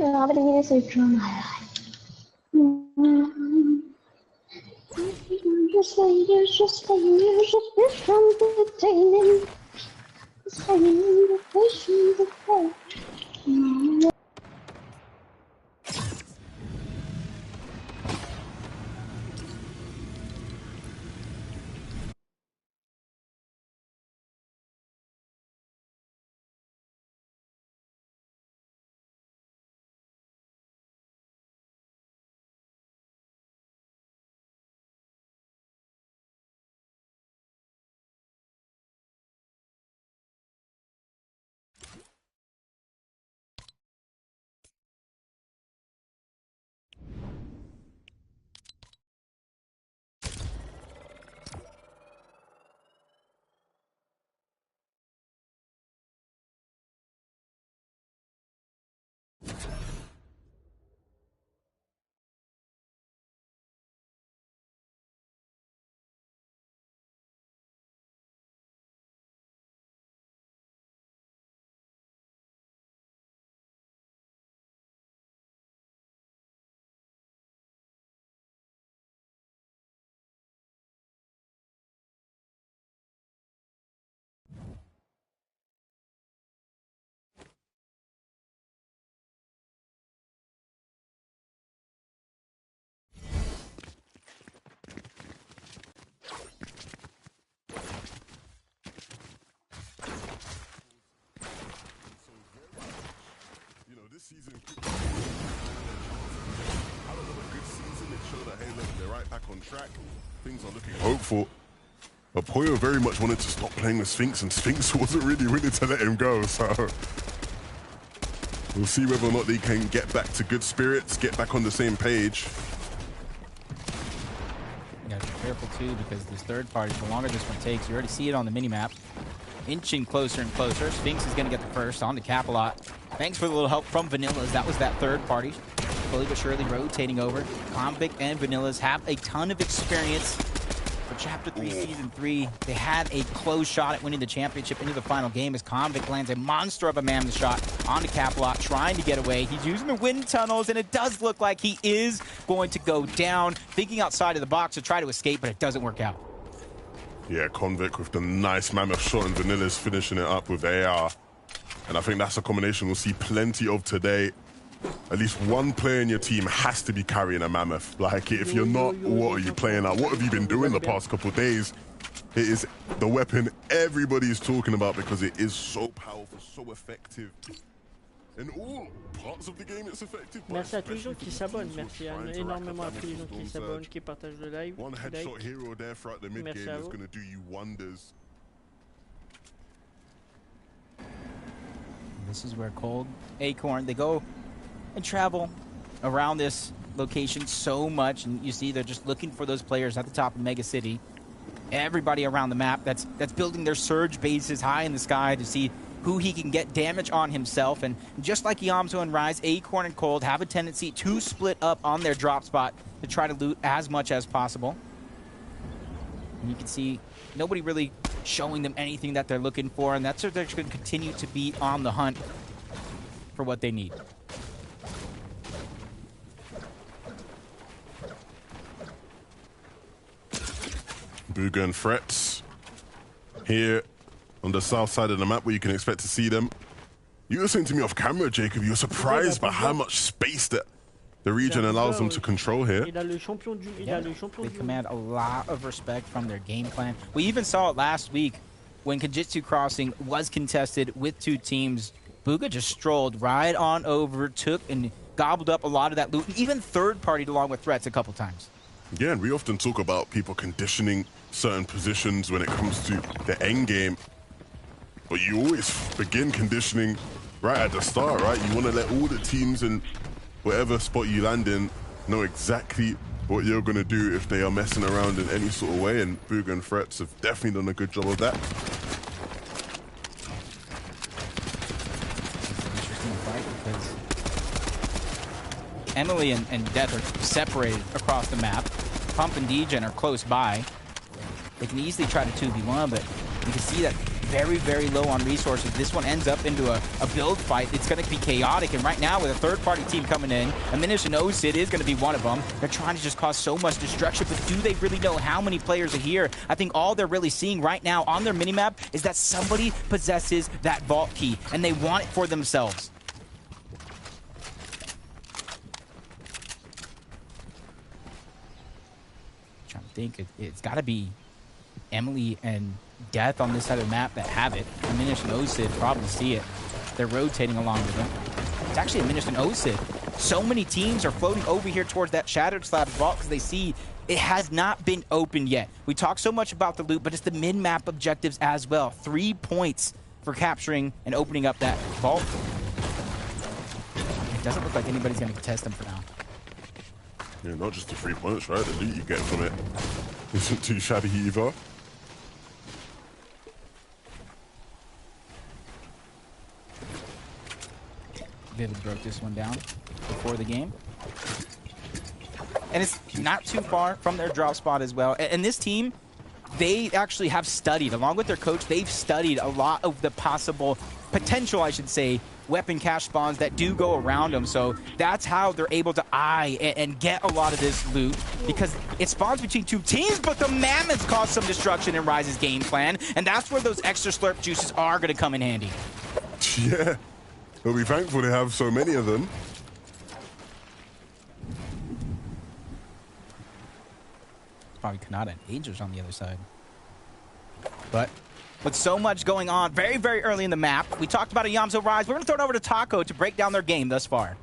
Everything is a drama. Just from the training. Saying the patience of God. Season. I don't know, a good season. It showed that, hey, look, they're right back on track. Things are looking hopeful. But Poyo very much wanted to stop playing with Sphinx, and Sphinx wasn't really willing to let him go. So we'll see whether or not they can get back to good spirits, get back on the same page. You gotta be careful too, because this third party, the longer this one takes, you already see it on the mini-map. Inching closer and closer. Sphinx is going to get the first on the Capalot. Thanks for the little help from Vanillas. That was that third party. Slowly but surely rotating over. Convict and Vanillas have a ton of experience for Chapter 3, Season 3. They had a close shot at winning the championship into the final game as Convict lands a monster of a mammoth shot on the Capalot, trying to get away. He's using the wind tunnels, and it does look like he is going to go down, thinking outside of the box to try to escape, but it doesn't work out. Yeah, Convict with the nice mammoth shot, and Vanilla's finishing it up with AR. And I think that's a combination we'll see plenty of today. At least one player in your team has to be carrying a mammoth. Like, if you're not, what are you playing at? What have you been doing the past couple of days? It is the weapon everybody is talking about because it is so powerful, so effective. In all parts of the game, it's effective. Merci à tous les gens qui s'abonnent. Merci énormément à tous les gens qui s'abonnent, qui partagent le live. One headshot hero there throughout the mid game is going to do you wonders. This is where Cold Acorn, they go and travel around this location so much, and you see they're just looking for those players at the top of Mega City. Everybody around the map that's building their surge bases high in the sky to see who he can get damage on himself. And just like Yamzo and Rise, Acorn and Cold have a tendency to split up on their drop spot to try to loot as much as possible. And you can see nobody really showing them anything that they're looking for, and that's what they're going to continue to be on the hunt for what they need. Booga and Frets here on the south side of the map where you can expect to see them. You were saying to me off camera, Jacob, you were surprised by how much space that the region allows them to control here. They command a lot of respect from their game plan. We even saw it last week when Kajitsu Crossing was contested with two teams. Booga just strolled right on over, took and gobbled up a lot of that loot, and even third-partied along with Threats a couple times. Yeah, and we often talk about people conditioning certain positions when it comes to the end game. But you always begin conditioning right at the start, right? You want to let all the teams in whatever spot you land in know exactly what you're going to do if they are messing around in any sort of way, and Booga and Frets have definitely done a good job of that. Interesting fight because Emily and Death are separated across the map. Pump and Degen are close by. They can easily try to 2v1, but you can see that very, very low on resources. This one ends up into a build fight. It's going to be chaotic, and right now with a third-party team coming in, Aminish and Osid is going to be one of them. They're trying to just cause so much destruction, but do they really know how many players are here? I think all they're really seeing right now on their minimap is that somebody possesses that vault key, and they want it for themselves. I'm trying to think. It's got to be Emily and Death on this side of the map that have it. Aminish and Osid probably see it. They're rotating along with them. It's actually Aminish and Osid. So many teams are floating over here towards that Shattered Slab vault because they see it has not been opened yet. We talk so much about the loot, but it's the mid-map objectives as well. 3 points for capturing and opening up that vault. It doesn't look like anybody's going to contest them for now. Yeah, not just the 3 points, right? The loot you get from it isn't too shabby either. Vivid broke this one down before the game. And it's not too far from their drop spot as well. And this team, they actually have studied, along with their coach, they've studied a lot of the possible potential, I should say, weapon cache spawns that do go around them. So that's how they're able to eye and get a lot of this loot, because it spawns between 2 teams, but the Mammoths cause some destruction in Rise's game plan. And that's where those extra slurp juices are going to come in handy. Yeah. We'll be thankful to have so many of them. Probably Kanata and Angels on the other side. But with so much going on very, very early in the map, we talked about a Yamzo Rise. We're going to throw it over to Taco to break down their game thus far.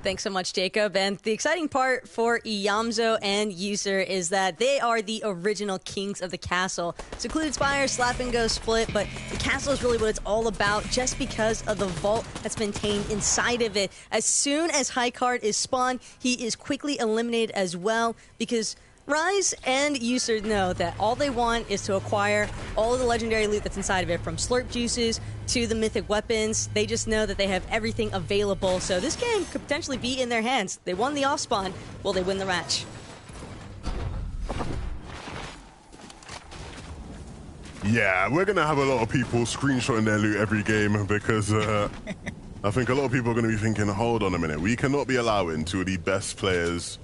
Thanks so much, Jacob. And the exciting part for Iyamzo and User is that they are the original kings of the castle. Secluded Spire, Slap and Go split, but the castle is really what it's all about just because of the vault that's maintained inside of it. As soon as High Card is spawned, he is quickly eliminated as well, because Rise and User know that all they want is to acquire all of the legendary loot that's inside of it, from slurp juices to the mythic weapons. They just know that they have everything available, so this game could potentially be in their hands. They won the off spawn. Will they win the match? Yeah, we're going to have a lot of people screenshotting their loot every game, because I think a lot of people are going to be thinking, hold on a minute, we cannot be allowing 2 of the best players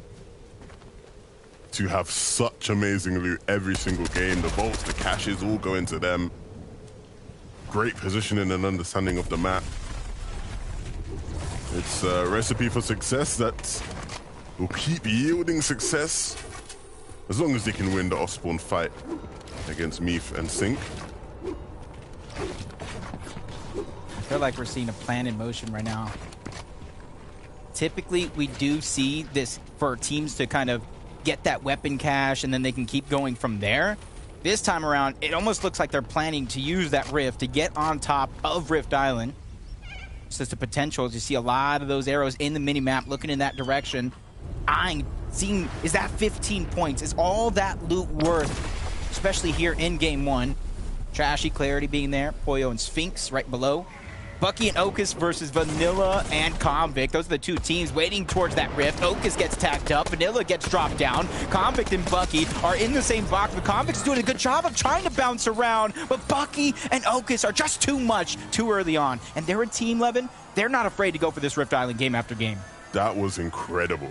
to have such amazing loot every single game. The vaults, the caches, all go into them. Great positioning and understanding of the map. It's a recipe for success that will keep yielding success as long as they can win the off-spawn fight against Meath and Sync. I feel like we're seeing a plan in motion right now. Typically, we do see this for teams to kind of get that weapon cache, and then they can keep going from there. This time around, it almost looks like they're planning to use that rift to get on top of Rift Island. So the potential is you see a lot of those arrows in the mini-map looking in that direction, eyeing, seeing, is that 15 points? Is all that loot worth, especially here in Game 1? Trashy, Clarity being there, Poyo and Sphinx right below. Bucky and Okus versus Vanilla and Convict. Those are the 2 teams waiting towards that rift. Okus gets tacked up. Vanilla gets dropped down. Convict and Bucky are in the same box, but Convict's doing a good job of trying to bounce around. But Bucky and Okus are just too much too early on. And they're a team, Levin. They're not afraid to go for this Rift Island game after game. That was incredible.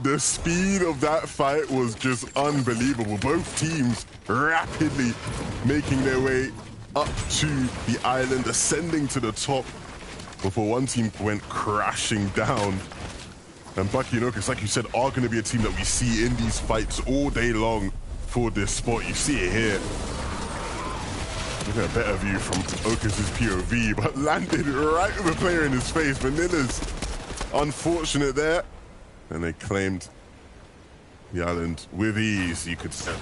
The speed of that fight was just unbelievable. Both teams rapidly making their way up to the island, ascending to the top before one team went crashing down. And Bucky and Okus, like you said, are going to be a team that we see in these fights all day long for this spot. You see it here. Look at a better view from Okus's POV, but landed right with the player in his face. Vanilla's unfortunate there. And they claimed the island with ease, you could say.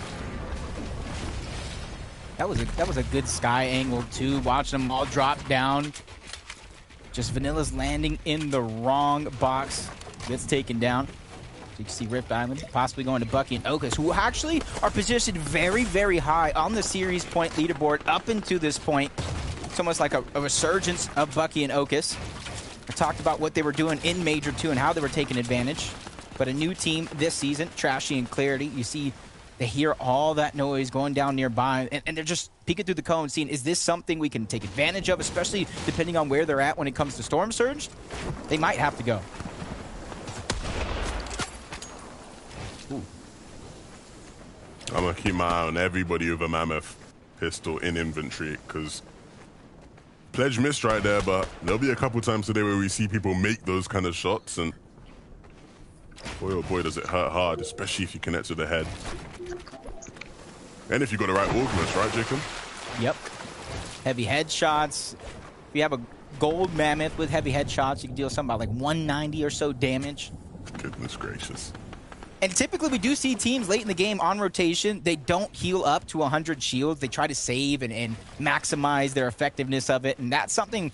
That was a good sky angle too, watching them all drop down. Just Vanilla's landing in the wrong box. Gets taken down. So you can see Rift Island possibly going to Bucky and Okus, who actually are positioned very, very high on the series point leaderboard up into this point. It's almost like a resurgence of Bucky and Okus. I talked about what they were doing in Major 2 and how they were taking advantage. But a new team this season, Trashy and Clarity. You see They hear all that noise going down nearby, and they're just peeking through the cone, seeing, is this something we can take advantage of, especially depending on where they're at when it comes to Storm Surge? They might have to go. Ooh. I'm going to keep my eye on everybody with a mammoth pistol in inventory, because Pledge missed right there, but there'll be a couple times today where we see people make those kind of shots, and boy, oh boy, does it hurt hard, especially if you connect to the head. And if you got the right augments, right, Jacob? Yep. Heavy headshots. If you have a gold mammoth with heavy headshots, you can deal something about like 190 or so damage. Goodness gracious. And typically we do see teams late in the game on rotation, they don't heal up to 100 shields. They try to save and maximize their effectiveness of it. And that's something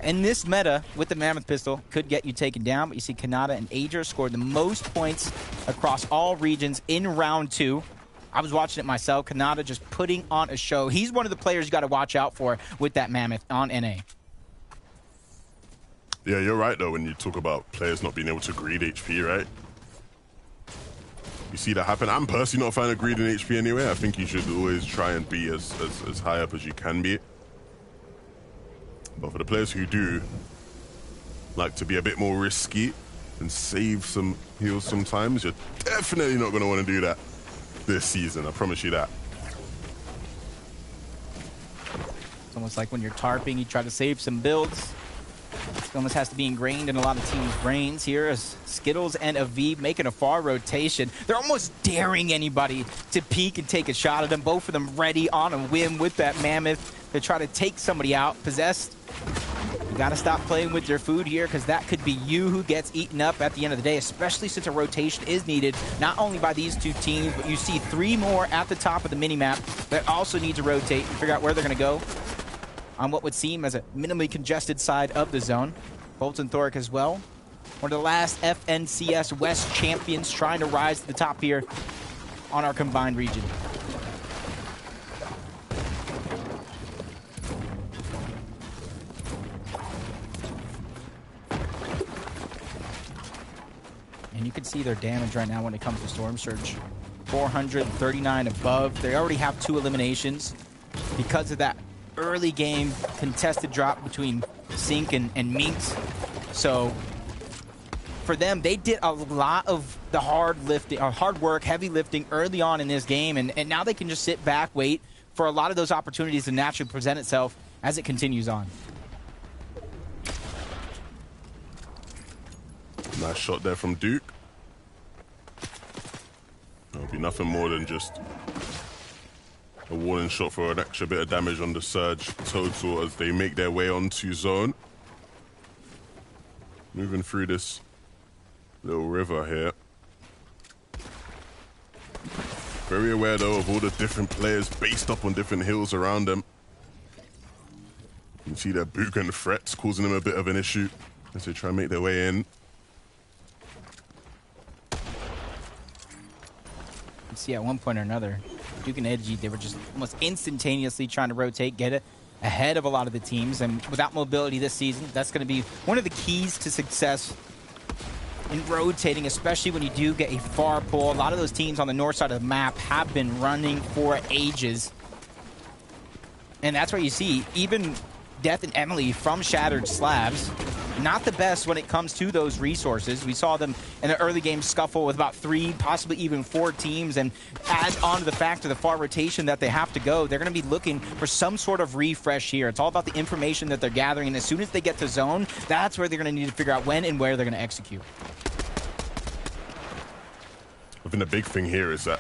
in this meta with the mammoth pistol could get you taken down. But you see Kanata and Ager scored the most points across all regions in round 2. I was watching it myself. Kanata just putting on a show. He's one of the players you got to watch out for with that mammoth on NA. Yeah, you're right, though, when you talk about players not being able to greed HP, right? You see that happen. I'm personally not a fan of greed in HP anyway. I think you should always try and be as high up as you can be. But for the players who do like to be a bit more risky and save some heals sometimes, you're definitely not going to want to do that this season. I promise you that. It's almost like when you're tarping, you try to save some builds. It almost has to be ingrained in a lot of teams' brains here as Skittles and Aviv making a far rotation. They're almost daring anybody to peek and take a shot at them. Both of them ready on a whim with that mammoth to try to take somebody out. Possessed, you got to stop playing with your food here, because that could be you who gets eaten up at the end of the day, especially since a rotation is needed, not only by these two teams, but you see 3 more at the top of the minimap that also need to rotate and figure out where they're going to go on what would seem as a minimally congested side of the zone. Bolton Thoric as well. One of the last FNCS West champions trying to rise to the top here on our combined region. And you can see their damage right now when it comes to Storm Surge. 439 above. They already have 2 eliminations because of that early game contested drop between Sink and Minx. So for them, they did a lot of the hard lifting, hard work, heavy lifting early on in this game, and now they can just sit back, wait for a lot of those opportunities to naturally present itself as it continues on. Nice shot there from Duke. That'll be nothing more than just a warning shot for an extra bit of damage on the Surge total as they make their way onto zone. Moving through this little river here. Very aware, though, of all the different players based up on different hills around them. You can see their book and threats causing them a bit of an issue as they try and make their way in. You see at one point or another, Duke and Edgy, they were just almost instantaneously trying to rotate, get it ahead of a lot of the teams. And without mobility this season, that's going to be one of the keys to success in rotating, especially when you do get a far pull. A lot of those teams on the north side of the map have been running for ages. And that's where you see even Death and Emily from Shattered Slabs, not the best when it comes to those resources. We saw them in the early game scuffle with about 3, possibly even 4 teams, and add on to the fact of the far rotation that they have to go, they're going to be looking for some sort of refresh here. It's all about the information that they're gathering, and as soon as they get to zone, that's where they're going to need to figure out when and where they're going to execute. I think the big thing here is that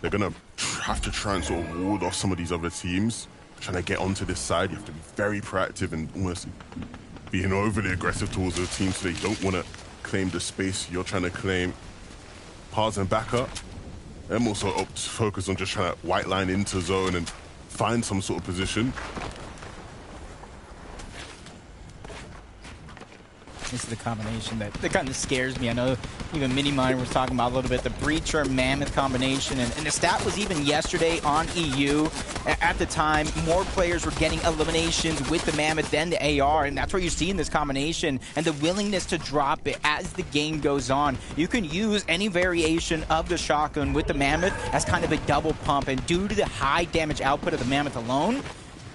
they're going to have to try and sort of ward off some of these other teams trying to get onto this side. You have to be very proactive and almost being overly aggressive towards the teams so they don't want to claim the space you're trying to claim. Pause and back up. I'm also focused on just trying to white line into zone and find some sort of position. This is the combination that kind of scares me. I know even Minimine was talking about a little bit, the Breacher Mammoth combination. And the stat was even yesterday on EU. At the time, more players were getting eliminations with the Mammoth than the AR. And that's where you're seeing this combination and the willingness to drop it as the game goes on. You can use any variation of the shotgun with the Mammoth as kind of a double pump. And due to the high damage output of the Mammoth alone,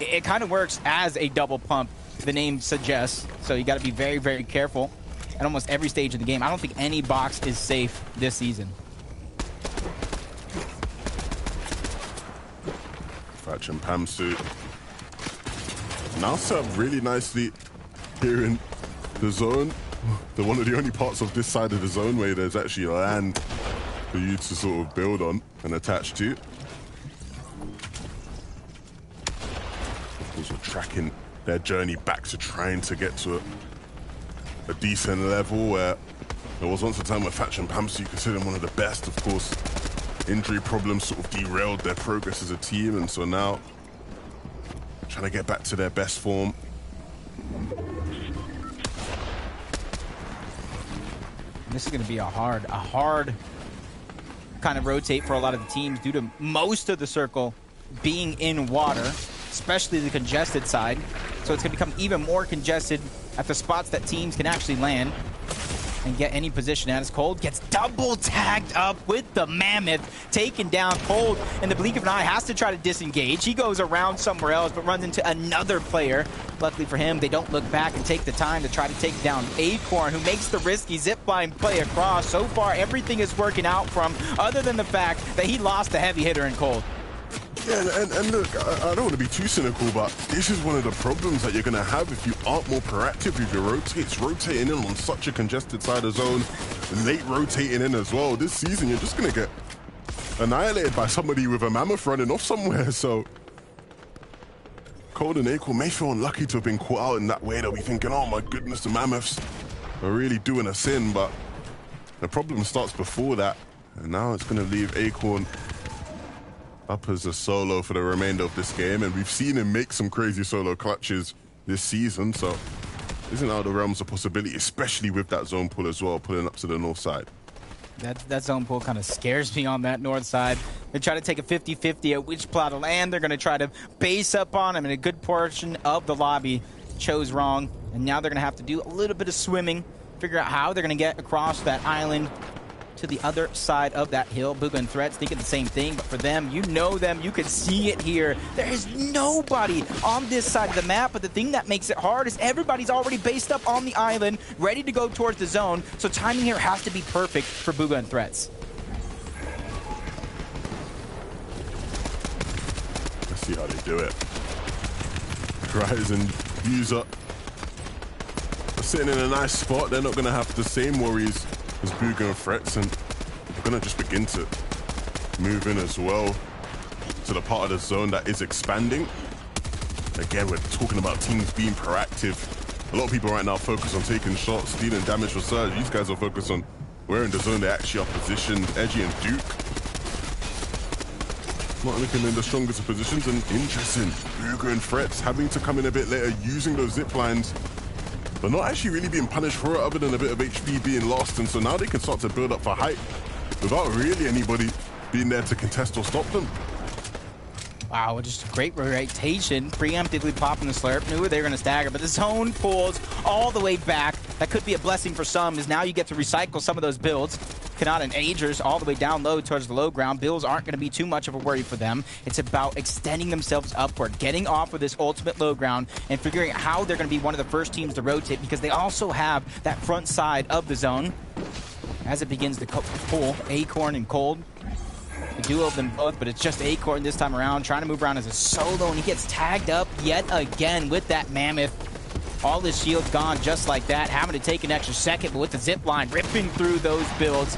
it kind of works as a double pump, the name suggests. So you got to be very, very careful at almost every stage of the game. I don't think any box is safe this season. Fatch and Pamsu now set up really nicely here in the zone. They're one of the only parts of this side of the zone where there's actually land for you to sort of build on and attach to. Also tracking their journey back to trying to get to a decent level where there was once a time where Fatch and Pamsu, you consider them one of the best. Of course, injury problems sort of derailed their progress as a team, and so now trying to get back to their best form. This is going to be a hard kind of rotate for a lot of the teams due to most of the circle being in water, especially the congested side. So it's going to become even more congested at the spots that teams can actually land and get any position at. As Cold gets double tagged up with the Mammoth, taken down. Cold in the blink of an eye has to try to disengage. He goes around somewhere else, but runs into another player. Luckily for him, they don't look back and take the time to try to take down Acorn, who makes the risky zipline play across. So far, everything is working out for him, other than the fact that he lost the heavy hitter in Cold. Yeah, and look, I don't want to be too cynical, but this is one of the problems that you're going to have if you aren't more proactive with your rotates. Rotating in on such a congested side of zone, late rotating in as well. This season, you're just going to get annihilated by somebody with a Mammoth running off somewhere. So Cold and Acorn may feel unlucky to have been caught out in that way. They'll be thinking, oh my goodness, the Mammoths are really doing us in. But the problem starts before that. And now it's going to leave Acorn up as a solo for the remainder of this game, and we've seen him make some crazy solo clutches this season, so isn't out of the realms of possibility, especially with that zone pull as well, pulling up to the north side. That zone pull kind of scares me on that north side. They try to take a 50-50 at which plot of land. They're going to try to base up on him, and a good portion of the lobby chose wrong, and now they're going to have to do a little bit of swimming, figure out how they're going to get across that island to the other side of that hill. Booga and Threats thinking the same thing, but for them, you know them, you can see it here. There is nobody on this side of the map, but the thing that makes it hard is everybody's already based up on the island, ready to go towards the zone, so timing here has to be perfect for Booga and Threats. Let's see how they do it. Rise and User are sitting in a nice spot. They're not going to have the same worries as Booga and Threats, and they're going to just begin to move in as well to the part of the zone that is expanding. Again, we're talking about teams being proactive. A lot of people right now focus on taking shots, stealing damage for Surge. These guys are focused on where in the zone they actually are positioned. Edgy and Duke not looking in the strongest of positions, and interesting. Booga and Threats having to come in a bit later, using those zip lines, but not actually really being punished for it other than a bit of HP being lost, and so now they can start to build up for height without really anybody being there to contest or stop them. Wow, just a great rotation, preemptively popping the slurp. Knew they were going to stagger, but the zone pulls all the way back. That could be a blessing for some, is now you get to recycle some of those builds. Kanata and Agers all the way down low towards the low ground. Builds aren't going to be too much of a worry for them. It's about extending themselves upward, getting off of this ultimate low ground, and figuring out how they're going to be one of the first teams to rotate, because they also have that front side of the zone. As it begins to pull, Acorn and Cold, the duo of them both, but it's just Acorn this time around, trying to move around as a solo, and he gets tagged up yet again with that Mammoth. All his shields gone just like that, having to take an extra second, but with the zip line ripping through those builds,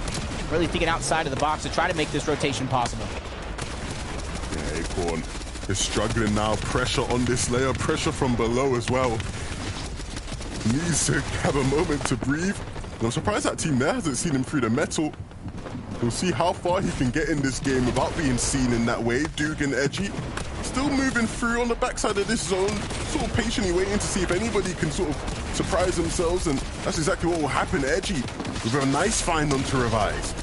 really thinking outside of the box to try to make this rotation possible. Yeah, Acorn is struggling now. Pressure on this layer, pressure from below as well. Needs to have a moment to breathe. And I'm surprised that team there hasn't seen him through the metal. We'll see how far he can get in this game without being seen in that way. Duke and Edgy still moving through on the backside of this zone, sort of patiently waiting to see if anybody can sort of surprise themselves, and that's exactly what will happen. Edgy with a nice find onto Revise.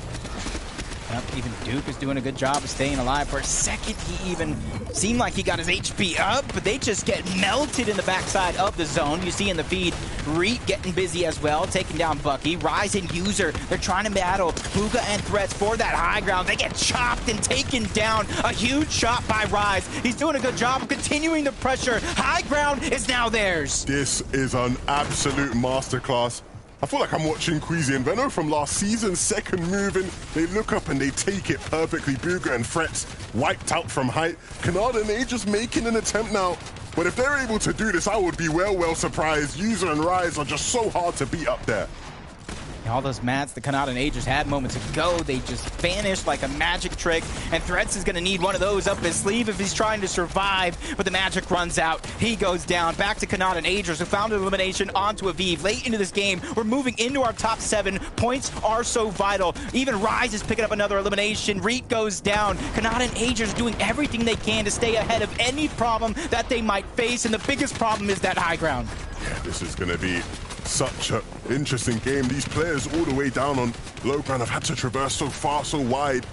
Even Duke is doing a good job of staying alive. For a second, he even seemed like he got his HP up, but they just get melted in the backside of the zone. You see in the feed, Reet getting busy as well, taking down Bucky. Rise and User, they're trying to battle Booga and Threats for that high ground. They get chopped and taken down. A huge shot by Rise. He's doing a good job of continuing the pressure. High ground is now theirs. This is an absolute masterclass. I feel like I'm watching Queasy and Veno from last season. Second moving, they look up and they take it perfectly. Booga and Threats wiped out from height. Canada and Aegis making an attempt now. But if they're able to do this, I would be well surprised. User and Rise are just so hard to beat up there. All those mats that Kanata and Aegis had moments ago, they just vanished like a magic trick. And Threats is going to need one of those up his sleeve if he's trying to survive. But the magic runs out. He goes down. Back to Kanata and Aegis, who found an elimination onto Aviv. Late into this game, we're moving into our top 7. Points are so vital. Even Rise is picking up another elimination. Reet goes down. Kanata and Aegis doing everything they can to stay ahead of any problem that they might face. And the biggest problem is that high ground. Yeah, this is going to be such an interesting game. These players all the way down on low ground have had to traverse so far, so wide.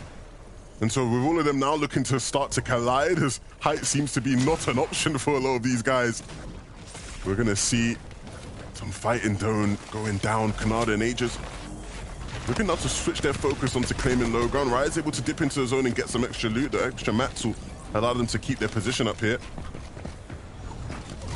And so with all of them now looking to start to collide, as height seems to be not an option for a lot of these guys. We're going to see some fighting going down. Canada and Aegis looking now to switch their focus onto claiming low ground. Rise able to dip into the zone and get some extra loot. The extra mats will allow them to keep their position up here.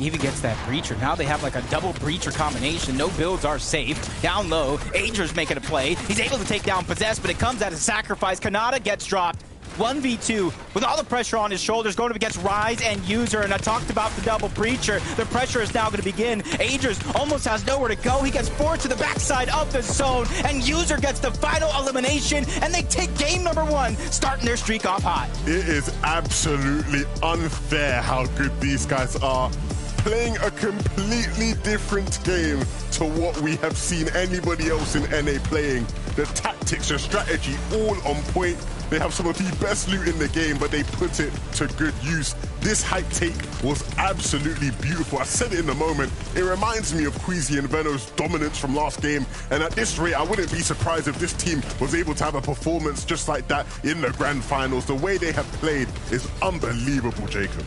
Even gets that breacher. Now they have like a double breacher combination. No builds are safe. Down low, Ager's making a play. He's able to take down Possess, but it comes at a sacrifice. Kanata gets dropped. 1v2 with all the pressure on his shoulders going up against Rise and User. And I talked about the double breacher. The pressure is now going to begin. Agers almost has nowhere to go. He gets forced to the backside of the zone, and User gets the final elimination, and they take game number 1, starting their streak off hot. It is absolutely unfair how good these guys are. Playing a completely different game to what we have seen anybody else in NA playing. The tactics, the strategy, all on point. They have some of the best loot in the game, but they put it to good use. This hype take was absolutely beautiful. I said it in the moment. It reminds me of Queasy and Veno's dominance from last game. And at this rate, I wouldn't be surprised if this team was able to have a performance just like that in the grand finals. The way they have played is unbelievable, Jacob.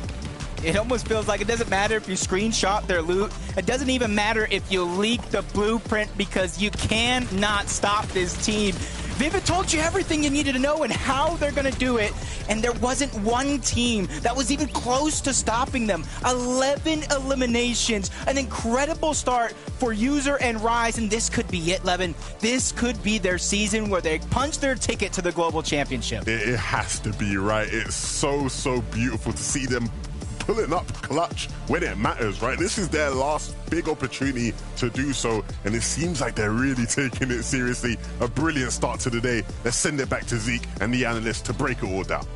It almost feels like it doesn't matter if you screenshot their loot. It doesn't even matter if you leak the blueprint, because you cannot stop this team. Vivid told you everything you needed to know and how they're going to do it. And there wasn't one team that was even close to stopping them. 11 eliminations. An incredible start for User and Rise. And this could be it, Levin. This could be their season where they punch their ticket to the Global Championship. It has to be, right? It's so beautiful to see them pulling up clutch when it matters, right? This is their last big opportunity to do so, and it seems like they're really taking it seriously. A brilliant start to the day. Let's send it back to Zeke and the analysts to break it all down.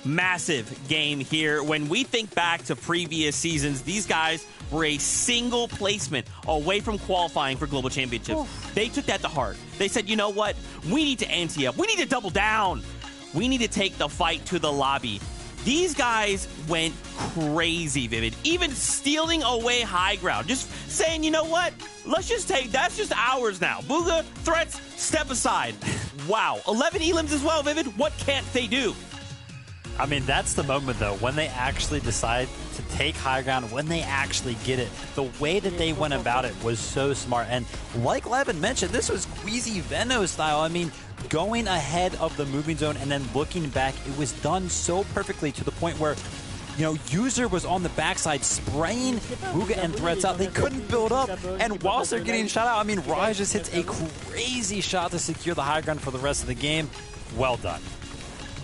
Massive game here. When we think back to previous seasons, these guys were a single placement away from qualifying for Global Championships. They took that to heart. They said, you know what? We need to ante up. We need to double down. We need to take the fight to the lobby. These guys went crazy, Vivid. Even stealing away high ground. Just saying, you know what? Let's just take, that's just ours now. Booga, Threats, step aside. Wow. 11 elims as well, Vivid. What can't they do? I mean, that's the moment, though, when they actually decide to take high ground, when they actually get it. The way that they went about it was so smart. And like Levin mentioned, this was Queasy Veno style. I mean, going ahead of the moving zone and then looking back, it was done so perfectly to the point where, you know, User was on the backside spraying Booga and Threats out. They couldn't build up. And whilst they're getting shot out, I mean, Raj just hits a crazy shot to secure the high ground for the rest of the game. Well done.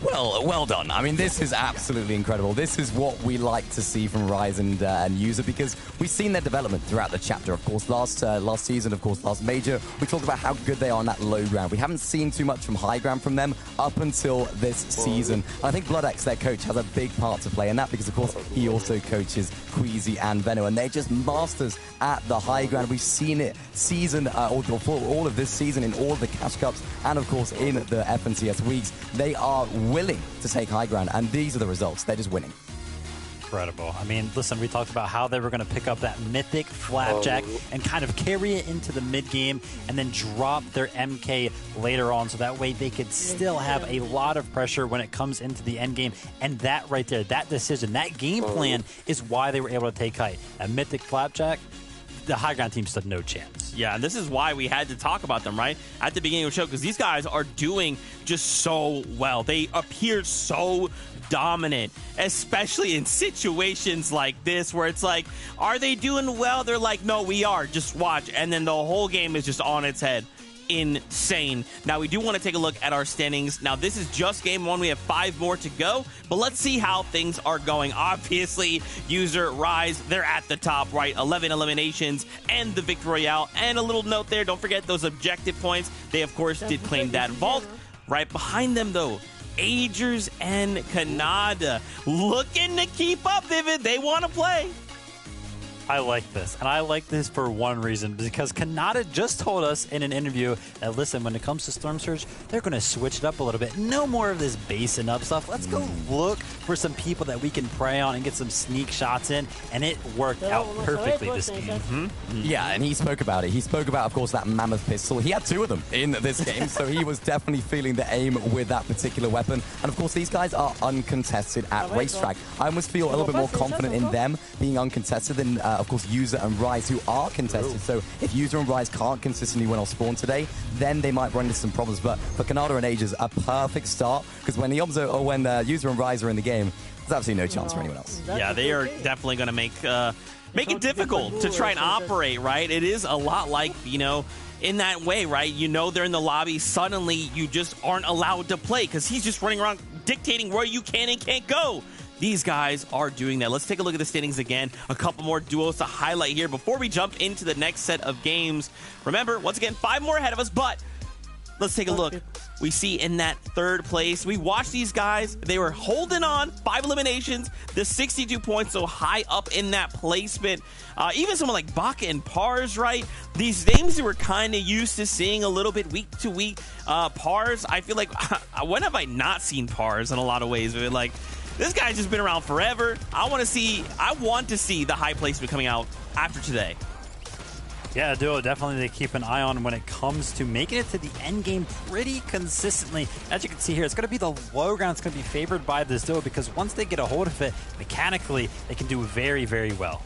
Well done. I mean, this is absolutely incredible. This is what we like to see from Rise and User, because we've seen their development throughout the chapter. Of course, last season, of course, last major, we talked about how good they are on that low ground. We haven't seen too much from high ground from them up until this season. And I think BloodX, their coach, has a big part to play in that, because, of course, he also coaches Queasy and Veno, and they're just masters at the high ground. We've seen it for all of this season in all of the Cash Cups and, of course, in the FNCS weeks. They are willing to take high ground, and these are the results. They're just winning. Incredible. I mean, listen, we talked about how they were going to pick up that mythic flapjack and kind of carry it into the mid game and then drop their MK later on, so that way they could still have a lot of pressure when it comes into the end game. And that right there, that decision, that game plan is why they were able to take height. That mythic flapjack, the high ground team stood no chance. Yeah, and this is why we had to talk about them, right? At the beginning of the show, because these guys are doing just so well. They appear so dominant, especially in situations like this where it's like, are they doing well? They're like, no, we are. Just watch. And then the whole game is just on its head. Insane. Now, we do want to take a look at our standings. Now, this is just game 1. We have 5 more to go, but let's see how things are going. Obviously, User, Rise, they're at the top, right? 11 eliminations and the Victory Royale. And a little note there, don't forget those objective points. They, of course, did claim that vault. Right behind them, though, Agers and Canada looking to keep up, Vivid. They want to play. I like this, and I like this for one reason, because Kanata just told us in an interview that, listen, when it comes to Storm Surge, they're going to switch it up a little bit. No more of this basing up stuff. Let's go look for some people that we can prey on and get some sneak shots in, and it worked out perfectly this game. Yeah, and he spoke about it. He spoke about, of course, that mammoth pistol. He had 2 of them in this game, so he was definitely feeling the aim with that particular weapon. And, of course, these guys are uncontested at racetrack. I almost feel a little bit more confident in them being uncontested than, of course, User and Rise, who are contested. So if User and Rise can't consistently win off spawn today, then they might run into some problems. But for Canada and Ages, a perfect start, because when the User and Rise are in the game, there's absolutely no chance for anyone else. Yeah, they are definitely going to make it difficult to try and operate, right? It is a lot like, you know, in that way, right? You know they're in the lobby. Suddenly, you just aren't allowed to play because he's just running around dictating where you can and can't go. These guys are doing that. Let's take a look at the standings again. A couple more duos to highlight here before we jump into the next set of games. Remember, once again, 5 more ahead of us, but let's take a look. We see in that 3rd place, we watched these guys. They were holding on, 5 eliminations, the 62 points, so high up in that placement. Even someone like Baka and Pars, right? These names that we're kind of used to seeing a little bit week to week. Pars, I feel like, when have I not seen Pars in a lot of ways? Like, this guy's just been around forever. I want to see the high placement coming out after today. Yeah, duo definitely to keep an eye on when it comes to making it to the end game pretty consistently. As you can see here, it's going to be the low ground that's going to be favored by this duo, because once they get a hold of it, mechanically, they can do very, very well.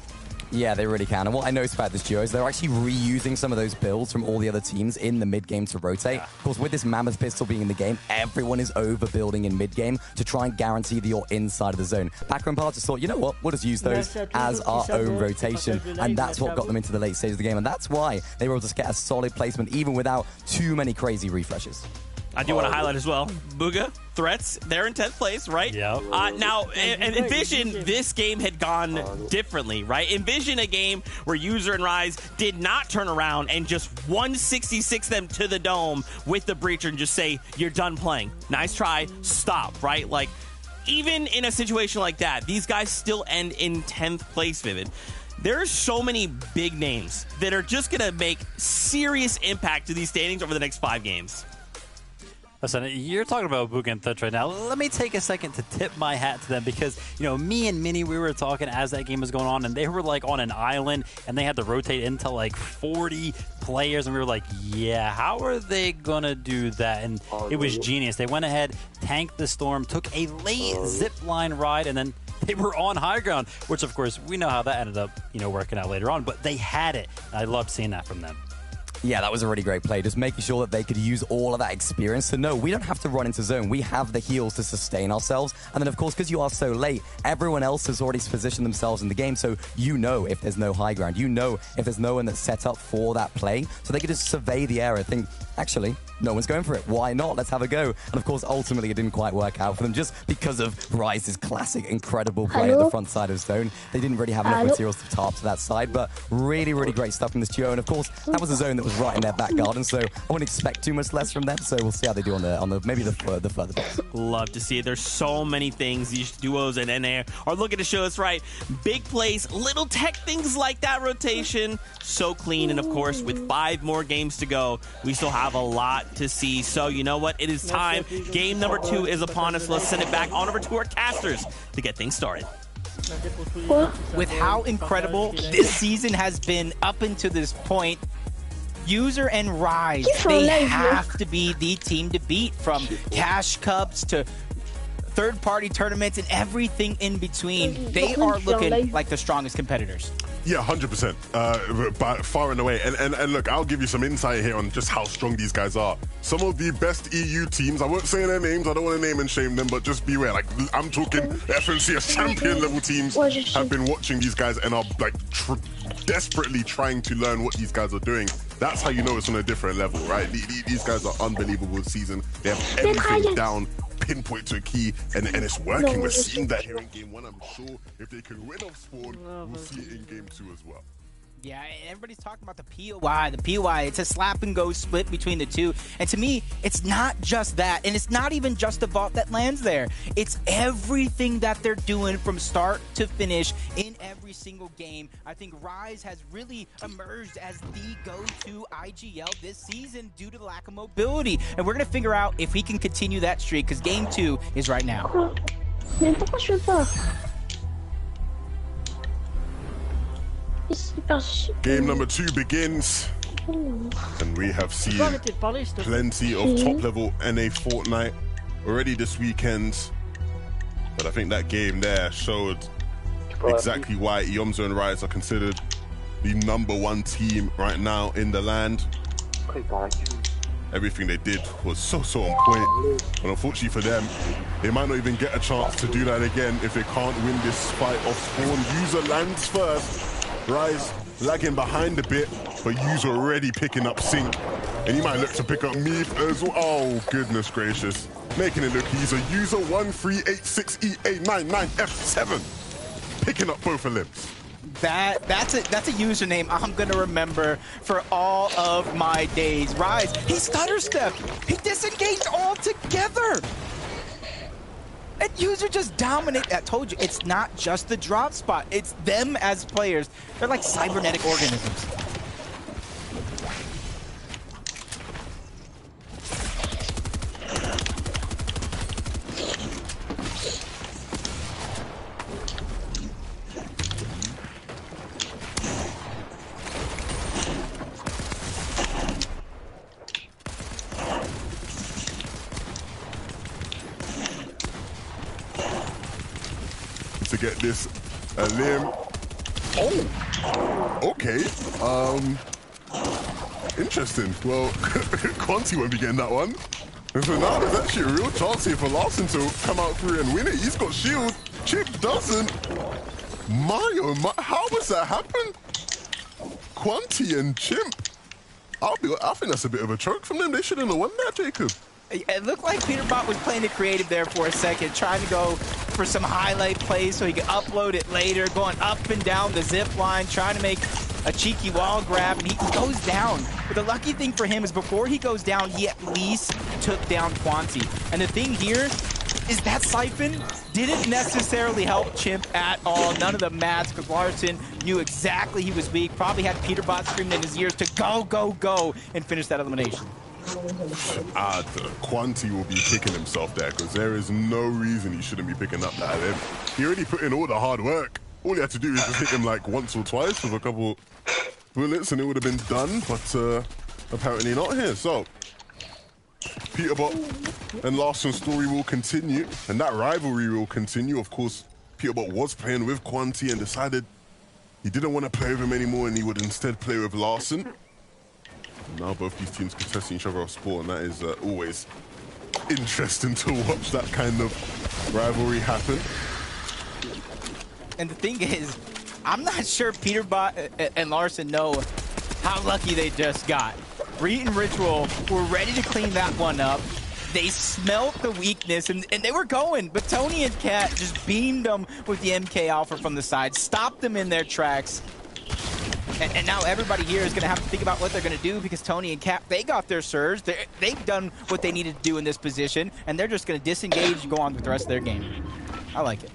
Yeah, they really can. And what I noticed about this duo is they're actually reusing some of those builds from all the other teams in the mid-game to rotate. Of course, with this Mammoth pistol being in the game, everyone is overbuilding in mid-game to try and guarantee that you're inside of the zone. Backroom Parts just thought, you know what, we'll just use those as our own rotation. And that's what got them into the late stage of the game. And that's why they were able to get a solid placement, even without too many crazy refreshes. I do want to highlight as well, Booga, Threats, they're in 10th place, right? Yep. Now, envision this game had gone differently, right? Envision a game where User and Rise did not turn around and just 166 them to the dome with the Breacher and just say, you're done playing. Nice try, stop, right? Like, even in a situation like that, these guys still end in 10th place, Vivid. There's so many big names that are just going to make serious impact to these standings over the next 5 games. Listen, you're talking about Booga and Threats right now. Let me take a second to tip my hat to them, because, you know, me and Minnie, we were talking as that game was going on, and they were like on an island, and they had to rotate into like 40 players, and we were like, yeah, how are they gonna do that? And it was genius. They went ahead, tanked the storm, took a late zip line ride, and then they were on high ground, which of course we know how that ended up, you know, working out later on, but they had it. I loved seeing that from them. Yeah, that was a really great play. Just making sure that they could use all of that experience to know we don't have to run into zone. We have the heals to sustain ourselves. And then, of course, because you are so late, everyone else has already positioned themselves in the game. So you know if there's no high ground. You know if there's no one that's set up for that play. So they could just survey the area, think, actually, no one's going for it. Why not? Let's have a go. And, of course, ultimately, it didn't quite work out for them just because of Rise's classic, incredible play at the front side of zone. They didn't really have enough materials to top to that side. But really, really great stuff from this duo. And, of course, that was a zone that was right in their back garden, so I wouldn't expect too much less from them. So we'll see how they do on the maybe the further bits. Love to see it. There's so many things these duos and NA are looking to show us right. Big plays, little tech things like that rotation. So clean. And of course, with 5 more games to go, we still have a lot to see. So you know what? It is time. Game number 2 is upon us. Let's send it back on over to our casters to get things started. With how incredible this season has been up until this point, User and Rise, they have to be the team to beat, from Cash Cups to third-party tournaments and everything in between. They are looking like the strongest competitors. Yeah, 100%, by far and away. And look, I'll give you some insight here on just how strong these guys are. Some of the best EU teams, I won't say their names, I don't want to name and shame them, but just beware. Like, I'm talking FNCS champion level teams have been watching these guys and are like desperately trying to learn what these guys are doing. That's how you know it's on a different level, right? These guys are unbelievable this season. They have everything down, pinpoint to a key, and it's working. We're seeing that here in game 1. I'm sure if they can win off spawn, we'll see it in game 2 as well. Yeah, everybody's talking about the POI. The POI, it's a slap and go split between the two. And to me, it's not just that. And it's not even just the vault that lands there. It's everything that they're doing from start to finish in every single game. I think Rise has really emerged as the go-to IGL this season due to the lack of mobility. And we're going to figure out if he can continue that streak, because game 2 is right now. Game number 2 begins, and we have seen plenty of top-level NA Fortnite already this weekend. But I think that game there showed exactly why Iomzo and Rise are considered the #1 team right now in the land. Everything they did was so on point. But unfortunately for them, they might not even get a chance to do that again if they can't win this fight off spawn. User lands first. Rise lagging behind a bit, but User already picking up Sync. And he might look to pick up Meath as well. Oh, goodness gracious. Making it look easy. User 1386EA99F7. Picking up both of limbs. That's a username I'm gonna remember for all of my days. Rise, he stutter stepped. He disengaged altogether. And User just dominate. I told you, it's not just the drop spot. It's them as players. They're like cybernetic organisms. To get this limb. Oh, okay. Interesting. Well, Quanti won't be getting that one. And so now there's actually a real chance here for Larson to come out through and win it. He's got shield. Chip doesn't. Mario, how does that happen? Quanti and Chimp. I think that's a bit of a choke from them. They shouldn't have won that, Jacob. It looked like Peterbot was playing it creative there for a second, trying to go for some highlight plays so he could upload it later, going up and down the zip line, trying to make a cheeky wall grab, and he goes down. But the lucky thing for him is before he goes down, he at least took down Quanti. And the thing here is that Siphon didn't necessarily help Chimp at all. None of the mats, because Larson knew exactly he was weak, probably had Peterbot screaming in his ears to go, and finish that elimination. Quanti will be kicking himself there, because there is no reason he shouldn't be picking up that limb. He already put in all the hard work. All he had to do is just hit him like once or twice with a couple bullets and it would have been done, but apparently not here. So Peterbot and Larson's story will continue, and that rivalry will continue. Of course, Peterbot was playing with Quanti and decided he didn't want to play with him anymore and he would instead play with Larson. Now both these teams contesting each other off sport, and that is always interesting to watch that kind of rivalry happen. And the thing is, I'm not sure Peterbot and Larson know how lucky they just got. Reed and Ritual were ready to clean that one up. They smelt the weakness, and they were going, but Tony and Cat just beamed them with the MK Alpha from the side, stopped them in their tracks. And now everybody here is going to have to think about what they're going to do because Tony and Cap, they got their surge. They've done what they needed to do in this position, and they're just going to disengage and go on with the rest of their game. I like it.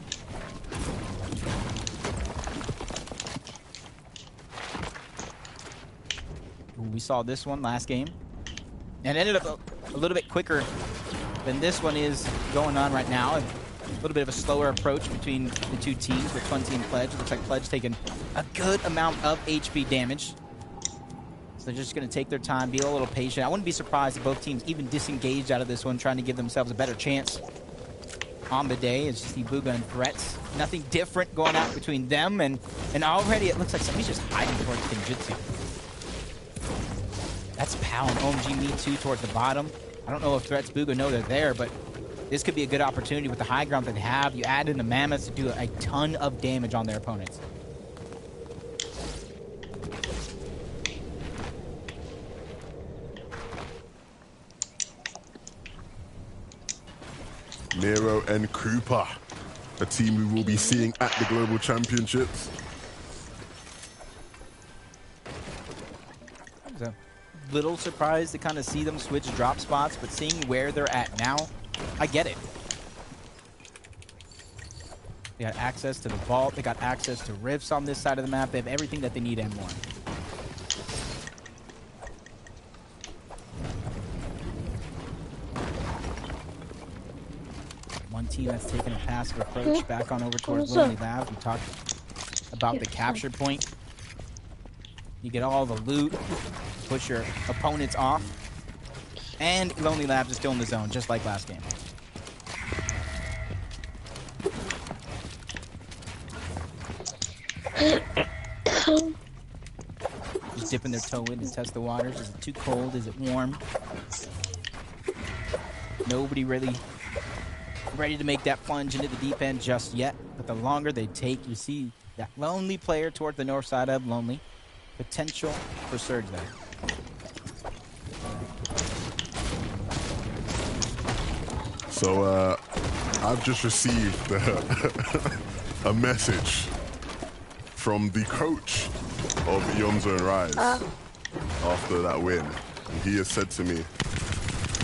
Ooh, we saw this one last game, and ended up a little bit quicker than this one is going on right now. A little bit of a slower approach between the two teams with 20 and Pledge. It looks like Pledge taking a good amount of HP damage. So they're just going to take their time, be a little patient. I wouldn't be surprised if both teams even disengaged out of this one, trying to give themselves a better chance on the day. As you see Booga and Threats. Nothing different going out between them, and already it looks like somebody's just hiding towards Kenjutsu. That's Pal and OMG Me Too towards the bottom. I don't know if Threats Booga know they're there, but this could be a good opportunity with the high ground that they have. You add in the Mammoths to do a ton of damage on their opponents. Miro and Cooper, a team we will be seeing at the Global Championships. I was a little surprised to kind of see them switch drop spots, but seeing where they're at now, I get it. They got access to the vault. They got access to rifts on this side of the map. They have everything that they need and more. One team that's taken a passive approach back on over towards Lonely Labs. We talked about the capture point. You get all the loot, push your opponents off, and Lonely Labs is still in the zone, just like last game. Just dipping their toe in to test the waters. Is it too cold? Is it warm? Nobody really ready to make that plunge into the deep end just yet. But the longer they take, you see that Lonely player toward the north side of Lonely. Potential for surge there. So I've just received a message from the coach of Yomzo and Rise after that win. And he has said to me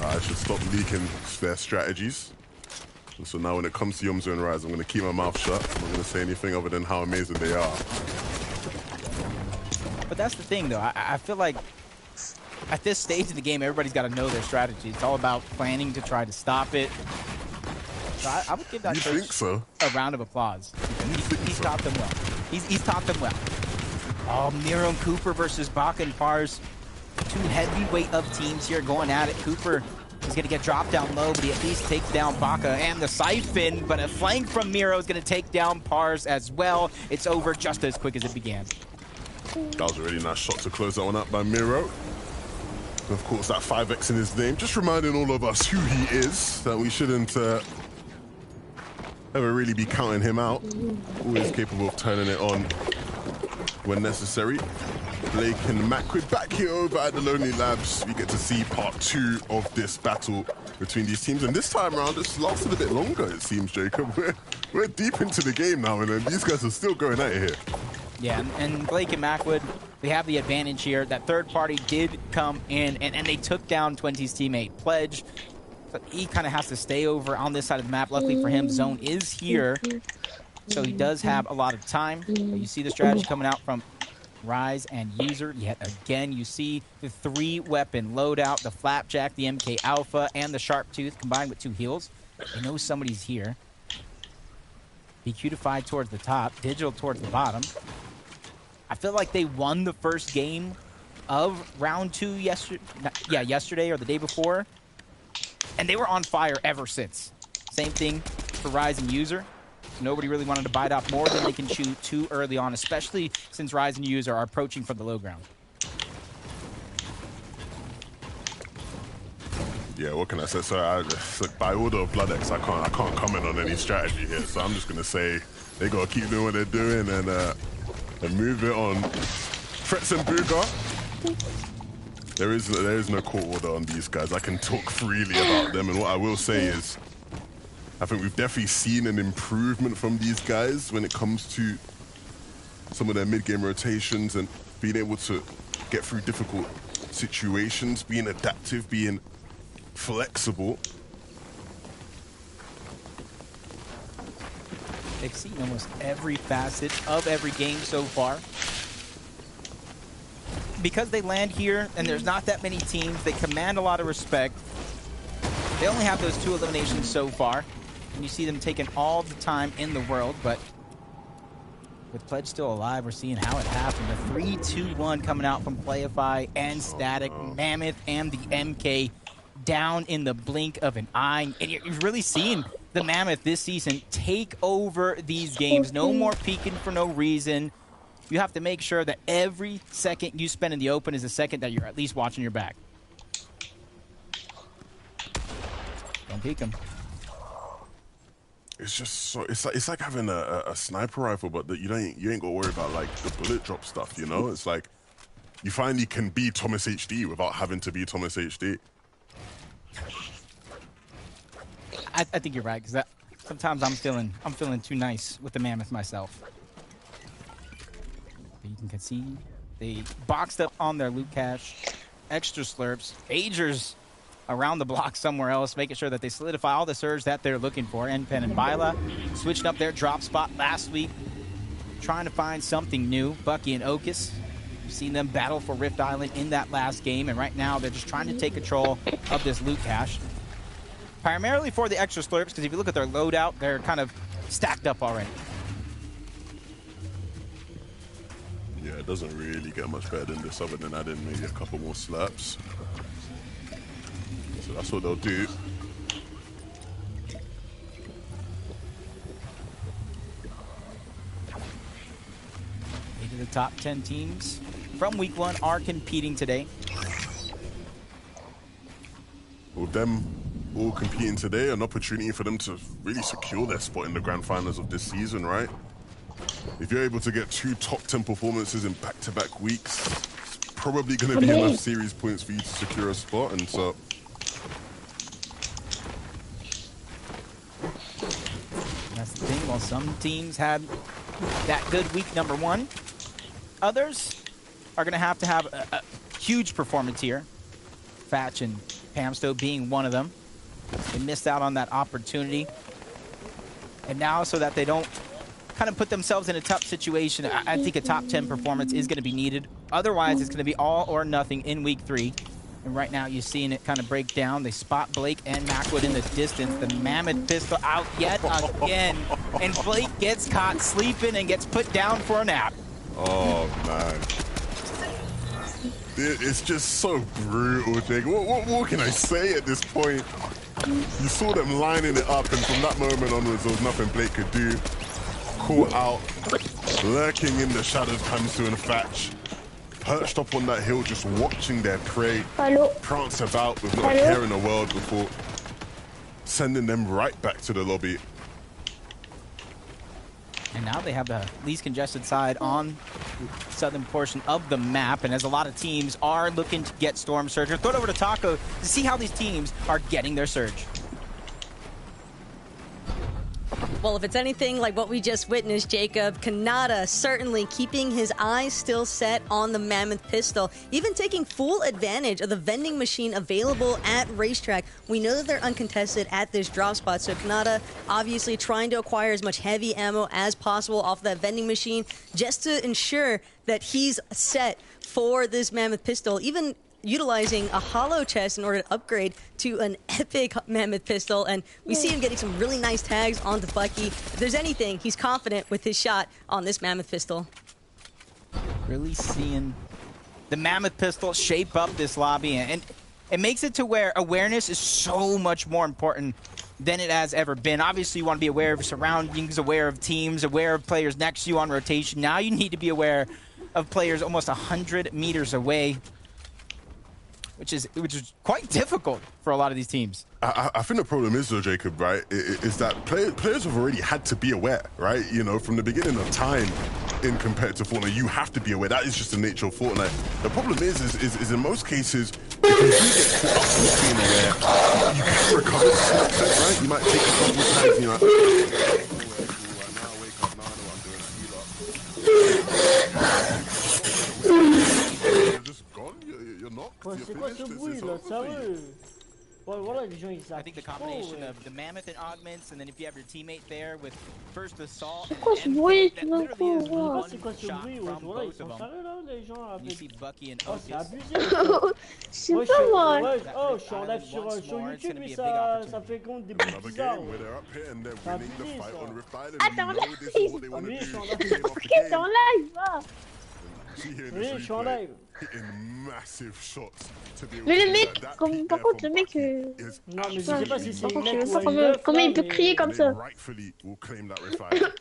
I should stop leaking their strategies. And so now when it comes to Yomzo and Rise, I'm going to keep my mouth shut. I'm not going to say anything other than how amazing they are. But that's the thing, though. I feel like at this stage of the game, everybody's got to know their strategy. It's all about planning to try to stop it. So I would give that coach a round of applause. He's taught them well. He's taught them well. Oh, Miro and Cooper versus Baka and Pars. Two heavyweight of teams here going at it. Cooper is going to get dropped down low, but he at least takes down Baka and the Siphon. But a flank from Miro is going to take down Pars as well. It's over just as quick as it began. That was a really nice shot to close that one up by Miro. And of course, that 5x in his name, just reminding all of us who he is, that we shouldn't ever really be counting him out. Always capable of turning it on when necessary. Blake and Macquid back here over at the Lonely Labs. We get to see part 2 of this battle between these teams. And this time around, it's lasted a bit longer, it seems, Jacob. We're deep into the game now, and these guys are still going at it here. Yeah, and Blake and Macwood, they have the advantage here. That third party did come in, and they took down 20's teammate Pledge. But he kind of has to stay over on this side of the map. Luckily for him, Zone is here, so he does have a lot of time. But you see the strategy coming out from Rise and User. Yet again, you see the 3-weapon loadout, the Flapjack, the MK Alpha, and the Sharp Tooth combined with 2 heals. They know somebody's here. BQ-defied towards the top, Digital towards the bottom. I feel like they won the first game of round 2 yesterday or the day before. And they were on fire ever since. Same thing for Rise and User. Nobody really wanted to bite off more than they can chew too early on, especially since Rise and User are approaching from the low ground. Yeah, what can I say? So by order of Blood X, I can't comment on any strategy here. So I'm just gonna say they gotta keep doing what they're doing and move it on. Frets and Booga. There is no court order on these guys. I can talk freely about them, and what I will say is, I think we've definitely seen an improvement from these guys when it comes to some of their mid-game rotations and being able to get through difficult situations, being adaptive, being flexible. They've seen almost every facet of every game so far. Because they land here and there's not that many teams, they command a lot of respect. They only have those 2 eliminations so far, and you see them taking all the time in the world, but with Pledge still alive, we're seeing how it happened. The 3-2-1 coming out from Playify and Static, Mammoth and the MK down in the blink of an eye. And you're really seeing the Mammoth this season take over these games. No more peeking for no reason. You have to make sure that every second you spend in the open is a second that you're at least watching your back. Don't peek him. It's just so it's like having a sniper rifle, but that you ain't got to worry about like the bullet drop stuff. You know, it's like you finally can be Thomas HD without having to be Thomas HD. I think you're right, because sometimes I'm feeling too nice with the Mammoth myself. But you can concede. They boxed up on their loot cache, extra slurps, agers around the block somewhere else, making sure that they solidify all the surge that they're looking for. Npen and Bila switching up their drop spot last week, trying to find something new. Bucky and Okus, you've seen them battle for Rift Island in that last game, and right now they're just trying to take control of this loot cache. Primarily for the extra slurps, because if you look at their loadout, they're kind of stacked up already. Yeah, it doesn't really get much better than this other than adding maybe a couple more slaps. So that's what they'll do. Eight of the top 10 teams from week 1 are competing today. With them all competing today, an opportunity for them to really secure their spot in the grand finals of this season, right? If you're able to get 2 top 10 performances in back-to-back weeks, it's probably going to be enough series points for you to secure a spot, and so that's the thing. While some teams had that good week number 1, others are going to have a huge performance here. Fatch and Pamsto being one of them. They missed out on that opportunity. And now, so that they don't kind of put themselves in a tough situation, I think a top 10 performance is going to be needed. Otherwise, it's going to be all or nothing in week 3. And right now, you're seeing it kind of break down. They spot Blake and Macwood in the distance. The Mammoth pistol out yet again. And Blake gets caught sleeping and gets put down for a nap. oh man, it's just so brutal, Jake. What can I say at this point? You saw them lining it up, and from that moment onwards, there was nothing Blake could do. Caught out, lurking in the shadows, Pamsto and Fatch, perched up on that hill, just watching their prey prance about with not a care in the world before sending them right back to the lobby. And now they have the least congested side on the southern portion of the map. And as a lot of teams are looking to get Storm Surge, throw it over to Taco to see how these teams are getting their Surge. Well, if it's anything like what we just witnessed, Jacob, Kanata certainly keeping his eyes still set on the Mammoth pistol, even taking full advantage of the vending machine available at Racetrack. We know that they're uncontested at this drop spot, so Kanata obviously trying to acquire as much heavy ammo as possible off that vending machine just to ensure that he's set for this Mammoth pistol, even utilizing a hollow chest in order to upgrade to an epic Mammoth pistol, and we see him getting some really nice tags onto Bucky. If there's anything, he's confident with his shot on this Mammoth pistol. Really seeing the Mammoth pistol shape up this lobby, and it makes it to where awareness is so much more important than it has ever been. Obviously, you want to be aware of surroundings, aware of teams, aware of players next to you on rotation. Now you need to be aware of players almost 100 meters away, which is quite difficult for a lot of these teams. I think the problem is, though, Jacob, right, is that players have already had to be aware, right? You know, from the beginning of time in competitive Fortnite, you have to be aware. That is just the nature of Fortnite. The problem is in most cases, if you do get caught up with being aware, you can recover to some extent, right? You might take a couple of times and you're like, now I wake up, now I know what I'm doing. c'est quoi ce bruit là? Sérieux? Ouais, voilà, les gens ils I think the combination of the mammoth and augments, and then if you have your teammate there with first assault, C'est quoi ce bruit tout d'un coup? Ouais, Wow. c'est quoi ce bruit? Ouais, voilà, ils sont sérieux là, les gens you avec. see Bucky and Oh, c'est Ocus. abusé. Je sais pas moi. Ouais, oh, je suis en live sur YouTube, mais ça fait compte des bruits Another bizarres. game where they're up here and they're Ça winning the abusé, fight ça. on Rift Island. Attends, We know this is what they Ah, want to mais do. je suis en to live. game off the Pourquoi t'es en game. live là? See here in Oui, this je suis en replay, live. hitting massive shots to be able Mais to le do mec, that. That comme, peak par there contre, from le mec, Bucky is Non, mais je sais pas si c'est par un contre, je mec sais ou pas une comment, meuf. comment là, il peut mais- crier comme they ça. rightfully will claim that Rift Island.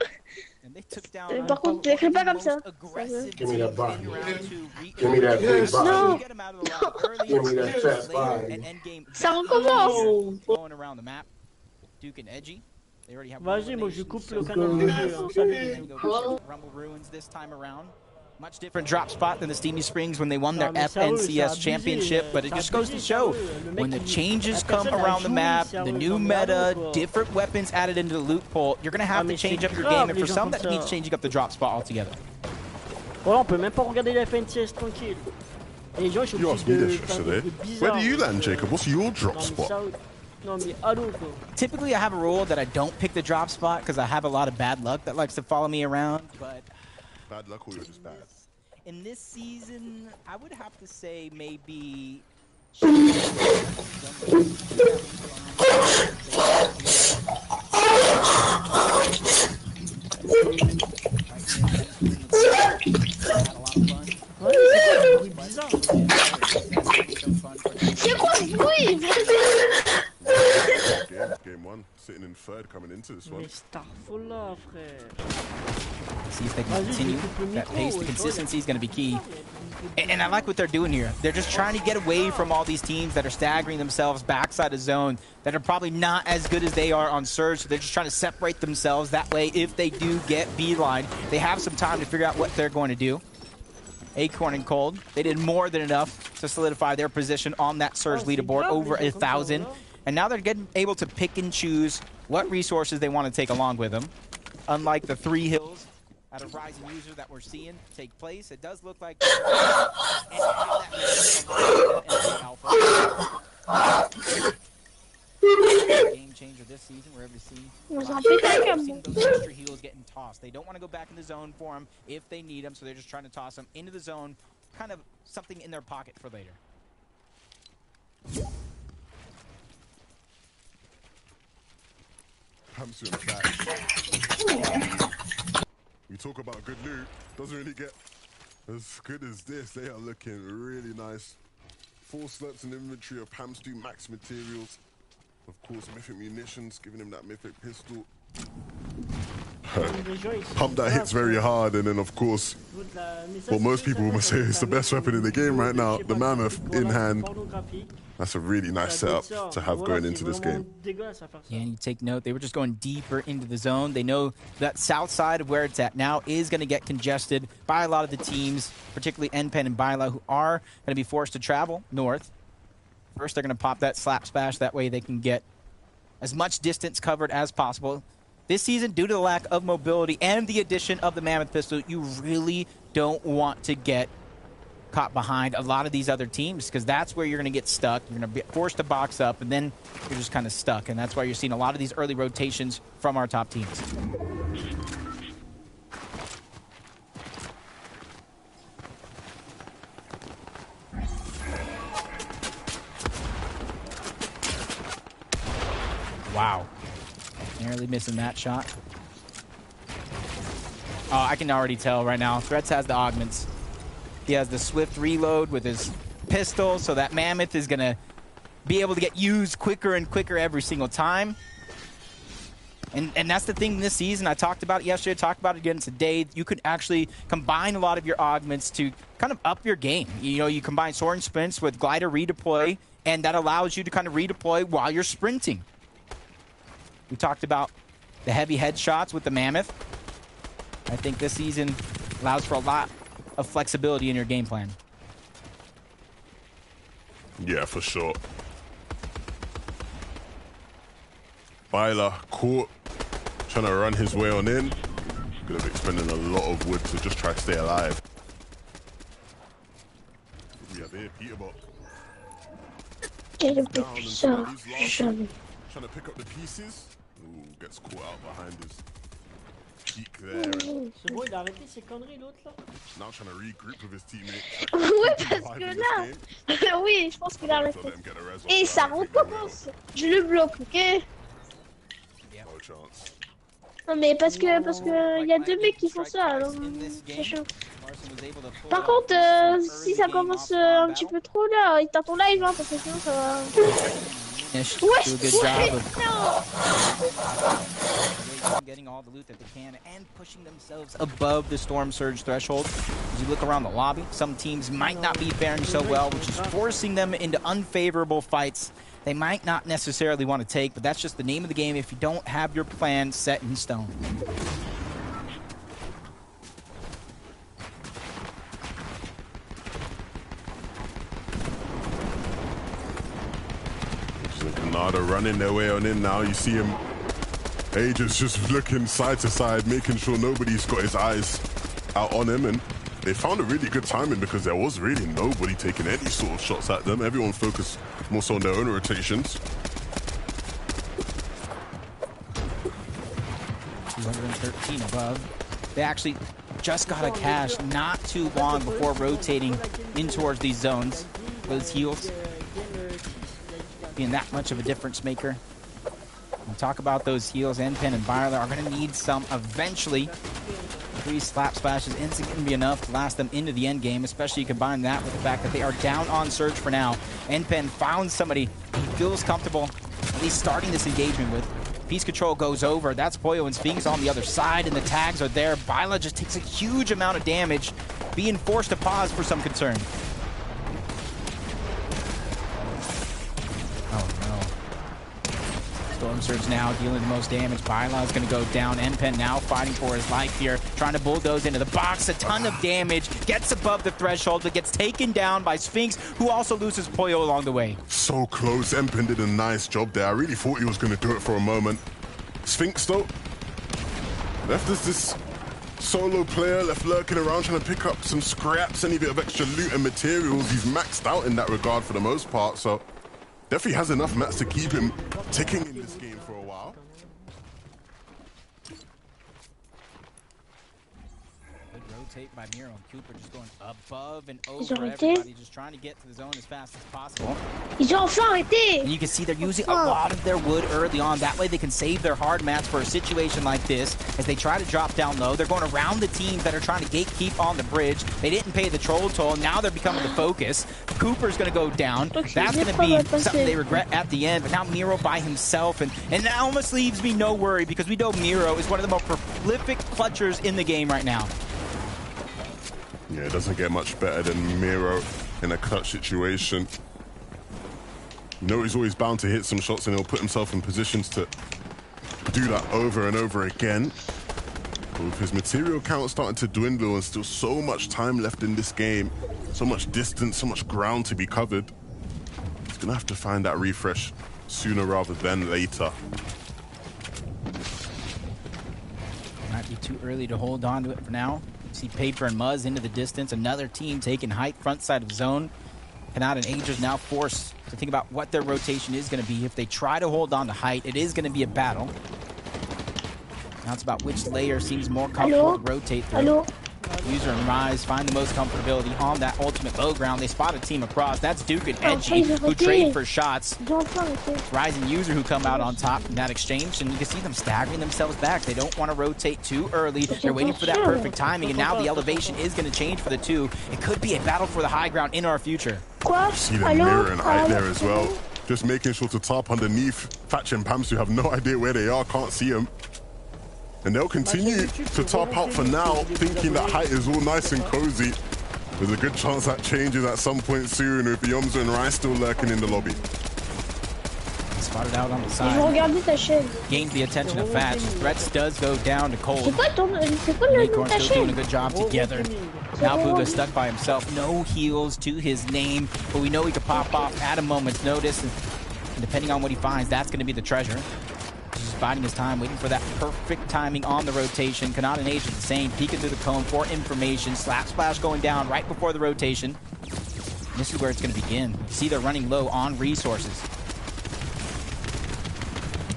And they took down Par contre, t'écris pas comme ça. aggressive Give me that teams body. in round 2. Give me that big body. No. Get them out of the line early, Give me that fat later, body. and endgame. Ça recommence. Going around the map. Duke and Edgy. They already have Vas-y, moi je eliminations, coupe so le canal de jeu. Hein. Salut. they're gonna go Rumble Ruins this time around. Much different drop spot than the Steamy Springs when they won their Non, mais sérieux, c'est FNCS abusé, championship, but it c'est just goes to abusé, show sérieux. Le mec, when the il- changes la come personne a around the joué, map, sérieux, the non, new mais allô, meta, quoi. different weapons added into the loot pool, you're gonna have to mais change c'est up your grave, game, and les for gens some comme that means ça. changing up the drop spot altogether. Voilà, on peut même pas regarder la FNCS tranquille. Et les gens ils sont You asked me obligés this de faire yesterday. des Where bizarres. do you land, Jacob? What's your drop Non, mais spot? sérieux. Non, mais allô quoi. Typically, I have a rule that I don't pick the drop spot because I have a lot of bad luck that likes to follow me around, but Bad luck or you're just bad? in this season, I would have to say maybe. Ouais, c'est quoi ce bruit bizarre? C'est quoi ce bruit? Game one, sitting in third coming into this one. Mais Starfall là, frère. See if they can Vas-y, continue je coupe le that micro, pace. The ouais, consistency is going to be key. And I like what they're doing here. They're just trying to get away from all these teams that are staggering themselves backside of zone that are probably not as good as they are on surge. So they're just trying to separate themselves. That way, if they do get beeline, they have some time to figure out what they're going to do. Acorn and Cold, they did more than enough to solidify their position on that surge leaderboard, over 1,000. And now they're getting able to pick and choose what resources they want to take along with them. Unlike the 3 hills out of Rising User that we're seeing take place, it does look like game changer this season. We're able to see those extra heals getting tossed. They don't want to go back in the zone for them if they need them, so they're just trying to toss them into the zone, kind of something in their pocket for later. Hamster in the back. We talk about good loot, doesn't really get as good as this. They are looking really nice. 4 slots in inventory of Hamster max materials. Of course, mythic munitions, giving him that mythic pistol. Pump that hits very hard, and then of course, well, most people will say it's the best weapon in the game right now, the Mammoth in hand. That's a really nice setup to have going into this game. Yeah, and you take note, they were just going deeper into the zone. They know that south side of where it's at now is going to get congested by a lot of the teams, particularly NPen and Bila, who are going to be forced to travel north. First, they're going to pop that slap splash. That way they can get as much distance covered as possible. This season, due to the lack of mobility and the addition of the Mammoth pistol, you really don't want to get caught behind a lot of these other teams, because that's where you're going to get stuck. You're going to be forced to box up, and then you're just kind of stuck. And that's why you're seeing a lot of these early rotations from our top teams. Wow. Narrowly missing that shot. Oh, I can already tell right now. Threats has the augments. He has the swift reload with his pistol, so that Mammoth is going to be able to get used quicker and quicker every single time. And that's the thing this season. I talked about it yesterday, talked about it again today. You could actually combine a lot of your augments to kind of up your game. You know, you combine soaring sprints with glider redeploy, and that allows you to kind of redeploy while you're sprinting. We talked about the heavy headshots with the Mammoth. I think this season allows for a lot of flexibility in your game plan. Yeah, for sure. Bila caught, trying to run his way on in. Gonna be expending a lot of wood to just try to stay alive. What do we have here? Peterbox. Quel est le Down plus and ça? somebody's lost. Jamais. Trying to pick up the pieces. Ooh, gets caught out behind his peak there. C'est bon, il a arrêté ses conneries, l'autre là. Now trying to regroup with his teammates. Ouais, parce que là, oui, je pense qu'il a arrêté. Et ça recommence. Je le bloque, ok? No chance. Non mais parce que y a deux mecs qui font ça, alors c'est chaud. Par contre, si ça commence un petit peu trop là, éteins ton live, hein, parce que sinon ça va. Ouais, Getting all the loot that they can and pushing themselves above the storm surge threshold. As you look around the lobby, some teams might not be faring so well, which is forcing them into unfavorable fights they might not necessarily want to take, but that's just the name of the game if you don't have your plan set in stone. Canada running their way on in now. You see him, Aegis just looking side to side, making sure nobody's got his eyes out on him. And they found a really good timing because there was really nobody taking any sort of shots at them. Everyone focused more so on their own rotations. 213 above. They actually just got a cache not too long before rotating in towards these zones. Those heals being that much of a difference maker. We'll talk about those heals. NPen and Byler are going to need some eventually. 3 slap splashes isn't going to be enough to last them into the end game, especially you combine that with the fact that they are down on Surge for now. NPen found somebody he feels comfortable at least starting this engagement with. Piece control goes over. That's Pollo and Sphinx on the other side, and the tags are there. Byla just takes a huge amount of damage, being forced to pause for some concern. Oh no. Storm Surge now dealing the most damage. Byla is going to go down. NPen now fighting for his life here, trying to bulldoze into the box. A ton of damage, gets above the threshold, but gets taken down by Sphinx, who also loses Pollo along the way. So close. NPen did a nice job there. I really thought he was going to do it for a moment. Sphinx, though, left as this solo player, left lurking around, trying to pick up some scraps, any bit of extra loot and materials. He's maxed out in that regard for the most part, so definitely has enough mats to keep him ticking in this game for a while. Good rotate by Miro. Cooper just going above and over everybody, just trying to get to the zone as fast as possible. Ils ont enfin arrêté. And you can see they're using a lot of their wood early on. That way they can save their hard mats for a situation like this. As they try to drop down low, they're going around the teams that are trying to gatekeep on the bridge. They didn't pay the troll toll. Now they're becoming the focus. Cooper's going to go down. That's going to be something they regret at the end. But now Miro by himself. And that almost leaves me no worry because we know Miro is one of the most prolific clutchers in the game right now. Yeah, it doesn't get much better than Miro in a clutch situation. You know he's always bound to hit some shots and he'll put himself in positions to do that over and over again. But with his material count starting to dwindle and still so much time left in this game, so much distance, so much ground to be covered, he's going to have to find that refresh sooner rather than later. Might be too early to hold on to it for now. See Paper and Muzz into the distance. Another team taking height, front side of zone. Kanata and Aegis now forced to think about what their rotation is going to be. If they try to hold on to height, it is going to be a battle. Now it's about which layer seems more comfortable to rotate through. Hello? User and Rise find the most comfortability on that ultimate low ground. They spot a team across. That's Duke and Edgy who trade for shots. Rise and User who come out on top in that exchange, and you can see them staggering themselves back. They don't want to rotate too early. They're waiting for that perfect timing, and now the elevation is going to change for the two. It could be a battle for the high ground in our future. See the mirror and height there as well. Just making sure to top underneath. Thatch and Pamsu have no idea where they are, can't see them. And they'll continue to top out for now, thinking that height is all nice and cozy. There's a good chance that changes at some point soon with Yomzo and Rai still lurking in the lobby. Spotted out on the Ils vont side. regarder ta chaîne. Gained the attention of Thatch. Threats does go down to Cold. C'est quoi le nom de Acorn ta still doing a chaîne? good job together. Now Puga stuck by himself. No heals to his name, but we know he could pop off at a moment's notice. And depending on what he finds, that's going to be the treasure. Just biding his time, waiting for that perfect timing on the rotation. Kanata and Aegis the same, peeking through the cone for information. Slap Splash going down right before the rotation. This is where it's going to begin. You see they're running low on resources.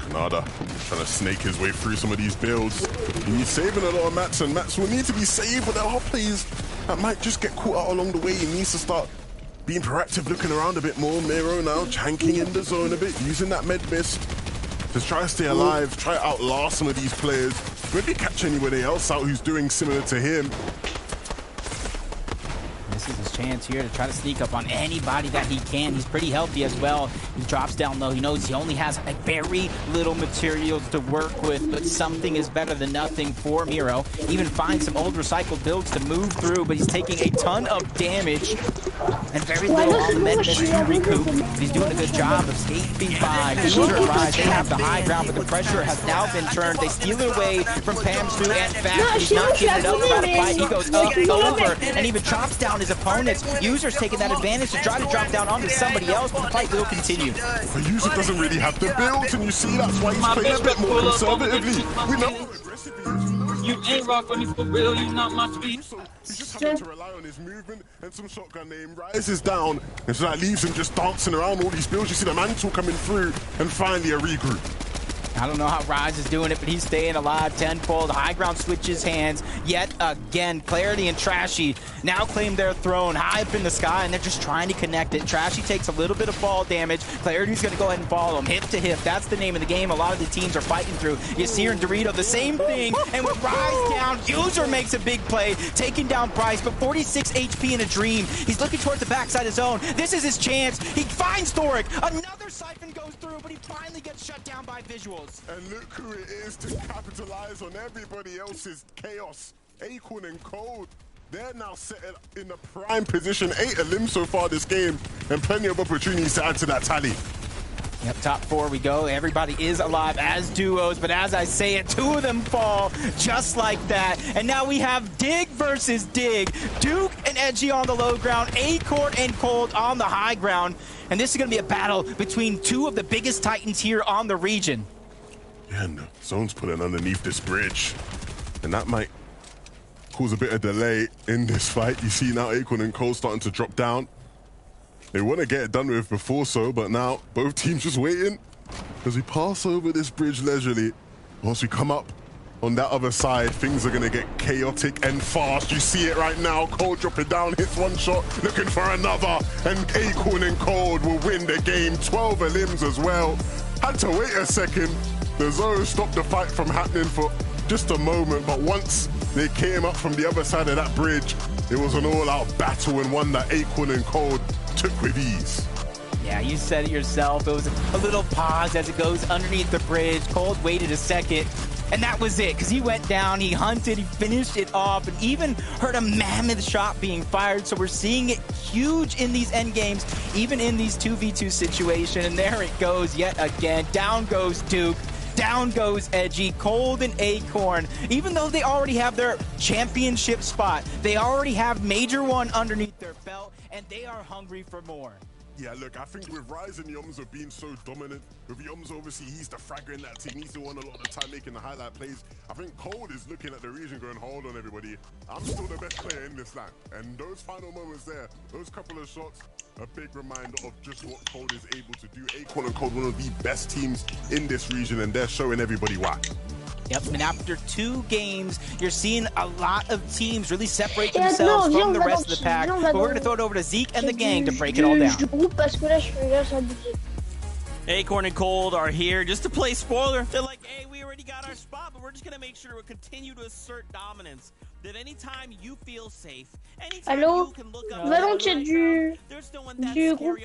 Canada trying to snake his way through some of these builds. He's saving a lot of mats, and mats will need to be saved, but there are players that might just get caught out along the way. He needs to start being proactive, looking around a bit more. Miro now chanking in the zone a bit, using that med mist. Just try to stay alive, try to outlast some of these players. Maybe catch anybody else out who's doing similar to him. This is his chance here to try to sneak up on anybody that he can. He's pretty healthy as well. He drops down low. He knows he only has a very little materials to work with, but something is better than nothing for Miro. Even finds some old recycled builds to move through, but he's taking a ton of damage and very little on the med mist to recoup. He's doing a good job of escaping by User and Rise. They have the high ground, but the pressure has now been turned. They steal it away from Pamsu and Fast. He's not giving it up about a fight. He goes up, over, and even chops down his opponents. User's taking that advantage to try to drop down onto somebody else, but the fight will continue. The User doesn't really have the build, and you see that's why he's playing a bit more conservatively. We know you ain't rock with me for real, you not my speed. He's just having to rely on his movement and some shotgun name. Rises down, and so that leaves him just dancing around all these builds. You see the mantle coming through, and finally a regroup. I don't know how Rise is doing it, but he's staying alive tenfold. High ground switches hands yet again. Clarity and Trashy now claim their throne high up in the sky, and they're just trying to connect it. Trashy takes a little bit of fall damage. Clarity's going to go ahead and follow him. Hip to hip. That's the name of the game a lot of the teams are fighting through. Yasir and Dorito, the same thing. And with Rise down, User makes a big play, taking down Bryce, but 46 HP in a dream. He's looking towards the backside of zone. This is his chance. He finds Thoric. Another siphon goes through, but he finally gets shut down by visuals. And look who it is to capitalize on everybody else's chaos. Acorn and Cold, they're now set in the prime position. 8 elims so far this game, and plenty of opportunities to add to that tally. Yep, top 4 we go. Everybody is alive as duos, but as I say it, 2 of them fall just like that. And now we have Dig versus Dig. Duke and Edgy on the low ground, Acorn and Cold on the high ground. And this is going to be a battle between 2 of the biggest titans here on the region. Yeah, and the zone's pulling underneath this bridge, and that might cause a bit of delay in this fight. You see now Acorn and Cole starting to drop down. They want to get it done with before so, but now both teams just waiting as we pass over this bridge leisurely. Once we come up on that other side, things are going to get chaotic and fast. You see it right now. Cold dropping down, hits one shot, looking for another, and Acorn and Cold will win the game. 12 elims as well. Had to wait a second. The zone stopped the fight from happening for just a moment, but once they came up from the other side of that bridge, it was an all-out battle, and one that Acorn and Cold took with ease. Yeah, you said it yourself. It was a little pause as it goes underneath the bridge. Cold waited a second, and that was it, because he went down, he hunted, he finished it off, and even heard a mammoth shot being fired. So we're seeing it huge in these end games, even in these 2v2 situation. And there it goes yet again. Down goes Duke. Down goes Edgy, Cold and Acorn. Even though they already have their championship spot, they already have Major 1 underneath their belt, and they are hungry for more. Yeah, look, I think with Rise and Yomzo being so dominant, with Yomzo obviously he's the fragger in that team, he's the one a lot of the time making the highlight plays. I think Cold is looking at the region going, hold on everybody, I'm still the best player in this land. And those final moments there, those couple of shots, a big reminder of just what Cold is able to do. Acorn and Cold, one of the best teams in this region, and they're showing everybody why. Yep, and after 2 games, you're seeing a lot of teams really separate themselves from the rest of the pack. But we're going to throw it over to Zeke and the gang to break it all down. Acorn and Cold are here just to play spoiler. They're like, hey, we already got our spot, but we're just going to make sure we continue to assert dominance. That anytime you feel safe, anytime you can look up, va dans le chat du groupe.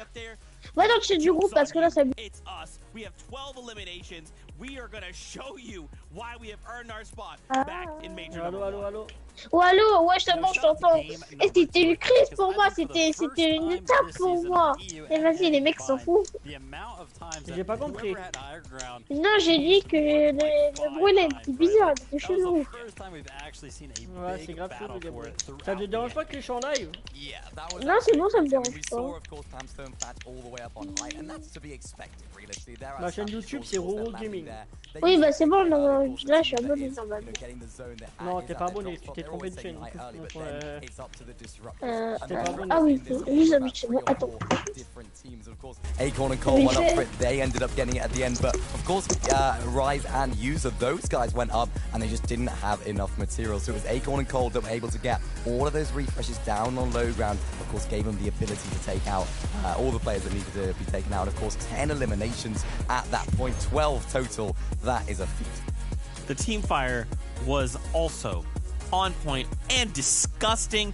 Va dans le chat du groupe parce que là ça. It's us. We have 12 eliminations. We are gonna show you why we have earned our spot back in Major. Allô. Oh allô, ouais, je t'entends. Et c'était une crise pour moi, c'était une étape pour moi. Et vas-y, les mecs s'en foutent. J'ai pas compris. Non, j'ai dit que le bruit là était bizarre, c'était chelou. Ouais, c'est grave chelou, les bruits. Ça te dérange pas que je suis en live? Non, c'est bon, ça me dérange pas. Ma chaîne YouTube, c'est Roro Gaming. Oui, bah c'est bon, là je suis abonné. Non, t'es pas abonné, tu t'es trompé de chaîne. Ah oui, juste habituellement. Attends. Acorn and Cole went up for it. They ended up getting it at the end, but of course, Rise and User, those guys went up and they just didn't have enough material. So it was Acorn and Cole that were able to get all of those refreshes down on low ground. Of course, gave them the ability to take out all the players that needed to be taken out. Of course, 10 eliminations at that point, 12 total. That is a feat. The team fire was also on point and disgusting.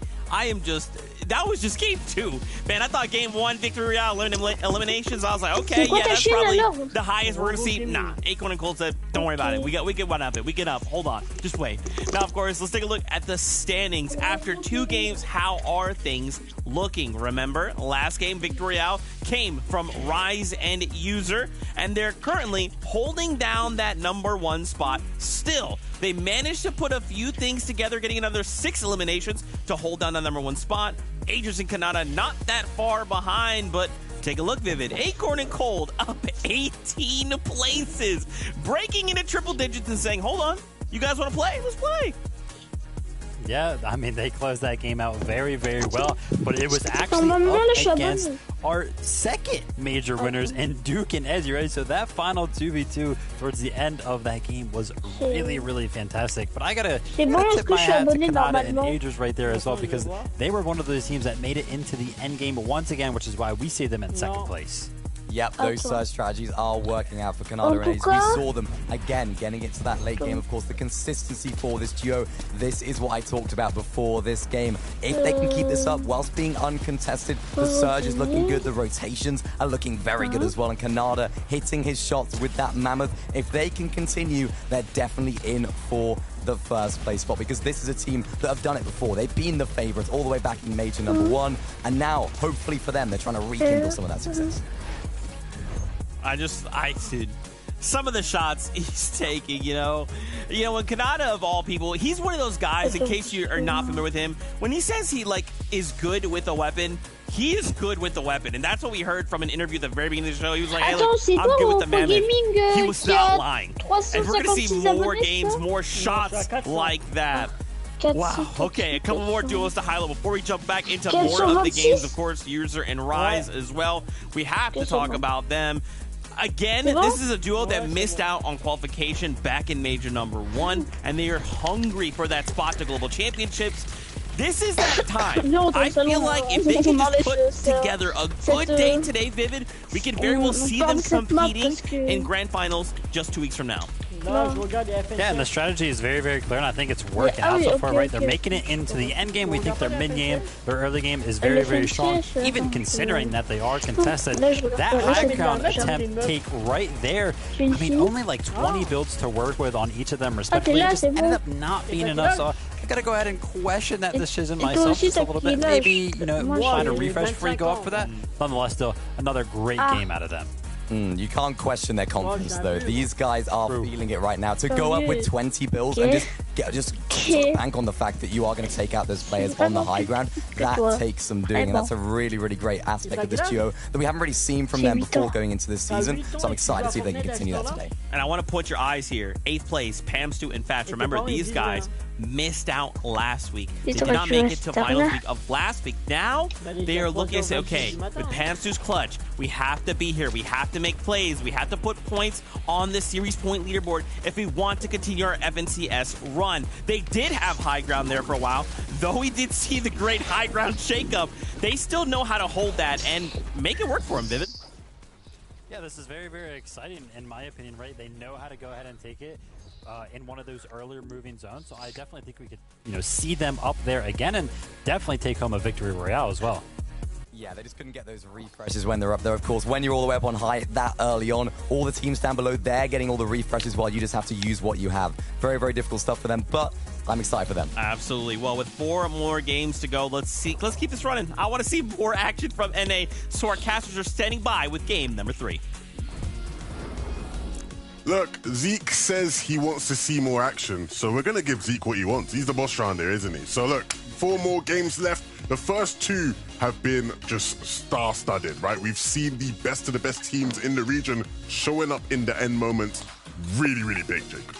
That was just game 2. Man, I thought game 1, victory royale, eliminations. I was like, okay, yeah, that's probably the highest we're going to see. Nah, Acorn and Colt said, don't worry about it. We get one up it. We get up. Hold on. Just wait. Now, of course, let's take a look at the standings. After 2 games, how are things looking? Remember, last game, victory royale, came from Rise and User, and they're currently holding down that #1 spot still. They managed to put a few things together, getting another 6 eliminations to hold down the #1 spot. Aegis and Kanata not that far behind, but take a look, Vivid. Acorn and Cold up 18 places, breaking into triple digits and saying, hold on, you guys want to play? Let's play. Yeah, I mean, they closed that game out very, very well, but it was actually up against our second major winners in Duke and Ezzy, right? So that final 2v2 towards the end of that game was really, really fantastic. But I gotta tip my hat to Kanata and Aegis right there as well, because they were one of those teams that made it into the end game once again, which is why we see them in second place. Yep, those surge strategies are working out for Kanata and Aegis. We saw them again getting it to that late game. Of course, the consistency for this duo, this is what I talked about before this game. If they can keep this up whilst being uncontested, the surge is looking good, the rotations are looking very good as well, and Kanata hitting his shots with that mammoth. If they can continue, they're definitely in for the first place spot, because this is a team that have done it before. They've been the favorites all the way back in Major #1, and now, hopefully for them, they're trying to rekindle some of that success. Some of the shots he's taking, you know, when Kanata, of all people, he's one of those guys, in case you are not familiar with him, when he says he, is good with a weapon, he is good with the weapon. And that's what we heard from an interview at the very beginning of the show. He was like, hey, look, I'm good with the mammoth. He was not lying. And we're going to see more games, more shots like that. Wow. Okay, a couple more duos to highlight before we jump back into more of the games. Of course, User and Rise as well. We have to talk about them. Again, this is a duo that missed out on qualification back in Major #1, and they are hungry for that spot to Global Championships. This is that time. I feel like if they can just put together a good day today, Vivid, we can very well see them competing in Grand Finals just 2 weeks from now. Yeah, and the strategy is very, very clear, and I think it's working out so far, right? They're making it into the end game. We think their mid game, their early game is very, very strong, even considering that they are contested. That high ground attempt take right there, I mean, only like 20 builds to work with on each of them respectively. It just ended up not being enough, so I gotta go ahead and question that decision myself just a little bit. Maybe, find a refresh before you go up for that. Nonetheless, still, another great game out of them. You can't question their confidence, though. These guys are feeling it right now. To go up with 20 builds and just bank on the fact that you are going to take out those players on the high ground, that takes some doing, and that's a really, really great aspect of this duo that we haven't really seen from them before going into this season, so I'm excited to see if they can continue that today. And I want to put your eyes here. 8th place, Pamstu and Fats. Remember, these guys missed out last week. They did not make it to finals week of last week. Now, they are looking to say, okay, with Pamstu's clutch, we have to be here. We have to make plays. We have to put points on the series point leaderboard if we want to continue our FNCS run. They did have high ground there for a while. Though we did see the great high ground shakeup, they still know how to hold that and make it work for them, Vivid. Yeah, this is very, very exciting in my opinion, right? They know how to go ahead and take it in one of those earlier moving zones, so I definitely think we could see them up there again and definitely take home a victory royale as well. Yeah, they just couldn't get those refreshes when they're up there. Of course, when you're all the way up on high that early on, all the teams down below, they're getting all the refreshes while you just have to use what you have. Very, very difficult stuff for them, but I'm excited for them. Absolutely. Well, with 4 more games to go, let's keep this running. I want to see more action from NA, so our casters are standing by with game number 3. Look, Zeke says he wants to see more action, so we're going to give Zeke what he wants. He's the boss around here, isn't he? So look, 4 more games left. The first 2 have been just star-studded, right? We've seen the best of the best teams in the region showing up in the end moments. Really, really big, Jacob.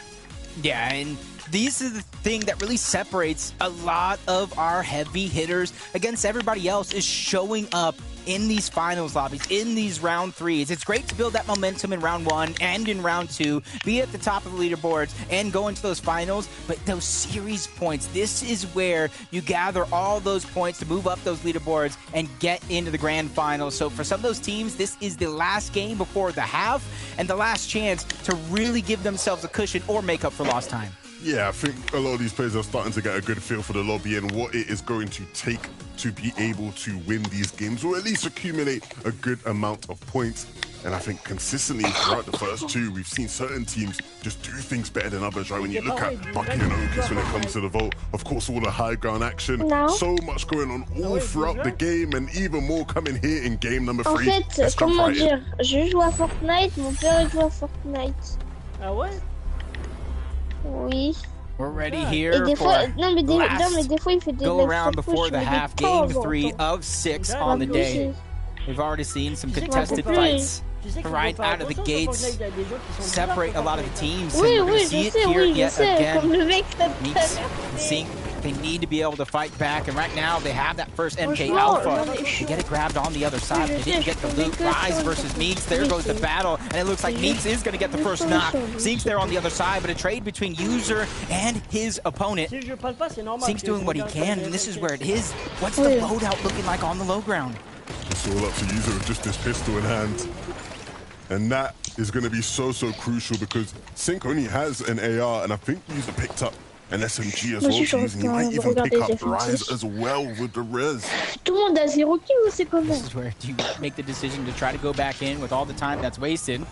Yeah, and these are the thing that really separates a lot of our heavy hitters against everybody else is showing up in these finals lobbies, in these round 3s. It's great to build that momentum in round 1 and in round 2, be at the top of the leaderboards and go into those finals, but those series points, this is where you gather all those points to move up those leaderboards and get into the grand finals. So for some of those teams, this is the last game before the half and the last chance to really give themselves a cushion or make up for lost time. Yeah, I think a lot of these players are starting to get a good feel for the lobby and what it is going to take to be able to win these games, or at least accumulate a good amount of points. And I think consistently throughout the first 2, we've seen certain teams just do things better than others, right? When you look at Bucky and Okus when it comes to the vote, of course, all the high ground action, so much going on all throughout the game, and even more coming here in game number 3. En fait, comment dire, je joue à Fortnite, mon père joue à Fortnite. Ah ouais? We're ready here Et des fois, for non mais des fois il fait des go around before the half. Game 3 of 6 on the day. We've already seen some contested fights right out of the gates, separate a lot of the teams. Oui, and we're oui, gonna see je it sais, here oui, je yet sais, again. comme le mec Meeks and Sync, they need to be able to fight back, and right now they have that first MK Franchement, Alpha. They get it grabbed on the other side. They didn't get the loot. Rise versus Meeks. There goes the battle, and it looks like Meeks is going to get the first knock. Sync's there on the other side, but a trade between User and his opponent. Sync's doing what he can, and this is where it is. What's the loadout looking like on the low ground? It's all up to User with just this pistol in hand. And that is going to be so crucial because Sync only has an AR, and I think User picked up an SMG as well to use, and he might even pick up Rise as well with the res. Tout le monde a 0 kills, c'est comment? This is where you make the decision to try to go back in with all the time that's wasted,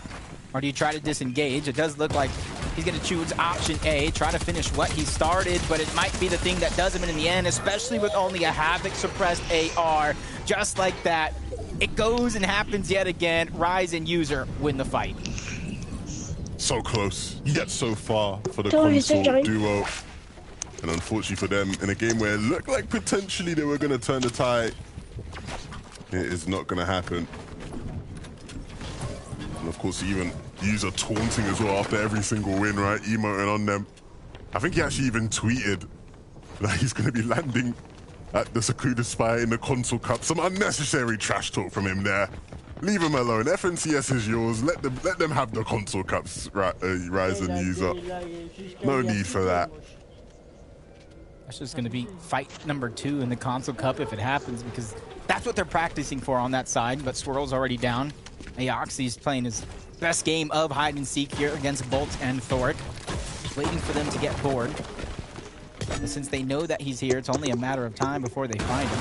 or do you try to disengage? It does look like he's going to choose option A, try to finish what he started, but it might be the thing that does him in the end, especially with only a Havoc suppressed AR. Just like that, it goes and happens yet again. Rise and User win the fight. So close, yet so far for the console duo. And unfortunately for them, in a game where it looked like potentially they were going to turn the tide, it is not going to happen. And of course, even User taunting as well after every single win, right? Emoting on them. I think he actually even tweeted that he's going to be landing at the Sakuda Spy in the Console Cup. Some unnecessary trash talk from him there. Leave him alone. FNCS is yours. Let them have the Console Cups, Rise and User. No need for that. That's just going to be fight number 2 in the Console Cup if it happens, because that's what they're practicing for on that side. But Swirl's already down. Aoxy's playing his best game of hide and seek here against Bolt and Thoric, waiting for them to get bored. But since they know that he's here, it's only a matter of time before they find him.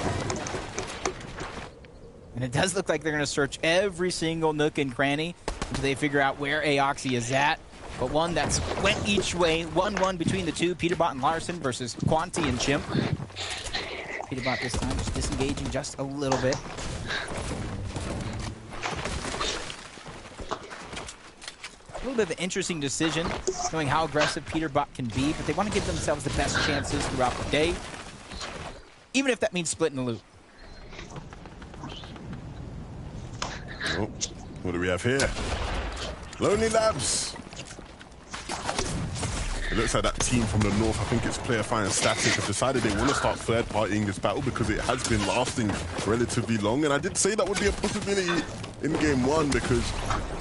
And it does look like they're going to search every single nook and cranny until they figure out where Aoxy is at. But one that's went each way, 1-1 between the two, Peterbot and Larson versus Quanti and Chimp. Peterbot this time just disengaging just a little bit. A little bit of an interesting decision, knowing how aggressive Peterbot can be, but they want to give themselves the best chances throughout the day, even if that means splitting the loot. Oh, what do we have here? Lonely Labs. It looks like that team from the north, I think it's Player Fire and Static, have decided they want to start third-partying this battle because it has been lasting relatively long. And I did say that would be a possibility in game 1 because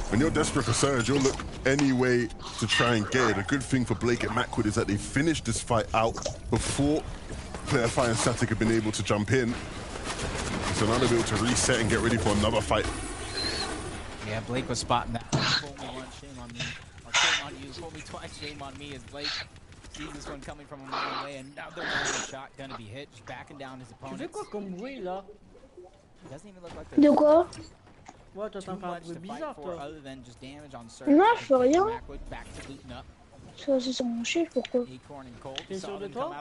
when you're desperate for surge, you'll look any way to try and get it. A good thing for Blake and Macwood is that they finished this fight out before Player Fire and Static have been able to jump in. So now they'll be able to reset and get ready for another fight. Yeah, Blake was spotting that. Fool me once, shame on me. Or shame on you. Fool me twice, shame on me as Blake sees this one coming from a mile away. Another shot gonna be hit, just backing down his opponent. Tu fais quoi comme bruit là? Doesn't even look like De quoi? Ouais, t'es en train de faire un bruit bizarre toi. Other than just damage on Non, je fais rien. Macwood back to looting up. C'est sur mon chef, pourquoi? T'es sûr de toi?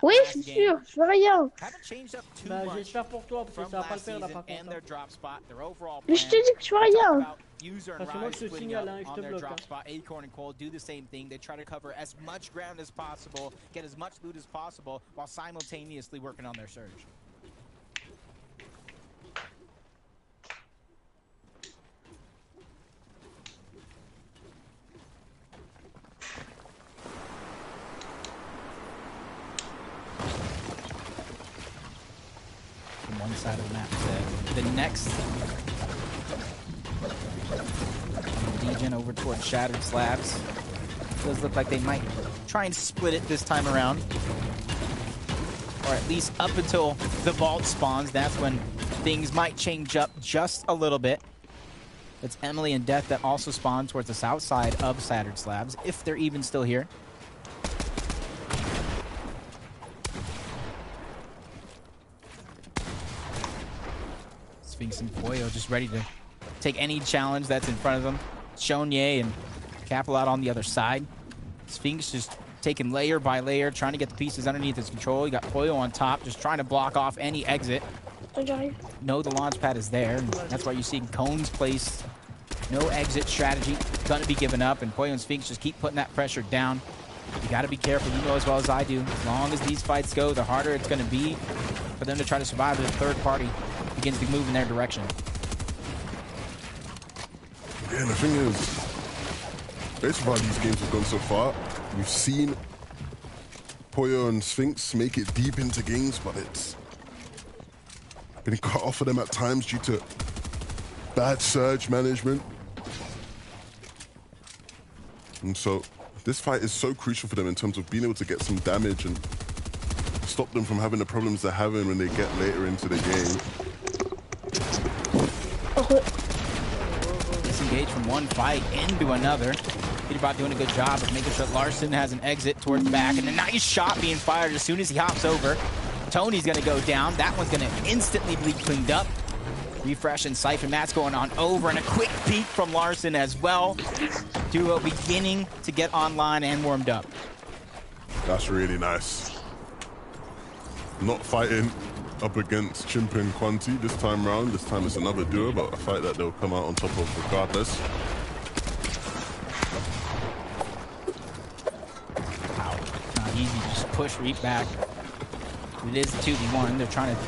Oui, je suis sûr, je fais rien. Bah, j'espère pour toi, parce que ça va pas le faire là par contre. Mais je te dis que je fais rien. Parce que moi je te signale, hein, je te bloque. Acorn and Cold do the same thing. They try to cover as much ground as possible, get as much loot as possible, while simultaneously working on their surge. side of the map. The next Degen over towards Shattered Slabs. Does look like they might try and split it this time around. Or at least up until the vault spawns. That's when things might change up just a little bit. It's Emily and Death that also spawn towards the south side of Shattered Slabs, if they're even still here. Sphinx and Poyo just ready to take any challenge that's in front of them. Shonye and Capel out on the other side. Sphinx just taking layer by layer, trying to get the pieces underneath his control. You got Poyo on top, just trying to block off any exit. No, the launch pad is there, and that's why you see cones placed. No exit strategy gonna be given up, and Poyo and Sphinx just keep putting that pressure down. You gotta be careful, you know as well as I do. As long as these fights go, the harder it's gonna be for them to try to survive as the third party begins to move in their direction. Yeah, and the thing is, based on how these games have gone so far, we've seen Poyo and Sphinx make it deep into games, but it's been cut off of them at times due to bad surge management. And so this fight is so crucial for them in terms of being able to get some damage and stop them from having the problems they're having when they get later into the game. Disengage from one fight into another. Peterbot doing a good job of making sure Larson has an exit towards the back, and a nice shot being fired as soon as he hops over. Tony's gonna go down. That one's gonna instantly be cleaned up. Refresh and Siphon Matt's going on over, and a quick peek from Larson as well. Duo beginning to get online and warmed up. That's really nice. Not fighting up against Chimp and Quanti this time round. This time it's another duo, but a fight that they'll come out on top of regardless. Wow, not easy. Just push Reap back. It is a 2v1. They're trying to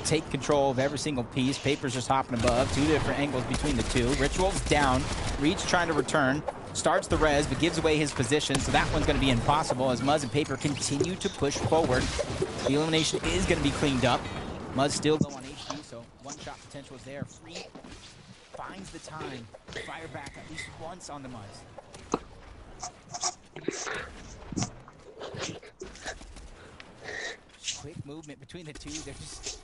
take control of every single piece. Paper's just hopping above. Two different angles between the two. Ritual's down. Reach trying to return. Starts the res, but gives away his position, so that one's going to be impossible as Muzz and Paper continue to push forward. The elimination is going to be cleaned up. Muzz still low on HP, so one-shot potential is there. Free finds the time to fire back at least once on the Muzz. Quick movement between the two. They're just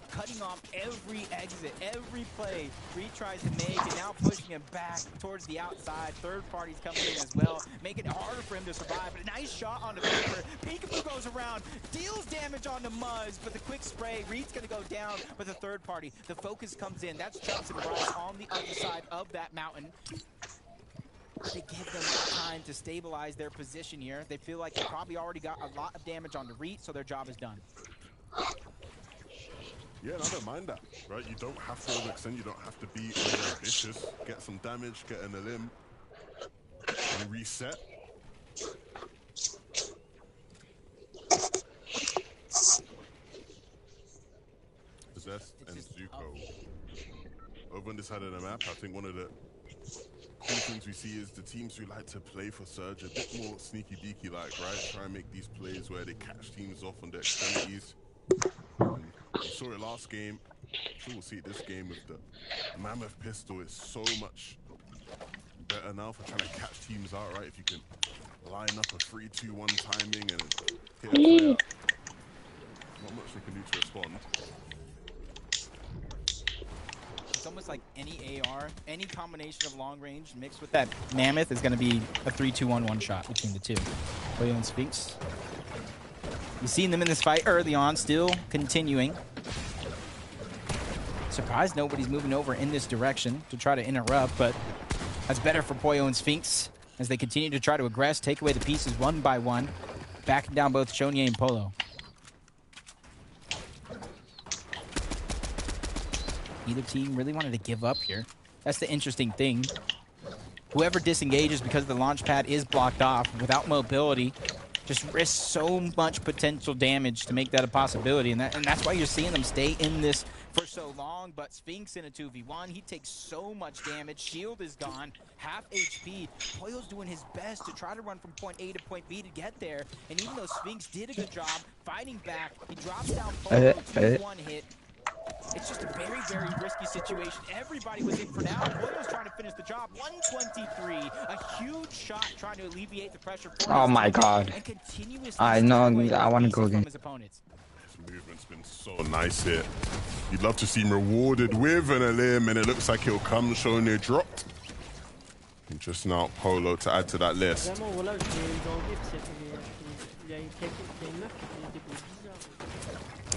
cutting off every exit, every play Reed tries to make, and now pushing him back towards the outside. Third party's coming in as well, making it harder for him to survive. But a nice shot on the Paper. Peekaboo goes around, deals damage on the Muzz, but the quick spray, Reed's gonna go down, but the third party, the focus comes in. That's Chubbs and Bryce on the other side of that mountain. They give them time to stabilize their position here. They feel like they probably already got a lot of damage on the Reed, so their job is done. Yeah, and I don't mind that, right? You don't have to overextend, you don't have to be ambitious. Get some damage, get an elim, and reset. Possessed and Zuko. Over on this side of the map, I think one of the key things we see is the teams who like to play for Surge a bit more sneaky beaky like, right? Try and make these plays where they catch teams off on their extremities. We saw it last game, so we'll see it this game with the Mammoth pistol. Is so much better now for trying to catch teams out, right? If you can line up a 3-2-1 timing and hit a player, not much they can do to respond. It's almost like any AR, any combination of long range mixed with that Mammoth is going to be a 3-2-1 one shot between the two. Poyo and Sphinx. You've seen them in this fight early on, still continuing. Surprised nobody's moving over in this direction to try to interrupt, but that's better for Poyo and Sphinx as they continue to try to aggress, take away the pieces one by one, backing down both Shonye and Polo. Neither team really wanted to give up here. That's the interesting thing. Whoever disengages because the launch pad is blocked off without mobility, just risk so much potential damage to make that a possibility, and that's why you're seeing them stay in this for so long. But Sphinx in a 2v1, he takes so much damage. Shield is gone, half HP. Pollo's doing his best to try to run from point A to point B to get there, and even though Sphinx did a good job fighting back, he drops down Pollo to one hit. It's just a very, very risky situation. Everybody was in for now. Pollo's trying to finish the job. 123, a huge shot trying to alleviate the pressure. Oh my god. I know, I want to go again. His movement's been so nice here. You'd love to see him rewarded with an elim, and it looks like he'll come showing it dropped. And just now, Polo to add to that list.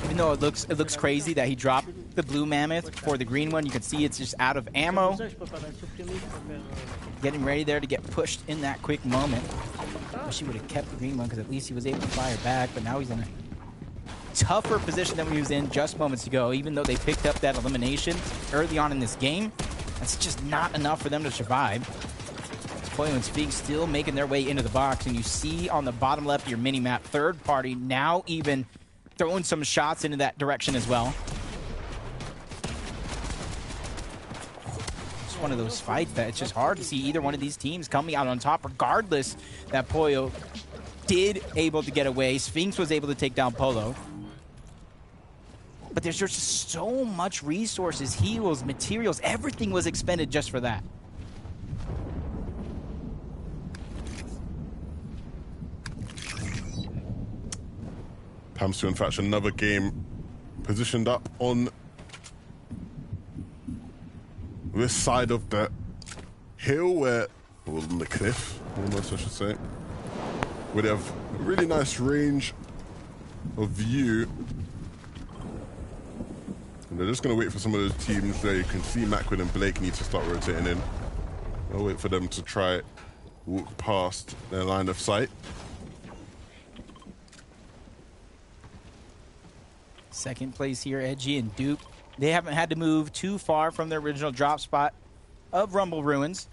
Even though it looks crazy that he dropped the blue mammoth for the green one, you can see it's just out of ammo. Getting ready there to get pushed in that quick moment. Wish he would have kept the green one because at least he was able to fire back, but now he's in a tougher position than he was in just moments ago. Even though they picked up that elimination early on in this game, that's just not enough for them to survive. Pollo and Sphinx still making their way into the box, and you see on the bottom left of your mini-map, third party now even throwing some shots into that direction as well. It's one of those fights that it's just hard to see either one of these teams coming out on top, regardless that Pollo did able to get away. Sphinx was able to take down Pollo. But there's just so much resources, heals, materials, everything was expended just for that. Pamsu, in fact, another game positioned up on this side of the hill, where, well, on the cliff, almost, I should say, where they have a really nice range of view. And they're just going to wait for some of those teams there. You can see Macquin and Blake need to start rotating in. I'll wait for them to try walk past their line of sight. Second place here, Edgy and Duke. They haven't had to move too far from their original drop spot of Rumble Ruins.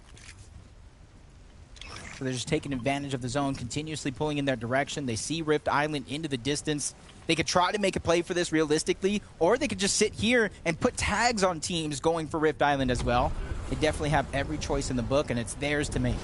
So they're just taking advantage of the zone, continuously pulling in their direction. They see Rift Island into the distance. They could try to make a play for this realistically, or they could just sit here and put tags on teams going for Rift Island as well. They definitely have every choice in the book, and it's theirs to make.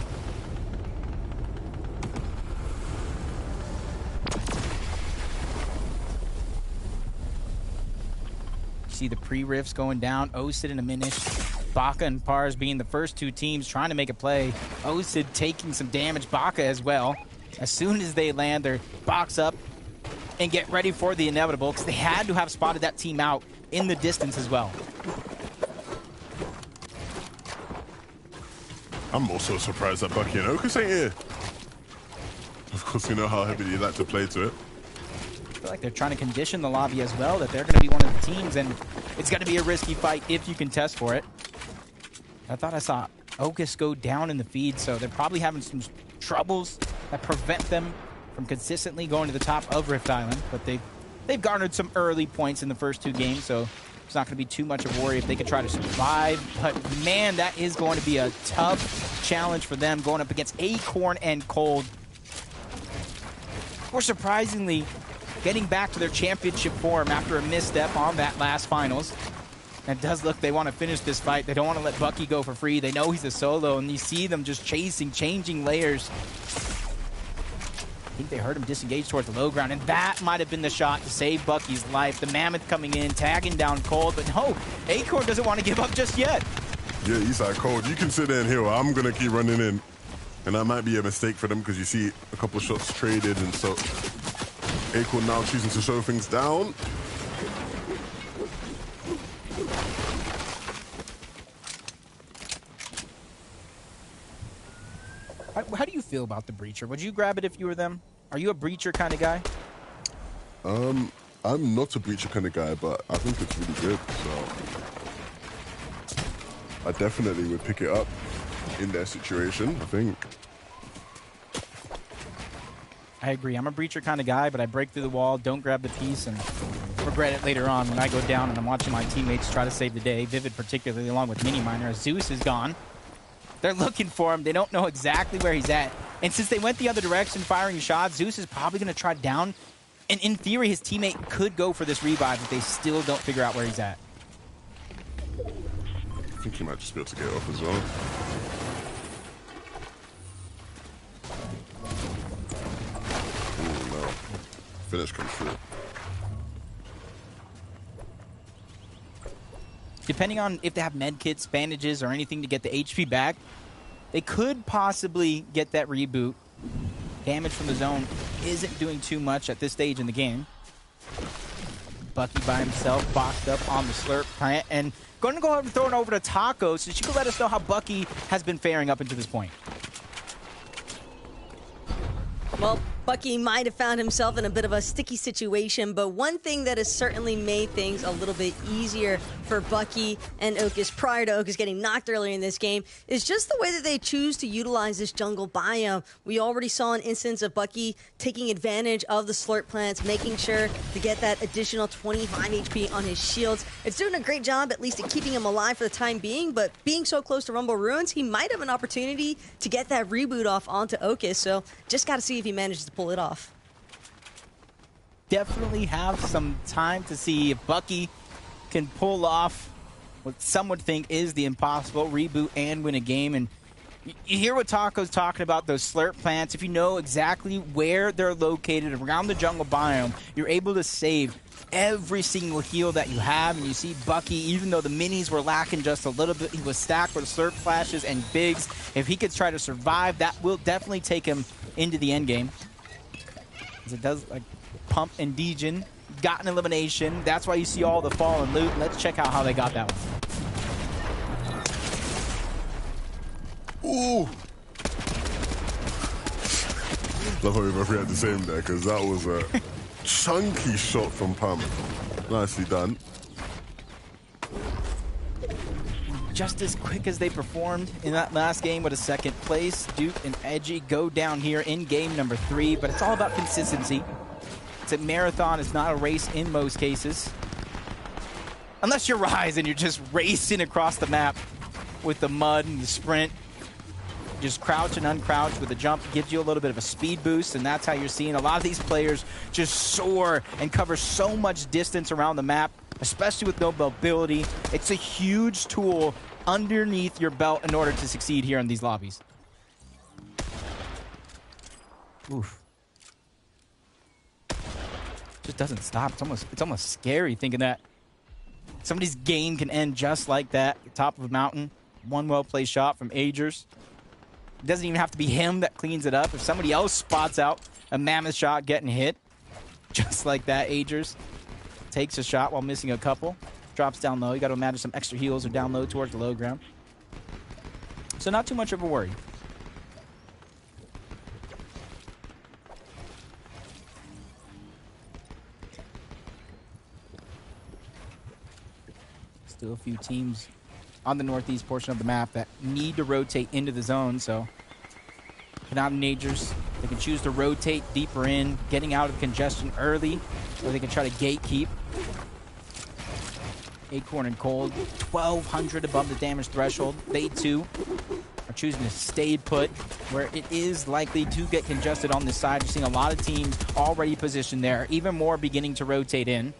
See the pre-rifts going down. Osid and Aminish. Baka and Pars being the first two teams trying to make a play. Osid taking some damage. Baka as well. As soon as they land, their box up and get ready for the inevitable, because they had to have spotted that team out in the distance as well. I'm also surprised that Bucky and Okus ain't here. Of course, you know how heavily you like to play to it. I feel like they're trying to condition the lobby as well, that they're going to be one of the teams, and it's going to be a risky fight if you can test for it. I thought I saw Okus go down in the feed, so they're probably having some troubles that prevent them from consistently going to the top of Rift Island, but they've garnered some early points in the first two games, so it's not going to be too much of a worry if they can try to survive. But man, that is going to be a tough challenge for them going up against Acorn and Cold. Or surprisingly, getting back to their championship form after a misstep on that last finals. And it does look they want to finish this fight. They don't want to let Bucky go for free. They know he's a solo, and you see them just chasing, changing layers. I think they heard him disengage towards the low ground, and that might have been the shot to save Bucky's life. The Mammoth coming in, tagging down Cold, but no, Acorn doesn't want to give up just yet. Yeah, he's like, Cold, you can sit there and heal. I'm going to keep running in. And that might be a mistake for them, because you see a couple of shots traded, and so Acorn now choosing to show things down. How do you feel about the Breacher? Would you grab it if you were them? Are you a Breacher kind of guy? I'm not a Breacher kind of guy, but I think it's really good, so I definitely would pick it up in their situation, I think. I agree. I'm a Breacher kind of guy, but I break through the wall, don't grab the piece, and regret it later on when I go down and I'm watching my teammates try to save the day. Vivid particularly, along with Mini Miner, as Zeus is gone. They're looking for him. They don't know exactly where he's at. And since they went the other direction firing shots, Zeus is probably going to try down. And in theory, his teammate could go for this revive if they still don't figure out where he's at. I think he might just be able to get off as well. Ooh, no. Finish comes through. Depending on if they have med kits, bandages, or anything to get the HP back, they could possibly get that reboot. Damage from the zone isn't doing too much at this stage in the game. Bucky by himself, boxed up on the slurp plant, and going to go ahead and throw it over to Taco so she can let us know how Bucky has been faring up until this point. Well, Bucky might have found himself in a bit of a sticky situation, but one thing that has certainly made things a little bit easier for Bucky and Okus prior to Okus getting knocked earlier in this game is just the way that they choose to utilize this jungle biome. We already saw an instance of Bucky taking advantage of the slurp plants, making sure to get that additional 25 HP on his shields. It's doing a great job, at least at keeping him alive for the time being, but being so close to Rumble Ruins, he might have an opportunity to get that reboot off onto Okus, so just got to see if he manages to pull it off. Definitely have some time to see if Bucky can pull off what some would think is the impossible reboot and win a game. And you hear what Taco's talking about, those slurp plants. If you know exactly where they're located around the jungle biome, you're able to save every single heal that you have. And you see Bucky, even though the minis were lacking just a little bit, he was stacked with slurp flashes and bigs. If he could try to survive, that will definitely take him into the end game. As it does, like, Pump and Degen got an elimination. That's why you see all the fallen loot. Let's check out how they got that one. Ooh! Love how we both react the same there, because that was a chunky shot from Pump. Nicely done. Just as quick as they performed in that last game with a second place, Duke and Edgy go down here in game number 3, but it's all about consistency. It's a marathon, it's not a race in most cases. Unless you're Rise and you're just racing across the map with the mud and the sprint. Just crouch and uncrouch with a jump gives you a little bit of a speed boost, and that's how you're seeing a lot of these players just soar and cover so much distance around the map, especially with no mobility. It's a huge tool underneath your belt in order to succeed here in these lobbies. Oof. Just doesn't stop. It's almost scary thinking that somebody's game can end just like that. At the top of a mountain, one well-played shot from Agers. It doesn't even have to be him that cleans it up. If somebody else spots out a mammoth shot getting hit, just like that, Agers takes a shot while missing a couple. Drops down low. You got to imagine some extra heals or down low towards the low ground. So not too much of a worry. Still a few teams on the northeast portion of the map that need to rotate into the zone, so Canadians, they can choose to rotate deeper in, getting out of congestion early, or they can try to gatekeep. Acorn and Cold, 1,200 above the damage threshold. They too are choosing to stay put, where it is likely to get congested on this side. You're seeing a lot of teams already positioned there, even more beginning to rotate in.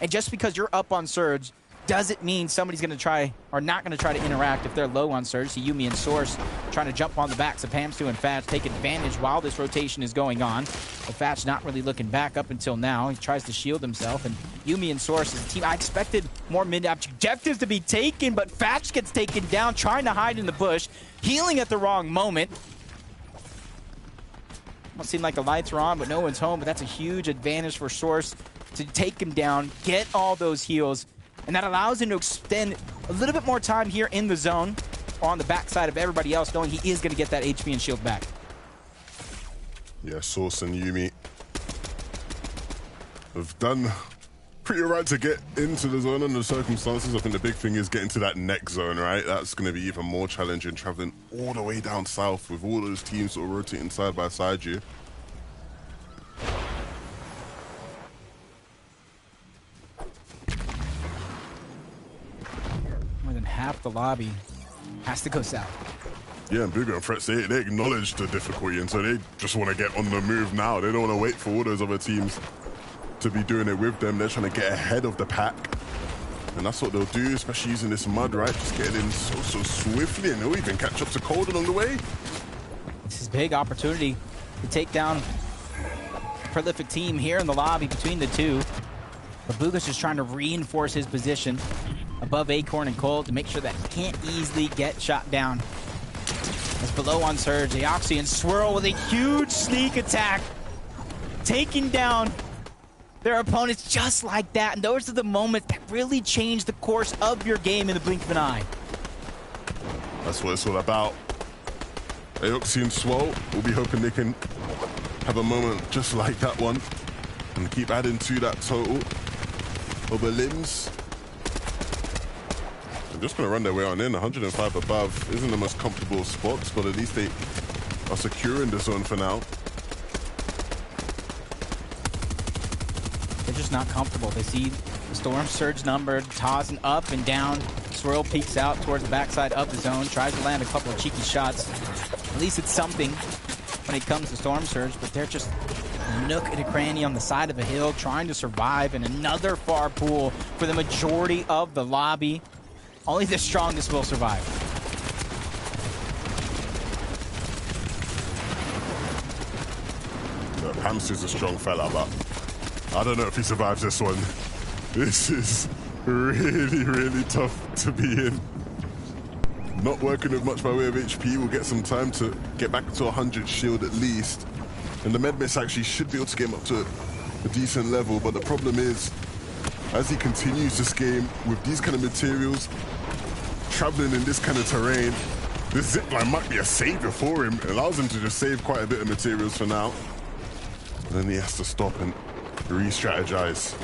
And just because you're up on Surge doesn't mean somebody's going to try or not going to try to interact if they're low on Surge. So Yumi and Source trying to jump on the backs of Pamstu and Fatch, take advantage while this rotation is going on. But Fatch not really looking back up until now. He tries to shield himself, and Yumi and Source is a team. I expected more mid-objectives to be taken, but Fatch gets taken down, trying to hide in the bush, healing at the wrong moment. Don't seem like the lights are on, but no one's home. But that's a huge advantage for Source to take him down, get all those heals, and that allows him to extend a little bit more time here in the zone or on the backside of everybody else, knowing he is going to get that HP and shield back. Yeah, Source and Yumi have done pretty right to get into the zone under the circumstances. I think the big thing is getting to that next zone, right? That's going to be even more challenging, traveling all the way down south with all those teams sort of rotating side by side you. More than half the lobby has to go south. Yeah, and Bugha and Threats, they acknowledge the difficulty, and so they just want to get on the move now. They don't want to wait for all those other teams to be doing it with them. They're trying to get ahead of the pack. And that's what they'll do, especially using this mud, right? Just getting in so swiftly, and they'll even catch up to Cold along the way. This is a big opportunity to take down a prolific team here in the lobby between the two. But Bugha's just trying to reinforce his position above Acorn and Cold to make sure that he can't easily get shot down. As below on Surge, Aoxy and Swirl with a huge sneak attack, taking down their opponents just like that. And those are the moments that really change the course of your game in the blink of an eye. That's what it's all about. Aoxy and Swirl will be hoping they can have a moment just like that one and keep adding to that total of the limbs. They're just going to run their way on in. 105 above isn't the most comfortable spots, but at least they are securing the zone for now. They're just not comfortable. They see the Storm Surge number tossing up and down. Swirl peeks out towards the backside of the zone, tries to land a couple of cheeky shots. At least it's something when it comes to Storm Surge, but they're just a nook and a cranny on the side of a hill trying to survive in another far pool for the majority of the lobby. Only the strongest will survive. Hamster's a strong fella, but I don't know if he survives this one. This is really tough to be in. Not working with much by way of HP. We'll get some time to get back to 100 shield at least. And the med miss actually should be able to get him up to a decent level, but the problem is, as he continues this game with these kind of materials, traveling in this kind of terrain, this zipline might be a savior for him. It allows him to just save quite a bit of materials for now. And then he has to stop and re-strategize.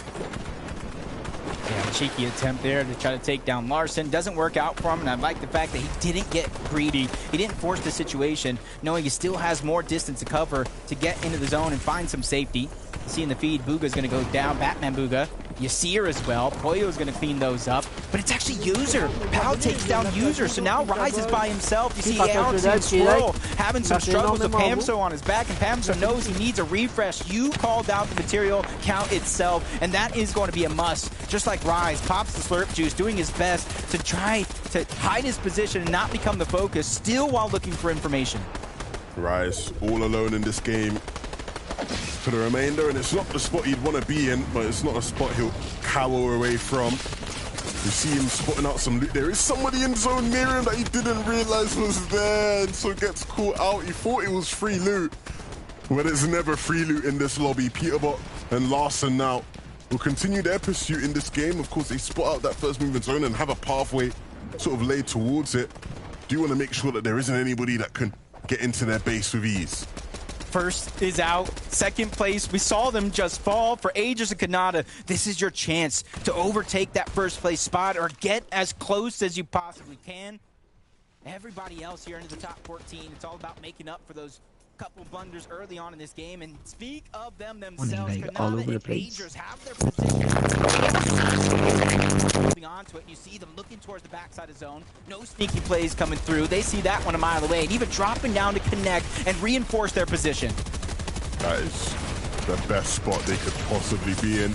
Yeah, cheeky attempt there to try to take down Larson. Doesn't work out for him, and I like the fact that he didn't get greedy. He didn't force the situation, knowing he still has more distance to cover to get into the zone and find some safety. You see in the feed, Bugha's going to go down, Batman Bugha. Yasir as well. Poyo's going to clean those up. But it's actually User. Pal takes down User, so now Rise is by himself. You see Alex and Swirl having some struggles with Pamso on his back, and Pamso knows he needs a refresh. You called out the material count itself, and that is going to be a must. Just like Rise, pops the Slurp Juice, doing his best to try to hide his position and not become the focus, still while looking for information. Rise all alone in this game for the remainder, and it's not the spot he'd want to be in, but it's not a spot he'll cower away from. You see him spotting out some loot. There is somebody in zone near him that he didn't realize was there, and so gets caught out. He thought it was free loot, but it's never free loot in this lobby. Peterbot and Larson now will continue their pursuit in this game. Of course, they spot out that first movement zone and have a pathway sort of laid towards it. Do want to make sure that there isn't anybody that can get into their base with ease. First is out, second place. We saw them just fall for ages of Kanata. This is your chance to overtake that first place spot or get as close as you possibly can. Everybody else here into the top 14, it's all about making up for those couple blunders early on in this game. And speak of them themselves, like all over the place. have their position. Moving on to it, you see them looking towards the backside of zone. No sneaky plays coming through. They see that one a mile away, and even dropping down to connect and reinforce their position. That is the best spot they could possibly be in.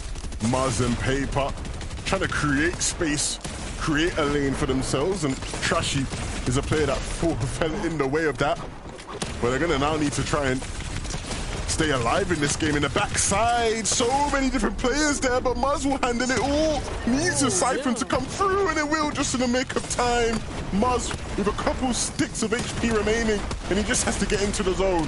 Muzz and Paper trying to create space, create a lane for themselves, and Trashy is a player that fell in the way of that. But they're gonna now need to try and stay alive in this game. In the backside, so many different players there, but Muzz will handle it all. Needs a Siphon to come through, and it will just in the nick of time. Muzz with a couple sticks of HP remaining, and he just has to get into the zone.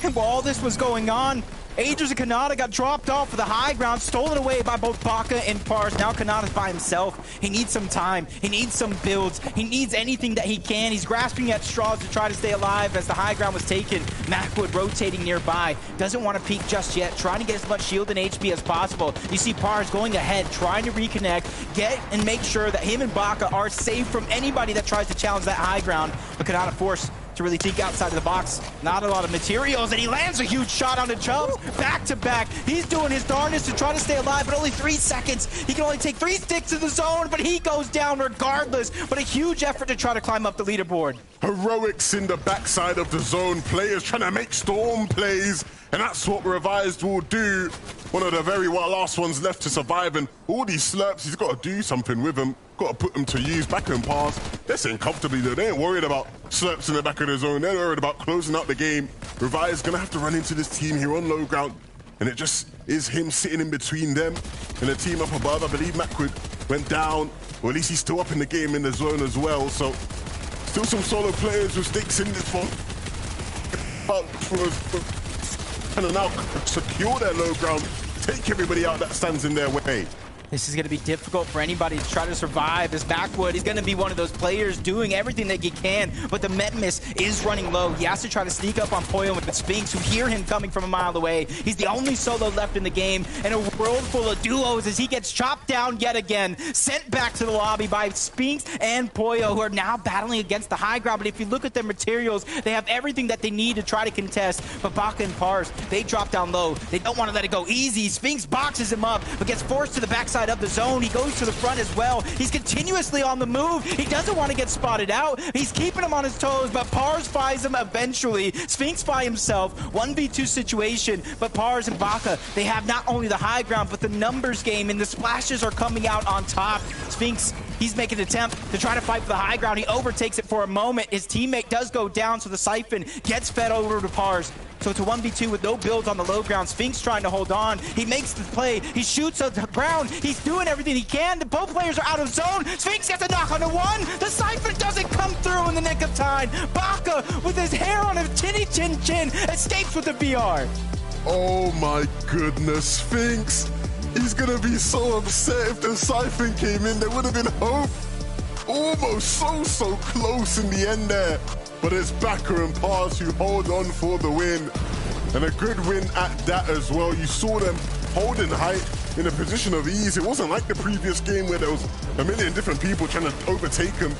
And while all this was going on, Aegis and Kanata got dropped off for the high ground, stolen away by both Baka and Pars. Now Kanata's by himself. He needs some time. He needs some builds. He needs anything that he can. He's grasping at straws to try to stay alive as the high ground was taken. Macwood rotating nearby. Doesn't want to peek just yet. Trying to get as much shield and HP as possible. You see Pars going ahead, trying to reconnect, get and make sure that him and Baka are safe from anybody that tries to challenge that high ground. But Kanata forced to really think outside of the box. Not a lot of materials, and he lands a huge shot onto Chubbs. Back to back. He's doing his darndest to try to stay alive, but only 3 seconds. He can only take 3 sticks to the zone, but he goes down regardless. But a huge effort to try to climb up the leaderboard. Heroics in the backside of the zone. Players trying to make storm plays, and that's what Revised will do. One of the very last ones left to survive, and all these slurps, he's got to do something with them. Got to put them to use, back and pass. They're sitting comfortably though. They ain't worried about slurps in the back of the zone. They're worried about closing out the game. Revive's gonna have to run into this team here on low ground, and it just is him sitting in between them and the team up above. I believe Macwood went down, or at least he's still up in the game in the zone as well. So still some solo players with stakes in this one. And now secure their low ground, take everybody out that stands in their way. This is going to be difficult for anybody to try to survive. As Backwood is going to be one of those players doing everything that he can, but the Metmus is running low. He has to try to sneak up on Poyo with the Sphinx, who hear him coming from a mile away. He's the only solo left in the game, and a world full of duos as he gets chopped down yet again. Sent back to the lobby by Sphinx and Poyo, who are now battling against the high ground. But if you look at their materials, they have everything that they need to try to contest. But Baka and Pars, they drop down low. They don't want to let it go easy. Sphinx boxes him up, but gets forced to the backside of the zone. He goes to the front as well. He's continuously on the move. He doesn't want to get spotted out. He's keeping him on his toes, but Pars finds him eventually. Sphinx by himself, 1v2 situation, but Pars and Baka, they have not only the high ground, but the numbers game, and the splashes are coming out on top. Sphinx, he's making an attempt to try to fight for the high ground. He overtakes it for a moment. His teammate does go down, so the Siphon gets fed over to Pars. So it's a 1v2 with no builds on the low ground. Sphinx trying to hold on. He makes the play. He shoots at the ground. He's doing everything he can. Both players are out of zone. Sphinx gets a knock on the one. The Siphon doesn't come through in the nick of time. Baka, with his hair on his chinny chin chin, escapes with the VR. Oh my goodness, Sphinx. He's gonna be so upset if the Siphon came in. There would have been hope. Almost so close in the end there. But it's Baka and Pars who hold on for the win. And a good win at that as well. You saw them holding height in a position of ease. It wasn't like the previous game where there was a million different people trying to overtake them.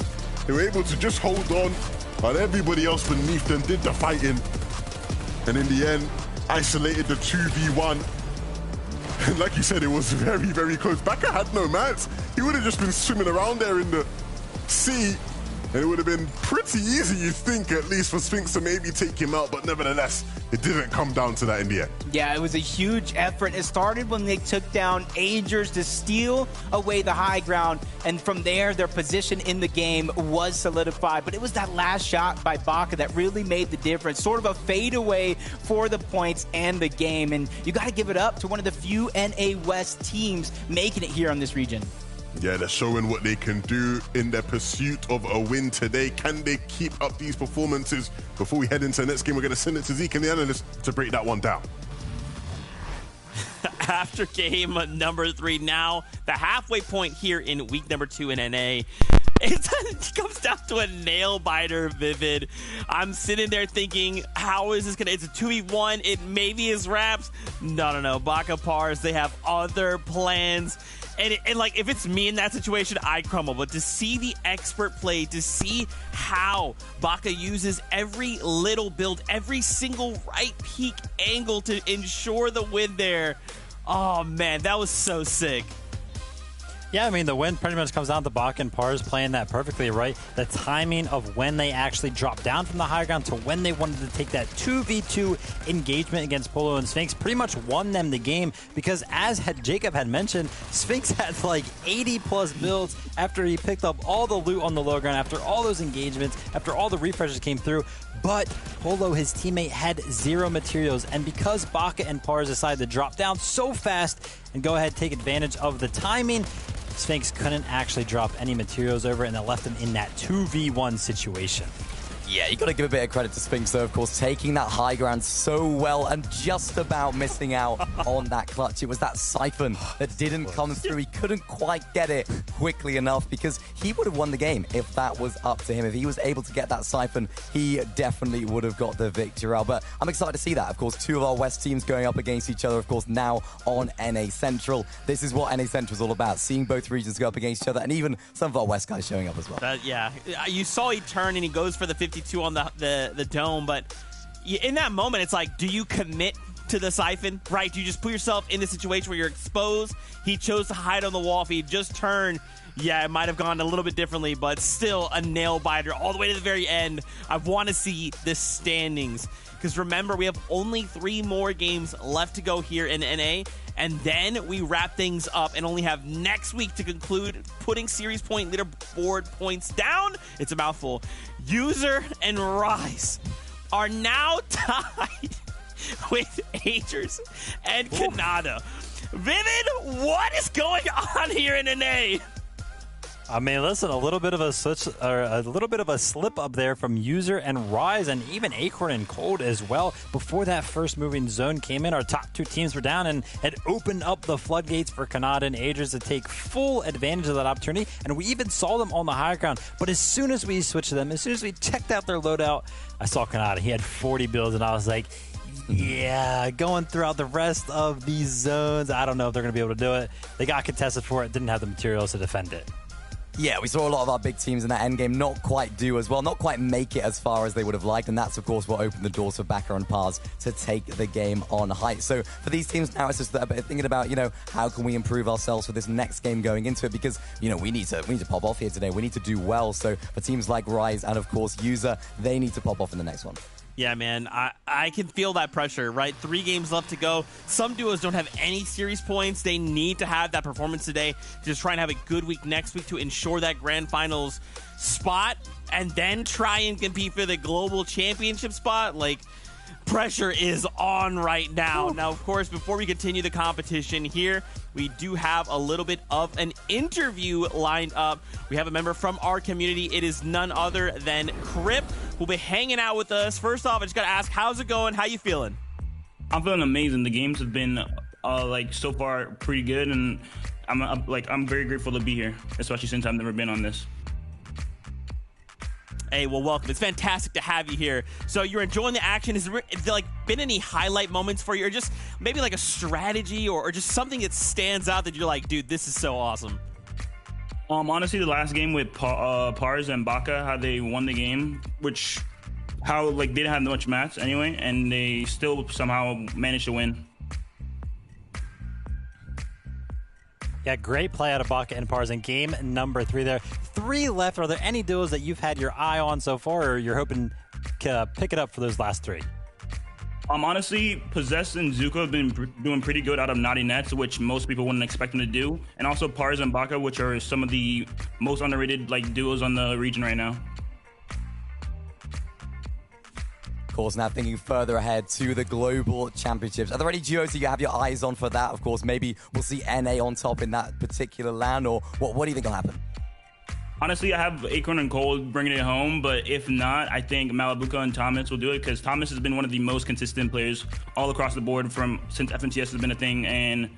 They were able to just hold on while everybody else beneath them did the fighting. And in the end, isolated the 2v1. And like you said, it was very close. Baka had no mats. He would have just been swimming around there in the sea. And it would have been pretty easy, you think, at least for Sphinx to maybe take him out. But nevertheless, it didn't come down to that in the end. Yeah, it was a huge effort. It started when they took down Agers to steal away the high ground. And from there, their position in the game was solidified. But it was that last shot by Baka that really made the difference. Sort of a fadeaway for the points and the game. And you got to give it up to one of the few NA West teams making it here on this region. Yeah, they're showing what they can do in their pursuit of a win today. Can they keep up these performances? Before we head into the next game, we're going to send it to Zeke and the analyst to break that one down. After game number 3, now the halfway point here in week number 2 in NA. It comes down to a nail biter, Vivid. I'm sitting there thinking, how is this gonna? It's a 2v1. It maybe is wraps. No. Baka Pars, they have other plans. And like, if it's me in that situation, I crumble. But to see the expert play, to see how Baka uses every little build, every single right peak angle to ensure the win there. Oh, man, that was so sick. Yeah, I mean, the win pretty much comes down to Baka and Pars playing that perfectly right. The timing of when they actually dropped down from the high ground to when they wanted to take that 2v2 engagement against Polo and Sphinx pretty much won them the game because, as Jacob had mentioned, Sphinx had like 80-plus builds after he picked up all the loot on the low ground, after all those engagements, after all the refreshes came through. But Polo, his teammate, had 0 materials, and because Baka and Pars decided to drop down so fast and go ahead and take advantage of the timing, Sphinx couldn't actually drop any materials over, and it left him in that 2v1 situation. Yeah, you got to give a bit of credit to Sphinx, though, of course, taking that high ground so well and just about missing out on that clutch. It was that Siphon that didn't come through. He couldn't quite get it quickly enough because he would have won the game if that was up to him. If he was able to get that Siphon, he definitely would have got the victory. But I'm excited to see that. Of course, 2 of our West teams going up against each other, of course, now on NA Central. This is what NA Central is all about, seeing both regions go up against each other, and even some of our West guys showing up as well. Yeah, you saw he turn and he goes for the 50 52 on the dome, but in that moment, it's like, do you commit to the siphon, right? Do you just put yourself in the situation where you're exposed? He chose to hide on the wall. If he just turned, yeah, it might have gone a little bit differently, but still a nail biter all the way to the very end. I want to see the standings, because remember, we have only 3 more games left to go here in NA, and then we wrap things up and only have next week to conclude putting series point leaderboard points down. It's a mouthful. User and Rise are now tied with Agers and Canada. Vivid, what is going on here in NA? I mean, listen, a little bit of a switch, or a little bit of a slip up there from User and Rise, and even Acorn and Cold as well. Before that first moving zone came in, our top 2 teams were down, and it opened up the floodgates for Canada and Agers to take full advantage of that opportunity. And we even saw them on the higher ground. But as soon as we switched to them, as soon as we checked out their loadout, I saw Canada. He had 40 builds, and I was like, yeah, going throughout the rest of these zones, I don't know if they're going to be able to do it. They got contested for it, didn't have the materials to defend it. Yeah, we saw a lot of our big teams in that endgame not quite do as well, not quite make it as far as they would have liked, and that's, of course, what opened the doors for Baka and Pars to take the game on height. So for these teams now, it's just thinking about, how can we improve ourselves for this next game going into it, because, we need to pop off here today. We need to do well. So for teams like Rise and, of course, User, they need to pop off in the next one. Yeah, man, I can feel that pressure, right? 3 games left to go. Some duos don't have any series points. They need to have that performance today to just try and have a good week next week to ensure that grand finals spot, and then try and compete for the global championship spot. Like, pressure is on right now. Now, of course, before we continue the competition here, we do have a little bit of an interview lined up. We have a member from our community. It is none other than Crip, who'll be hanging out with us. First off, I just got to ask, how's it going? How you feeling? I'm feeling amazing. The games have been so far pretty good, and I'm very grateful to be here, especially since I've never been on this. Hey, well, welcome. It's fantastic to have you here. So you're enjoying the action. Has there been any highlight moments for you, or just maybe like a strategy or just something that stands out that you're like, dude, this is so awesome? Honestly, the last game with Pars and Baka, how they won the game, they didn't have much mats anyway, and they still somehow managed to win. Yeah, great play out of Baka and Pars in game number 3 there. 3 left. Are there any duos that you've had your eye on so far, or you're hoping to pick it up for those last 3? Honestly, Possess and Zuko have been doing pretty good out of Naughty Nets, which most people wouldn't expect them to do. And also Pars and Baka, which are some of the most underrated duos on the region right now. Of course, now thinking further ahead to the Global Championships. Are there any duos that you have your eyes on for that? Of course, maybe we'll see NA on top in that particular land, or what do you think will happen? Honestly, I have Acorn and Cold bringing it home, but if not, I think Malabuka and Thomas will do it, because Thomas has been one of the most consistent players all across the board since FNCS has been a thing, and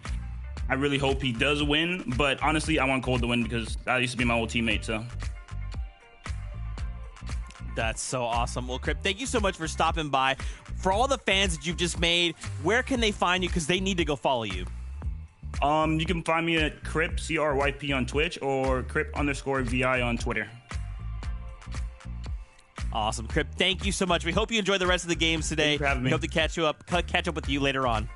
I really hope he does win. But honestly, I want Cold to win because that used to be my old teammate, so. That's so awesome. Well, Crip, thank you so much for stopping by. For all the fans that you've just made, where can they find you? Because they need to go follow you. You can find me at Crip, CRYP on Twitch, or Crip_VI on Twitter. Awesome. Crip, thank you so much. We hope you enjoy the rest of the games today. Thanks for having me. We hope to catch up with you later on.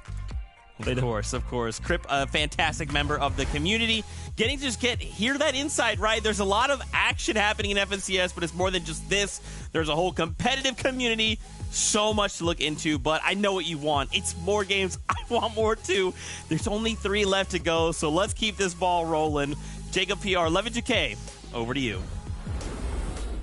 Later. Of course. Crip, a fantastic member of the community. Getting to just hear that insight, right? There's a lot of action happening in FNCS, but it's more than just this. There's a whole competitive community. So much to look into, but I know what you want. It's more games. I want more too. There's only 3 left to go, so let's keep this ball rolling. Jacob PR, 112K, over to you.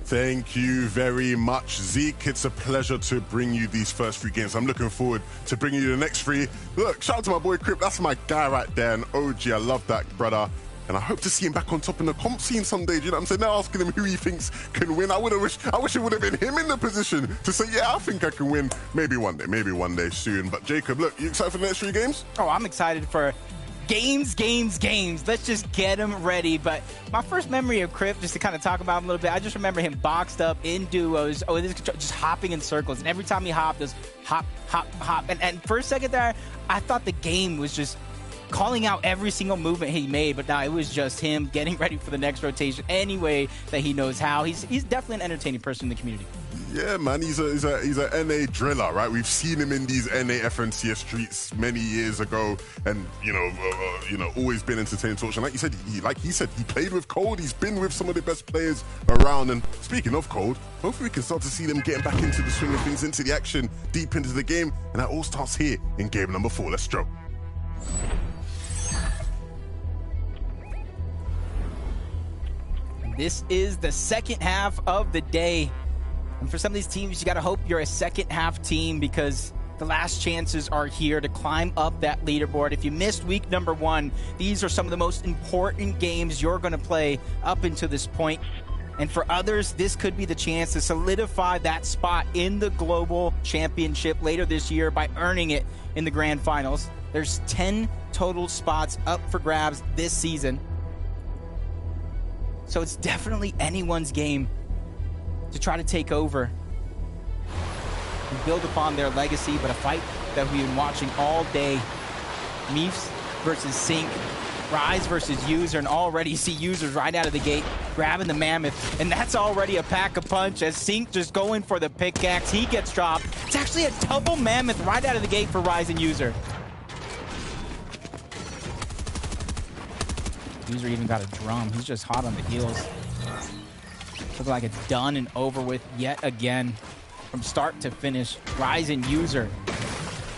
Thank you very much, Zeke. It's a pleasure to bring you these first 3 games. I'm looking forward to bringing you the next 3. Look, shout out to my boy Crip. That's my guy right there, an OG. I love that brother. And I hope to see him back on top in the comp scene someday. Do you know what I'm saying? Now asking him who he thinks can win. I wish it would have been him in the position to say, yeah, I think I can win. Maybe one day soon. But Jacob, look, you excited for the next 3 games? Oh, I'm excited for games. Let's just get them ready. But my first memory of Crip, just to kind of talk about him a little bit, I just remember him boxed up in duos, just hopping in circles. And every time he hopped, it was hop, hop, hop. And for a second there, I thought the game was just calling out every single movement he made, but now it was just him getting ready for the next rotation any way that he knows how. He's definitely an entertaining person in the community. Yeah, man, he's a NA driller, right? We've seen him in these NA FNCS streets many years ago, and you know, always been entertaining to watch. And like he said, he played with Cold. He's been with some of the best players around. And speaking of Cold, hopefully we can start to see them getting back into the swing of things, into the action, deep into the game, and that all starts here in game number 4. Let's go. This is the second half of the day. And for some of these teams, you got to hope you're a second half team because the last chances are here to climb up that leaderboard. If you missed week number 1, these are some of the most important games you're going to play up until this point. And for others, this could be the chance to solidify that spot in the global championship later this year by earning it in the grand finals. There's 10 total spots up for grabs this season. So it's definitely anyone's game to try to take over and build upon their legacy, but a fight that we've been watching all day. Meefs versus Sync, Rise versus User, and already you see Users right out of the gate grabbing the Mammoth, and that's already a pack a punch as Sync just going for the pickaxe. He gets dropped. It's actually a double Mammoth right out of the gate for Rise and User. User even got a drum. He's just hot on the heels. Looks like it's done and over with yet again. From start to finish, Rise and User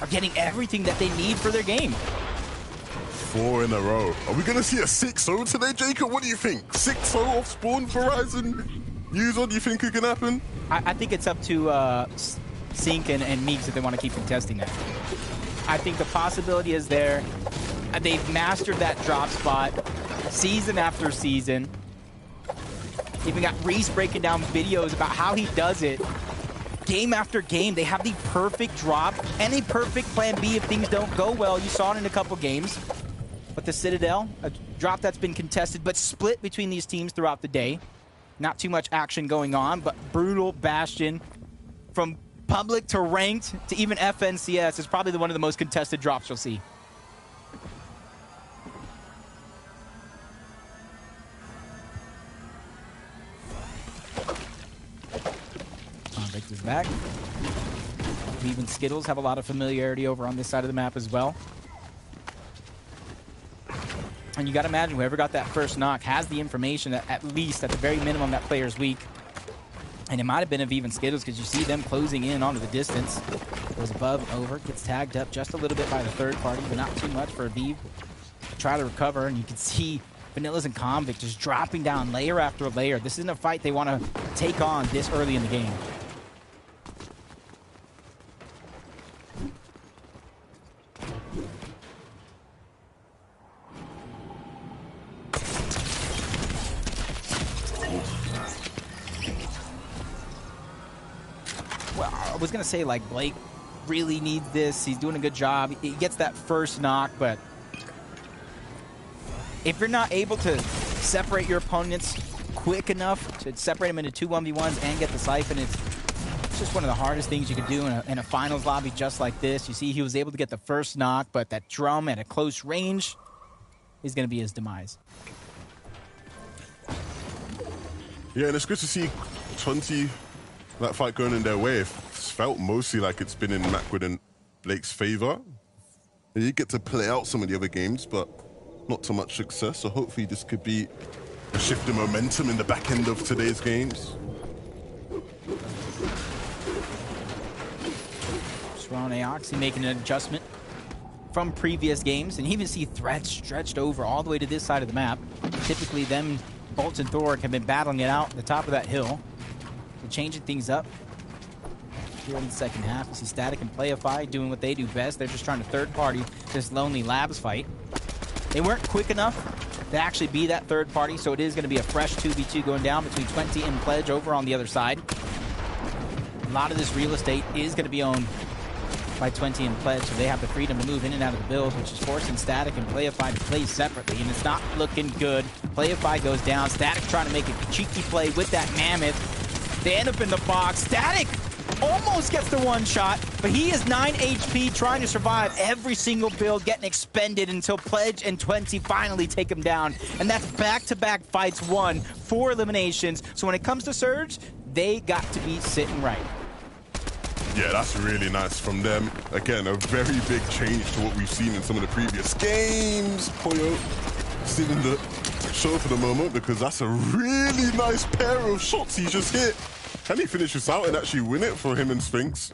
are getting everything that they need for their game. 4 in a row. Are we going to see a 6-0 today, Jacob? What do you think? 6-0 off spawn for Rise and User? Do you think it can happen? I think it's up to Sync and Meeks if they want to keep contesting that. I think the possibility is there. They've mastered that drop spot season after season. Even got Reese breaking down videos about how he does it. Game after game, they have the perfect drop and a perfect plan B if things don't go well. You saw it in a couple games. But the Citadel, a drop that's been contested but split between these teams throughout the day. Not too much action going on, but brutal Bastion. From public to ranked to even FNCS is probably one of the most contested drops you'll see. Is back. Even Skittles have a lot of familiarity over on this side of the map as well. And you got to imagine whoever got that first knock has the information that at least, at the very minimum, that player's weak. And it might have been of even Skittles because you see them closing in onto the distance. Goes above, over, gets tagged up just a little bit by the third party, but not too much for Aviv to try to recover. And you can see Vanillas and Convict just dropping down layer after layer. This isn't a fight they want to take on this early in the game. I was going to say, like, Blake really needs this. He's doing a good job. He gets that first knock, but if you're not able to separate your opponents quick enough to separate them into 2 1v1s and get the siphon, it's just one of the hardest things you can do in a finals lobby just like this. You see he was able to get the first knock, but that drum at a close range is going to be his demise. Yeah, and it's good to see 20, that fight going in their way. It's felt mostly like it's been in Macwood and Blake's favor. You get to play out some of the other games, but not so much success. So hopefully this could be a shift in momentum in the back end of today's games. Ron Aoxy making an adjustment from previous games, and you even see threats stretched over all the way to this side of the map. Typically, them, Bolts and Thoric have been battling it out at the top of that hill. They're changing things up here in the second half. You see Static and Playify doing what they do best. They're just trying to third party this Lonely Labs fight. They weren't quick enough to actually be that third party, so it is going to be a fresh 2v2 going down between 20 and Pledge over on the other side. A lot of this real estate is going to be owned by 20 and Pledge, so they have the freedom to move in and out of the builds, which is forcing Static and Playify to play separately, and it's not looking good. Playify goes down. Static trying to make a cheeky play with that Mammoth. They end up in the box. Static almost gets the one shot, but he is 9 HP trying to survive every single build, getting expended until Pledge and 20 finally take him down. And that's back-to-back fights won, 4 eliminations. So when it comes to Surge, they got to be sitting right. Yeah, that's really nice from them. Again, a very big change to what we've seen in some of the previous games. Poyo still in the show for the moment because that's a really nice pair of shots he just hit. Can he finish this out and actually win it for him and Sphinx?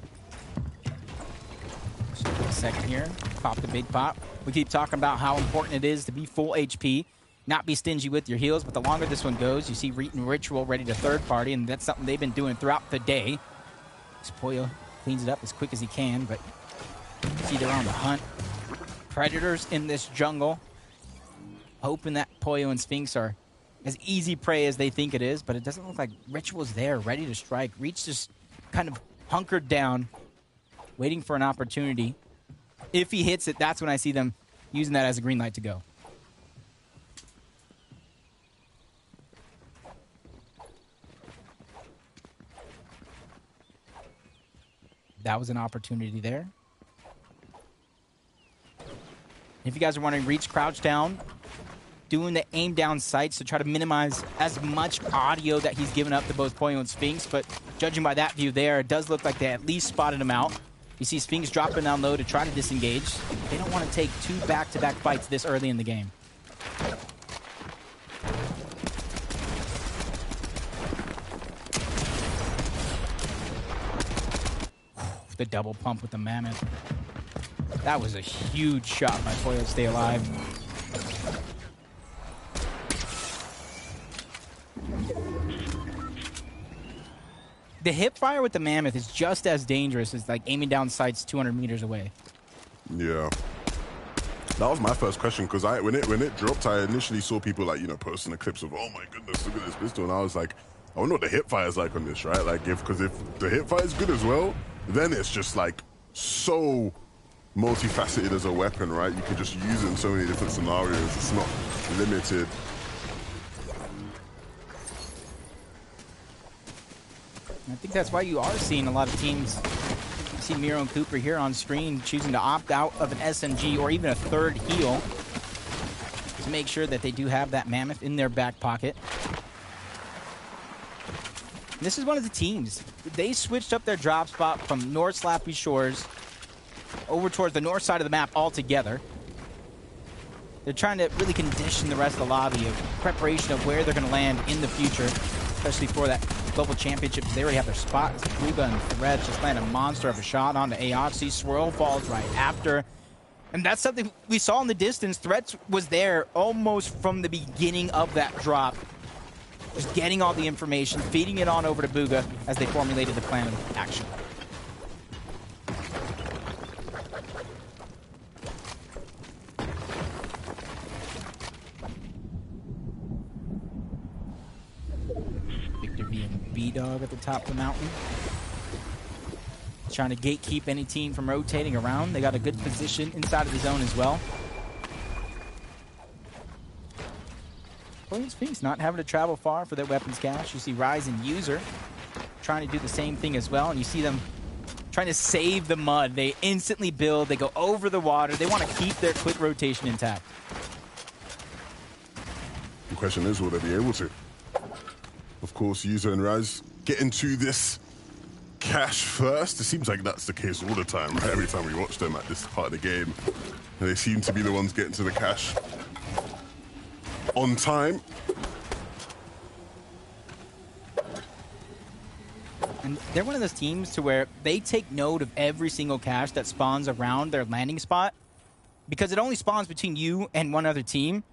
Just a second here. Pop the big pop. We keep talking about how important it is to be full HP, not be stingy with your heals, but the longer this one goes, you see Reet and Ritual ready to third party, and that's something they've been doing throughout the day. Poyo cleans it up as quick as he can, but you see they're on the hunt. Predators in this jungle, hoping that Poyo and Sphinx are as easy prey as they think it is, but it doesn't look like Ritual's there, ready to strike. Reach just kind of hunkered down, waiting for an opportunity. If he hits it, that's when I see them using that as a green light to go. That was an opportunity there. If you guys are wondering, Reach crouch down, doing the aim down sights to try to minimize as much audio that he's given up to both Poyo and Sphinx, but judging by that view there, it does look like they at least spotted him out. You see Sphinx dropping down low to try to disengage. They don't want to take two back-to-back fights this early in the game. The double pump with the Mammoth. That was a huge shot by Poyo to stay alive. The hip fire with the Mammoth is just as dangerous as like aiming down sights 200 meters away. Yeah. That was my first question because when it dropped, I initially saw people like, you know, posting the clips of, oh my goodness, look at this pistol, and I was like, I wonder what the hip fire is like on this, right? Like, because if the hip fire is good as well, then it's just like so multifaceted as a weapon, right? You can just use it in so many different scenarios. It's not limited. I think that's why you are seeing a lot of teams. You see Miro and Cooper here on screen choosing to opt out of an SMG or even a third heal to make sure that they do have that Mammoth in their back pocket. This is one of the teams. They switched up their drop spot from North Slappy Shores over towards the north side of the map altogether. They're trying to really condition the rest of the lobby of preparation of where they're going to land in the future, especially for that global championship. They already have their spot. Ruba and Threads just land a monster of a shot onto Aoxy. Swirl falls right after. And that's something we saw in the distance. Threats was there almost from the beginning of that drop. Just getting all the information, feeding it on over to Bugha as they formulated the plan of action. Victor being B-Dog at the top of the mountain. Trying to gatekeep any team from rotating around. They got a good position inside of the zone as well. Sphinx not having to travel far for their weapons cache. You see Rise and User trying to do the same thing as well, and you see them trying to save the mud. They instantly build, they go over the water. They want to keep their quick rotation intact. The question is, will they be able to? Of course, User and Rise get into this cache first. It seems like that's the case all the time, right? Every time we watch them at this part of the game, they seem to be the ones getting to the cache on time. And they're one of those teams to where they take note of every single cache that spawns around their landing spot because it only spawns between you and one other team.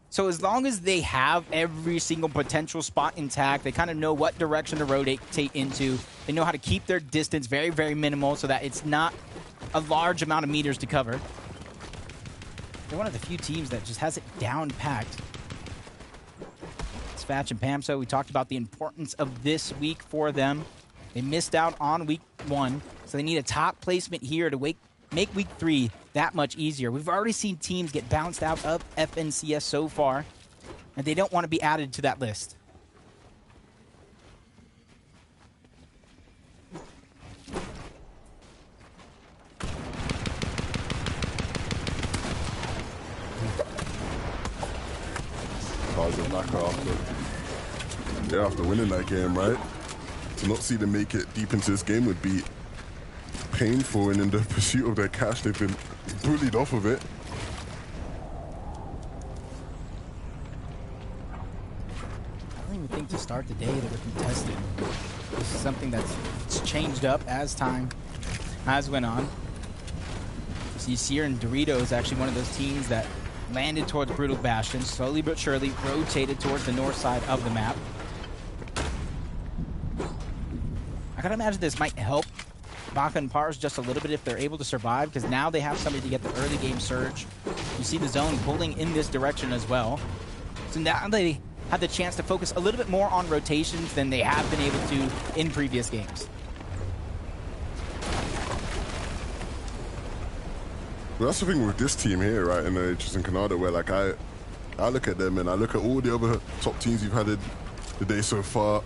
So as long as they have every single potential spot intact, they kind of know what direction to rotate into. They know how to keep their distance very, very minimal so that it's not a large amount of meters to cover. They're one of the few teams that just has it down packed. Sfatch and Pamso, we talked about the importance of this week for them. They missed out on week 1, so they need a top placement here to make week 3 that much easier. We've already seen teams get bounced out of FNCS so far, and they don't want to be added to that list. After winning that game, right? to not see them make it deep into this game would be painful, and in the pursuit of their cash, they've been bullied off of it. I don't even think to start the day they were contested. This is something that's changed up as time has went on. So you see here in Dorito is actually one of those teams that landed towards Brutal Bastion, slowly but surely rotated towards the north side of the map. I gotta imagine this might help Baka and Pars just a little bit if they're able to survive, because now they have somebody to get the early game surge. You see the zone pulling in this direction as well. So now they have the chance to focus a little bit more on rotations than they have been able to in previous games. Well, that's the thing with this team here, right, in the Tristan Canada, where like I look at them and I look at all the other top teams you've had the day so far,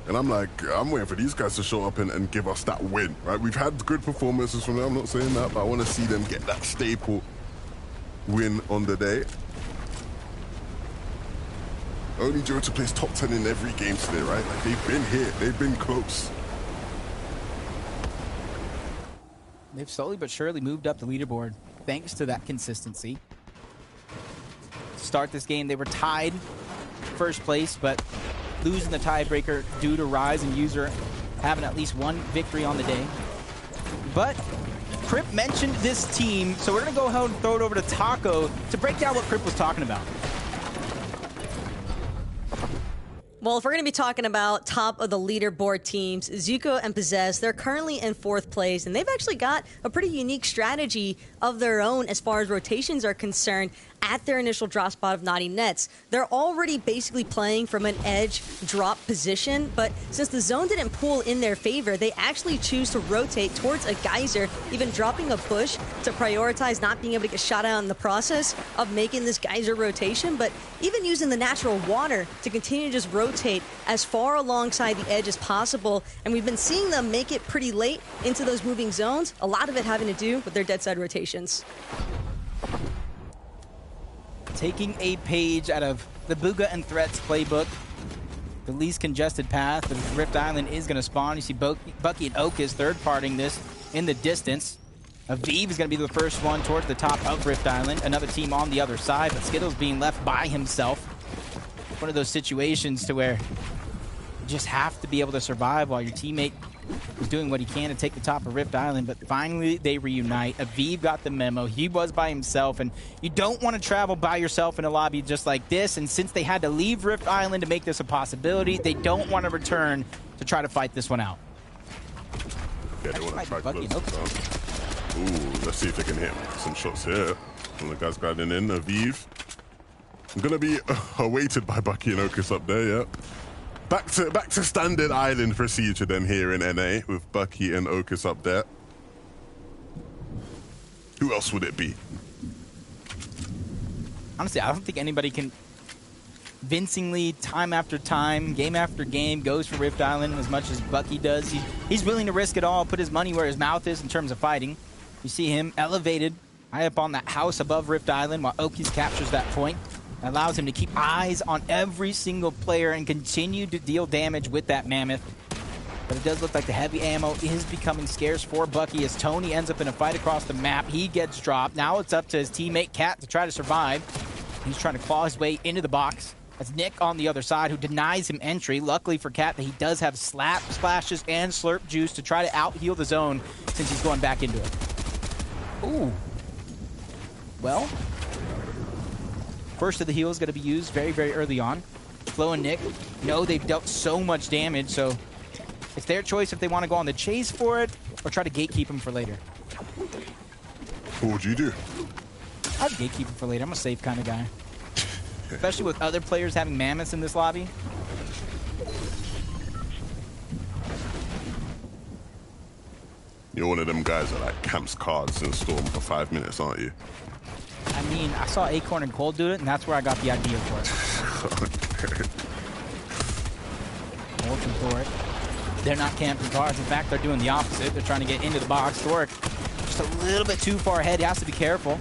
and I'm like, I'm waiting for these guys to show up and give us that win, right? We've had good performances from them, I'm not saying that, but I want to see them get that staple win on the day. Only Joe to place top 10 in every game today, right? Like, they've been here, they've been close. They've slowly but surely moved up the leaderboard thanks to that consistency. To start this game, they were tied first place, but losing the tiebreaker due to Rise and User having at least one victory on the day. But Crip mentioned this team, so we're going to go ahead and throw it over to Taco to break down what Crip was talking about. Well, if we're going to be talking about top of the leaderboard teams, Zuko and Possess, they're currently in 4th place, and they've actually got a pretty unique strategy of their own as far as rotations are concerned at their initial drop spot of Naughty Nets. They're already basically playing from an edge drop position, but since the zone didn't pull in their favor, they actually choose to rotate towards a geyser, even dropping a bush to prioritize not being able to get shot out in the process of making this geyser rotation, but even using the natural water to continue to just rotate as far alongside the edge as possible. And we've been seeing them make it pretty late into those moving zones, a lot of it having to do with their dead side rotations. Taking a page out of the Booga and Threats playbook, the least congested path, but Rift Island is going to spawn. You see Bucky and Okus third-partying this in the distance. Aviv is going to be the first one towards the top of Rift Island. Another team on the other side, but Skittles being left by himself. One of those situations to where you just have to be able to survive while your teammate is doing what he can to take the top of Rift Island, but finally they reunite. Aviv got the memo. He was by himself, and you don't want to travel by yourself in a lobby just like this, and since they had to leave Rift Island to make this a possibility, they don't want to return to try to fight this one out. Yeah, they want to try close this down. Ooh, let's see if they can hit some shots here. One of the guys guiding in, Aviv. I'm going to be awaited by Bucky and Okus up there, yeah. Back to standard island procedure then here in NA with Bucky and Okus up there. Who else would it be? Honestly, I don't think anybody can convincingly, time after time, game after game, goes for Rift Island as much as Bucky does. He's willing to risk it all, put his money where his mouth is in terms of fighting. You see him elevated high up on that house above Rift Island while Okus captures that point. That allows him to keep eyes on every single player and continue to deal damage with that Mammoth. But it does look like the heavy ammo is becoming scarce for Bucky as Tony ends up in a fight across the map. He gets dropped. Now it's up to his teammate Cat to try to survive. He's trying to claw his way into the box. That's Nick on the other side who denies him entry. Luckily for Cat that he does have slap splashes and slurp juice to try to out-heal the zone since he's going back into it. Ooh. Well, first of the heal is going to be used very, very early on. Flo and Nick know they've dealt so much damage, so it's their choice if they want to go on the chase for it or try to gatekeep him for later. What would you do? I'd gatekeep him for later. I'm a safe kind of guy. Especially with other players having mammoths in this lobby. You're one of them guys that like camps cards in Storm for 5 minutes, aren't you? I mean, I saw Acorn and Cold do it, and that's where I got the idea for it. Ultra for it. They're not camping cards. In fact, they're doing the opposite. They're trying to get into the box. Thoric just a little bit too far ahead. He has to be careful.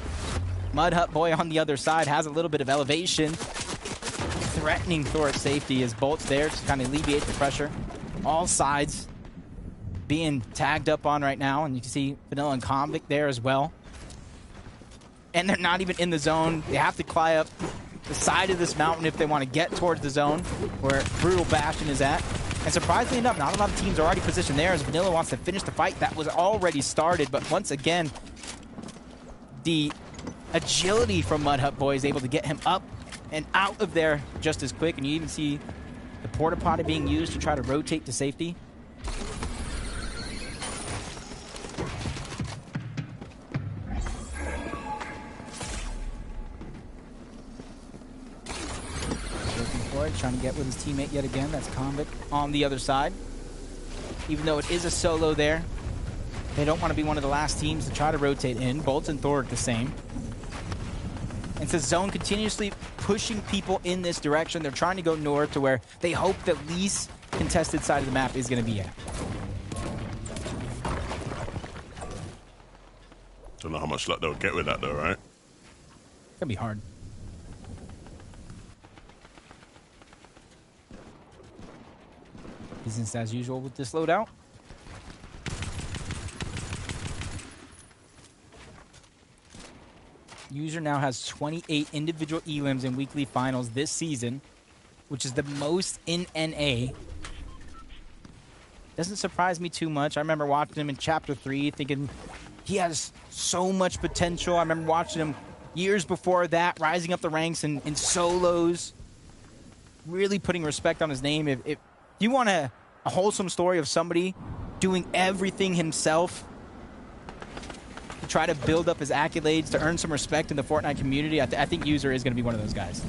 Mud Hut Boy on the other side has a little bit of elevation, threatening Thoric's safety as Bolt's there to kind of alleviate the pressure all sides being tagged up on right now, and you can see Vanilla and Convict there as well. And they're not even in the zone. They have to climb up the side of this mountain if they want to get towards the zone where Brutal Bastion is at. And surprisingly enough, not a lot of teams are already positioned there as Vanilla wants to finish the fight. That was already started, but once again, the agility from Mud Hut Boy is able to get him up and out of there just as quick. And you even see the porta potty being used to try to rotate to safety. Trying to get with his teammate yet again. That's Convict on the other side. Even though it is a solo there, they don't want to be one of the last teams to try to rotate in. Bolts and Thor are the same. And since Zone continuously pushing people in this direction, they're trying to go north to where they hope the least contested side of the map is going to be at. Don't know how much luck they'll get with that though, right? It's going to be hard. Business as usual with this loadout. User now has 28 individual elims in weekly finals this season, which is the most in NA. Doesn't surprise me too much. I remember watching him in Chapter 3 thinking he has so much potential. I remember watching him years before that, rising up the ranks in solos, really putting respect on his name. If you want a wholesome story of somebody doing everything himself to try to build up his accolades, to earn some respect in the Fortnite community, I think User is going to be one of those guys.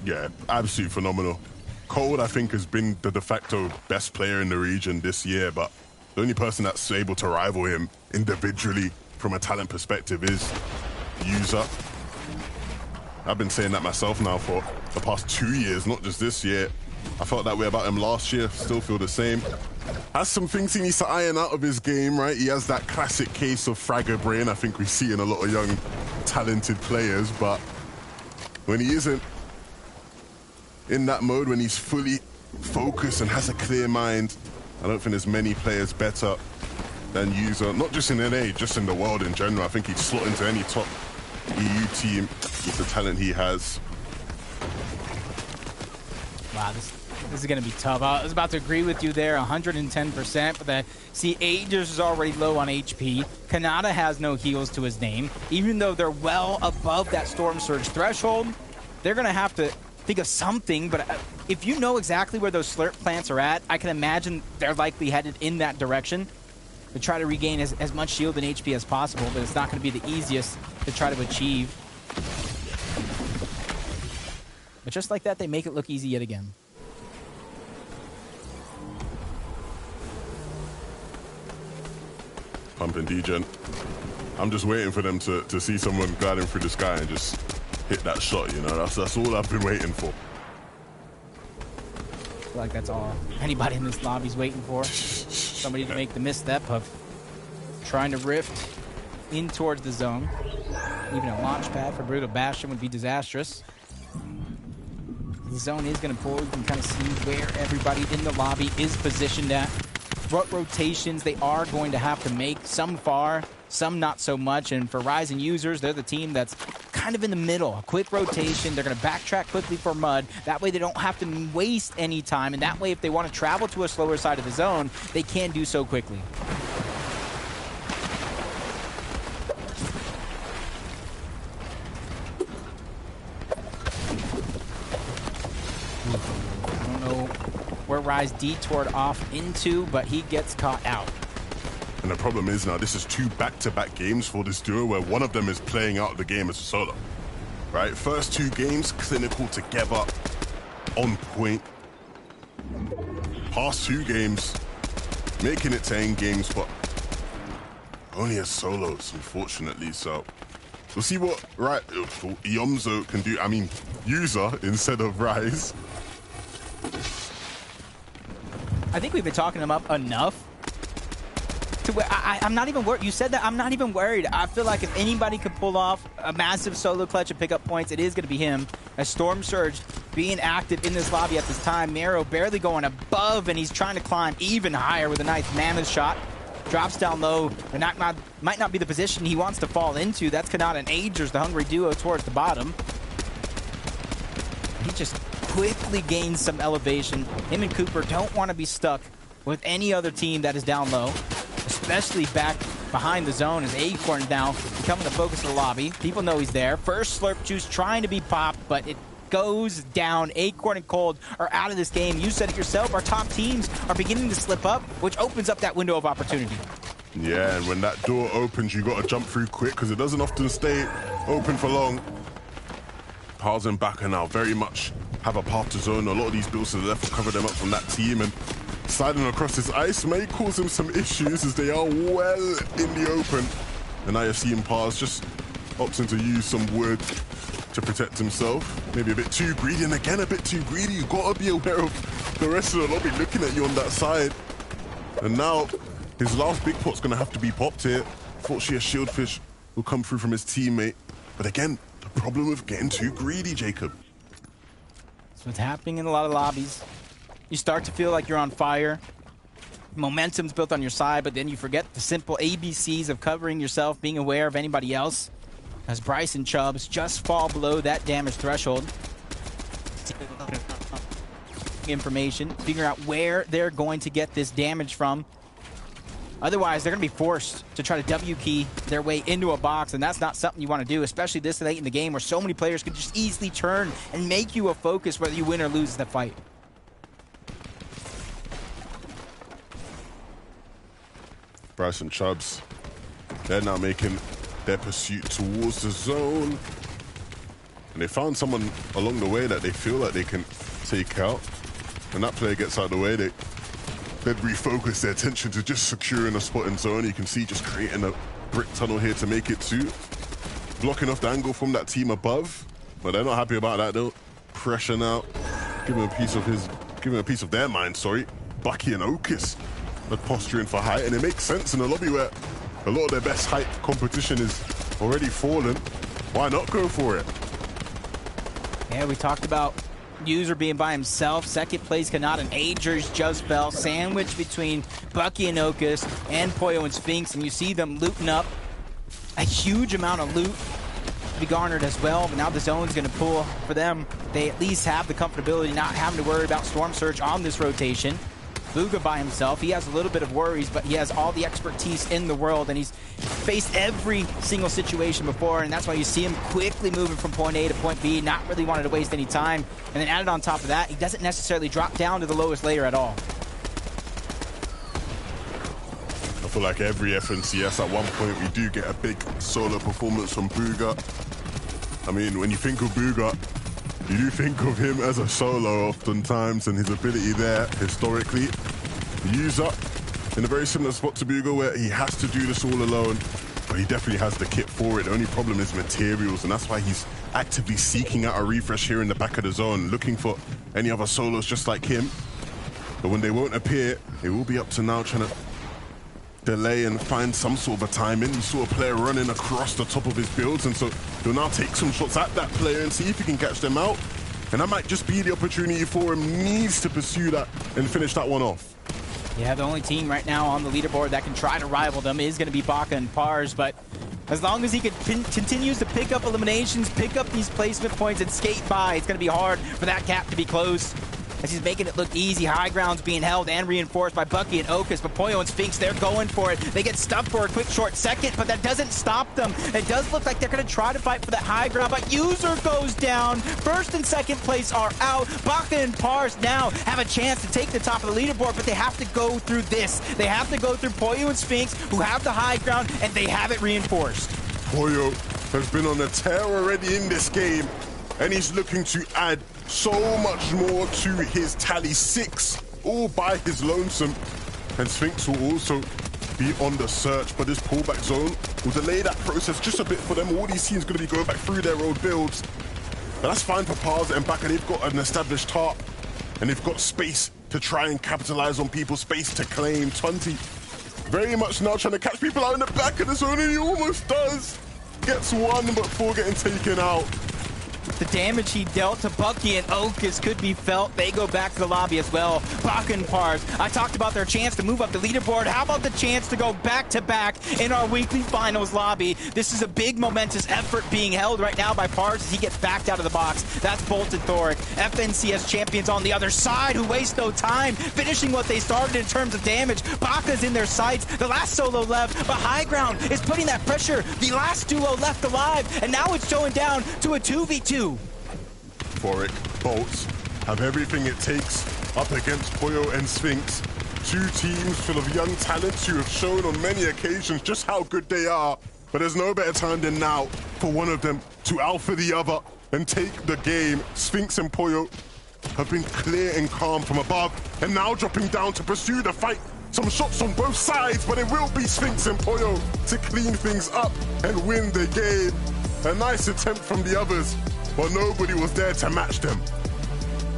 Yeah, absolutely phenomenal. Cold, I think, has been the de facto best player in the region this year, but the only person that's able to rival him individually from a talent perspective is User. I've been saying that myself now for the past 2 years, not just this year. I felt that way about him last year, still feel the same. Has some things he needs to iron out of his game, right? He has that classic case of fragger brain I think we see in a lot of young, talented players, but when he isn't in that mode, when he's fully focused and has a clear mind, I don't think there's many players better than User, not just in NA, just in the world in general. I think he'd slot into any top EU team with the talent he has. Wow, this is going to be tough. I was about to agree with you there, 110%, but see, Aegis is already low on HP. Kanata has no heals to his name. Even though they're well above that Storm Surge threshold, they're going to have to think of something, but if you know exactly where those slurp plants are at, I can imagine they're likely headed in that direction to try to regain as much shield and HP as possible, but it's not going to be the easiest to try to achieve. But just like that, they make it look easy yet again. Pumping Degen. I'm just waiting for them to see someone gliding through the sky and just hit that shot, you know? That's all I've been waiting for. I feel like that's all anybody in this lobby's waiting for. Somebody to make the misstep of trying to rift in towards the zone. Even a launch pad for Brutal Bastion would be disastrous. The zone is going to pull. You can kind of see where everybody in the lobby is positioned at. What rotations they are going to have to make. Some far, some not so much. And for Ryzen users, they're the team that's kind of in the middle. A quick rotation. They're going to backtrack quickly for Mud. That way they don't have to waste any time. And that way if they want to travel to a slower side of the zone, they can do so quickly. Where Rise detoured off into, but he gets caught out. And the problem is now, this is 2 back-to-back games for this duo where one of them is playing out the game as a solo. Right? First 2 games, clinical together, on point. Past 2 games, making it to end games, but only as solos, unfortunately. So we'll see what Iomzo can do. I mean, User instead of Rise. I think we've been talking him up enough to where I'm not even worried. You said that. I'm not even worried. I feel like if anybody could pull off a massive solo clutch and pick up points, it is going to be him. as Storm Surge being active in this lobby at this time. Mero barely going above, and he's trying to climb even higher with a nice mammoth shot. Drops down low, and might not be the position he wants to fall into. That's Kanata and Agers, the hungry duo, towards the bottom. He just quickly gains some elevation. Him and Cooper don't want to be stuck with any other team that is down low, especially back behind the zone as Acorn now becoming the focus of the lobby. People know he's there. First Slurp Juice trying to be popped, but it goes down. Acorn and Cold are out of this game. You said it yourself, our top teams are beginning to slip up, which opens up that window of opportunity. Yeah, and when that door opens, you got to jump through quick because it doesn't often stay open for long. Pars and Baka now very much have a path to zone. A lot of these builds to the left will cover them up from that team, and sliding across this ice may cause them some issues as they are well in the open. And now you're seeing Pars just opting to use some wood to protect himself. Maybe a bit too greedy, and again a bit too greedy. You've got to be aware of the rest of the lobby looking at you on that side. And now his last big pot's going to have to be popped here. Fortunately, a shieldfish will come through from his teammate. But again, the problem with getting too greedy, Jacob. That's what's happening in a lot of lobbies. You start to feel like you're on fire. Momentum's built on your side, but then you forget the simple ABCs of covering yourself, being aware of anybody else. As Bryce and Chubbs just fall below that damage threshold. Information, figure out where they're going to get this damage from. Otherwise, they're going to be forced to try to W key their way into a box, and that's not something you want to do, especially this late in the game where so many players can just easily turn and make you a focus whether you win or lose the fight. Bryce and Chubbs, they're now making their pursuit towards the zone. And they found someone along the way that they feel like they can take out. When that player gets out of the way, they'd refocus their attention to just securing a spot in zone. You can see just creating a brick tunnel here to make it two. Blocking off the angle from that team above. But they're not happy about that though. Pressure now. Giving a piece of their mind, sorry. Bucky and Okus are posturing for height, and it makes sense in a lobby where a lot of their best height competition is already fallen. Why not go for it? Yeah, we talked about User being by himself. Second place, Kanata and Agers just fell. Sandwich between Bucky and Okus and Poyo and Sphinx, and you see them looting up a huge amount of loot to be garnered as well. But now the zone's going to pull for them. They at least have the comfortability not having to worry about Storm Surge on this rotation. Booga by himself, he has a little bit of worries, but he has all the expertise in the world, and he's faced every single situation before, and that's why you see him quickly moving from point A to point B, not really wanting to waste any time. And then added on top of that, he doesn't necessarily drop down to the lowest layer at all. I feel like every FNCS at one point we do get a big solo performance from Booga. I mean, when you think of Booga, you do think of him as a solo oftentimes, and his ability there historically. User in a very similar spot to Booga where he has to do this all alone, but he definitely has the kit for it. The only problem is materials, and that's why he's actively seeking out a refresh here in the back of the zone, looking for any other solos just like him. But when they won't appear, it will be up to now trying to delay and find some sort of a timing. You saw a player running across the top of his builds, and so he'll now take some shots at that player and see if he can catch them out. And that might just be the opportunity for him. Needs to pursue that and finish that one off. Yeah, the only team right now on the leaderboard that can try to rival them is going to be Baka and Pars, but as long as he continues to pick up eliminations, pick up these placement points, and skate by, it's going to be hard for that gap to be closed. As he's making it look easy, high ground's being held and reinforced by Bucky and Okus, but Poyo and Sphinx, they're going for it. They get stuck for a quick short second, but that doesn't stop them. It does look like they're going to try to fight for that high ground, but User goes down. First and second place are out. Baka and Pars now have a chance to take the top of the leaderboard, but they have to go through this. They have to go through Poyo and Sphinx, who have the high ground, and they have it reinforced. Poyo has been on a tear already in this game, and he's looking to add so much more to his tally. 6 all by his lonesome, and Sphinx will also be on the search, but this pullback zone will delay that process just a bit for them. All these teams going to be going back through their old builds, but that's fine for Pars and Baka. They've got an established tarp, and they've got space to try and capitalize on people's space to claim. 20 very much now trying to catch people out in the back of the zone, and he almost does. Gets one, but 4 getting taken out. The damage he dealt to Bucky and Okus could be felt. They go back to the lobby as well. Baka and Pars, I talked about their chance to move up the leaderboard. How about the chance to go back-to-back in our weekly finals lobby? This is a big momentous effort being held right now by Pars as he gets backed out of the box. That's Bolt and Thoric. FNCS champions on the other side who waste no time finishing what they started in terms of damage. Baka's in their sights. The last solo left, but High Ground is putting that pressure. The last duo left alive, and now it's going down to a 2v2. Thoric, Bolts have everything it takes up against Pollo and Sphinx. Two teams full of young talents who have shown on many occasions just how good they are. But there's no better time than now for one of them to alpha the other and take the game. Sphinx and Pollo have been clear and calm from above and now dropping down to pursue the fight. Some shots on both sides, but it will be Sphinx and Pollo to clean things up and win the game. A nice attempt from the others, but nobody was there to match them.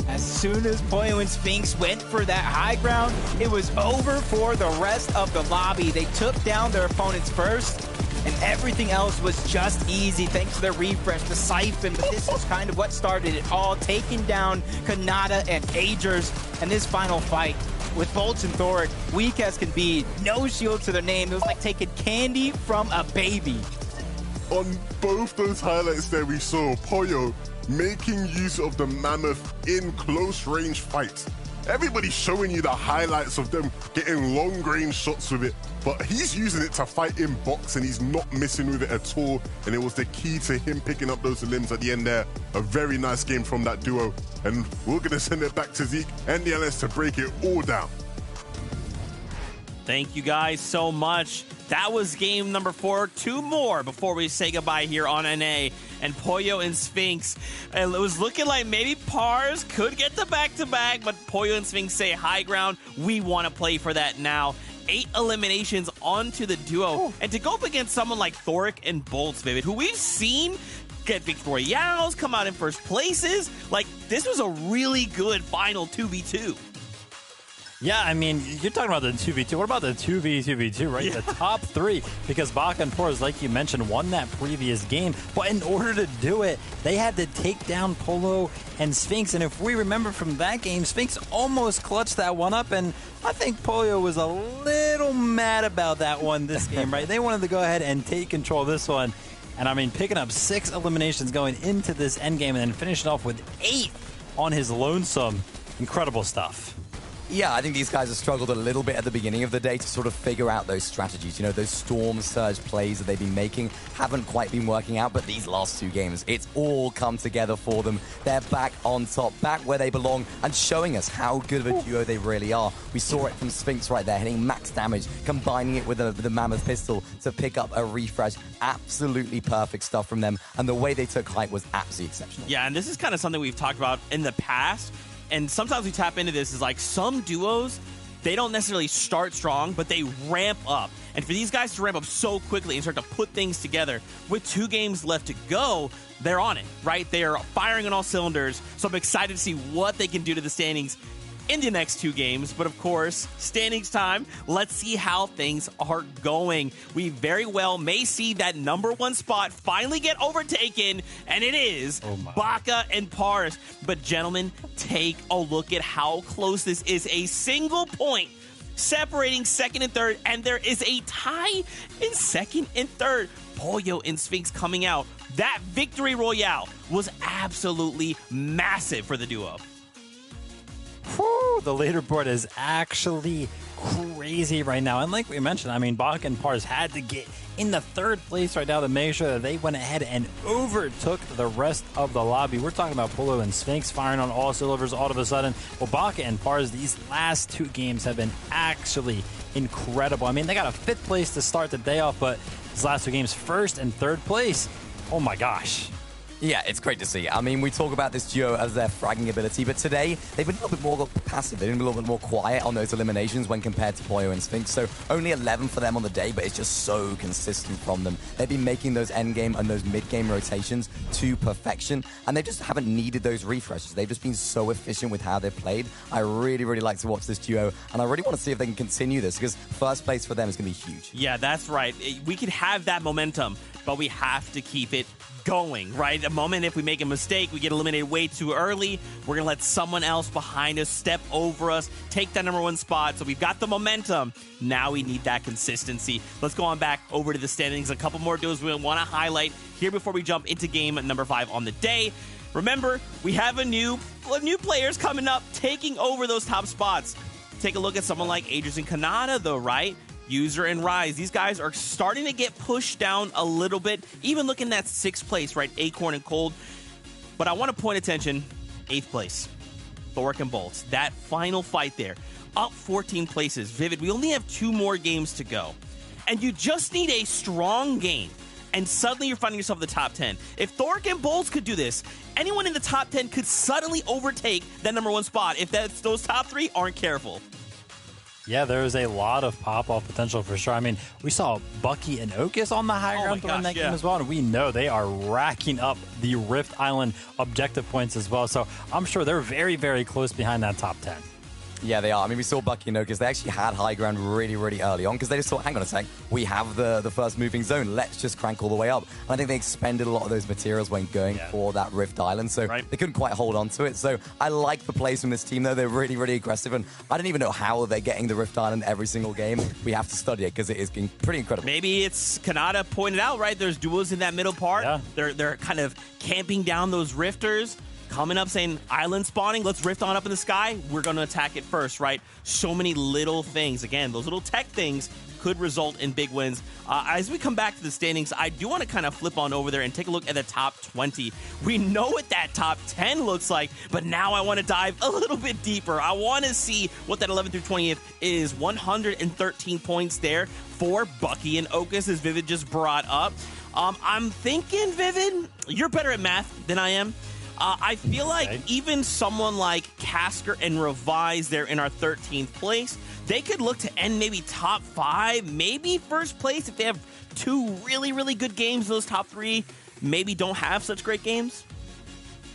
As soon as Pollo and Sphinx went for that high ground, it was over for the rest of the lobby. They took down their opponents first, and everything else was just easy thanks to their refresh, the siphon. But this is kind of what started it all, taking down Kanata and Agers. And this final fight with Bolts and Thoric, weak as can be, no shield to their name. It was like taking candy from a baby. On both those highlights there we saw Pollo making use of the Mammoth in close range fights. Everybody's showing you the highlights of them getting long range shots with it, but he's using it to fight in box and he's not missing with it at all. And it was the key to him picking up those limbs at the end there. A very nice game from that duo. And we're gonna send it back to Zeke and the LS to break it all down. Thank you guys so much. That was game number 4. 2 more before we say goodbye here on NA. And Pollo and Sphinx. And it was looking like maybe Pars could get the back-to-back, but Pollo and Sphinx say high ground. We want to play for that now. 8 eliminations onto the duo. Ooh. And to go up against someone like Thoric and Bolts, Vivid, who we've seen get Victorials, come out in first places. Like, this was a really good final 2v2. Yeah, I mean, you're talking about the 2v2. What about the 2v2v2, right? Yeah. The top 3, because Baka and Pars, like you mentioned, won that previous game. But in order to do it, they had to take down Pollo and Sphinx. And if we remember from that game, Sphinx almost clutched that one up. And I think Pollo was a little mad about that one this game, right? They wanted to go ahead and take control of this one. And I mean, picking up 6 eliminations going into this endgame and then finishing off with 8 on his lonesome. Incredible stuff. Yeah, I think these guys have struggled a little bit at the beginning of the day to sort of figure out those strategies. You know, those storm surge plays that they've been making haven't quite been working out, but these last 2 games, it's all come together for them. They're back on top, back where they belong, and showing us how good of a duo they really are. We saw it from Sphinx right there, hitting max damage, combining it with the Mammoth pistol to pick up a refresh. Absolutely perfect stuff from them, and the way they took height was absolutely exceptional. Yeah, and this is kind of something we've talked about in the past. And sometimes we tap into this is like some duos, they don't necessarily start strong, but they ramp up. And for these guys to ramp up so quickly and start to put things together with 2 games left to go, they're on it, right? They're firing on all cylinders. So I'm excited to see what they can do to the standings in the next 2 games. But of course, standings time. Let's see how things are going. We very well may see that #1 spot finally get overtaken, and it is Baka and Pars. But gentlemen, take a look at how close this is. A single point separating 2nd and 3rd, and there is a tie in 2nd and 3rd. Pollo and Sphinx coming out. That victory royale was absolutely massive for the duo. Whew, the leaderboard is actually crazy right now. And like we mentioned, I mean, Baka and Pars had to get in the 3rd place right now to make sure that they went ahead and overtook the rest of the lobby. We're talking about Pollo and Sphinx firing on all cylinders all of a sudden. Well, Baka and Pars, these last 2 games have been actually incredible. I mean, they got a 5th place to start the day off, but these last 2 games, 1st and 3rd place. Oh my gosh. Yeah, it's great to see. I mean, we talk about this duo as their fragging ability, but today they've been a little bit more passive. They've been a little bit more quiet on those eliminations when compared to Pollo and Sphinx. So only 11 for them on the day, but it's just so consistent from them. They've been making those endgame and those mid-game rotations to perfection, and they just haven't needed those refreshes. They've just been so efficient with how they've played. I really, really like to watch this duo, and I really want to see if they can continue this, because 1st place for them is going to be huge. Yeah, that's right. We could have that momentum, but we have to keep it going, right? The moment if we make a mistake, we get eliminated way too early, we're going to let someone else behind us step over us, take that #1 spot. So we've got the momentum. Now we need that consistency. Let's go on back over to the standings. A couple more duels we want to highlight here before we jump into game number 5 on the day. Remember, we have a new players coming up, taking over those top spots. Take a look at someone like Adrian and Kanata, though, right? User and Rise. These guys are starting to get pushed down a little bit. Even looking at 6th place, right? Acorn and Cold. But I want to point attention, 8th place. Thork and Bolts. That final fight there. Up 14 places. Vivid, we only have 2 more games to go. And you just need a strong game. And suddenly you're finding yourself in the top 10. If Thork and Bolts could do this, anyone in the top 10 could suddenly overtake that #1 spot if those top 3 aren't careful. Yeah, there's a lot of pop-off potential for sure. I mean, we saw Bucky and Okus on the high ground to win that game as well, and we know they are racking up the Rift Island objective points as well. So I'm sure they're very, very close behind that top 10. Yeah, they are. I mean, we saw Bucky and Okus. They actually had high ground really, really early on because they just thought, hang on a sec, we have the first moving zone. Let's just crank all the way up. And I think they expended a lot of those materials when going for that Rift Island, so they couldn't quite hold on to it. So I like the plays from this team, though. They're really, really aggressive, and I don't even know how they're getting the Rift Island every single game. We have to study it because it is pretty incredible. Maybe it's Kanata pointed out, right? There's duos in that middle part. Yeah. They're kind of camping down those rifters. Coming up saying, island spawning, let's rift on up in the sky. We're going to attack it first, right? So many little things. Again, those little tech things could result in big wins. As we come back to the standings, I do want to kind of flip on over there and take a look at the top 20. We know what that top 10 looks like, but now I want to dive a little bit deeper. I want to see what that 11th through 20th is. 113 points there for Bucky and Okus, as Vivid just brought up. I'm thinking, Vivid, you're better at math than I am. I feel like even someone like Casker and Revise there in our 13th place, they could look to end maybe top 5, maybe first place if they have 2 really, really good games. Those top 3 maybe don't have such great games.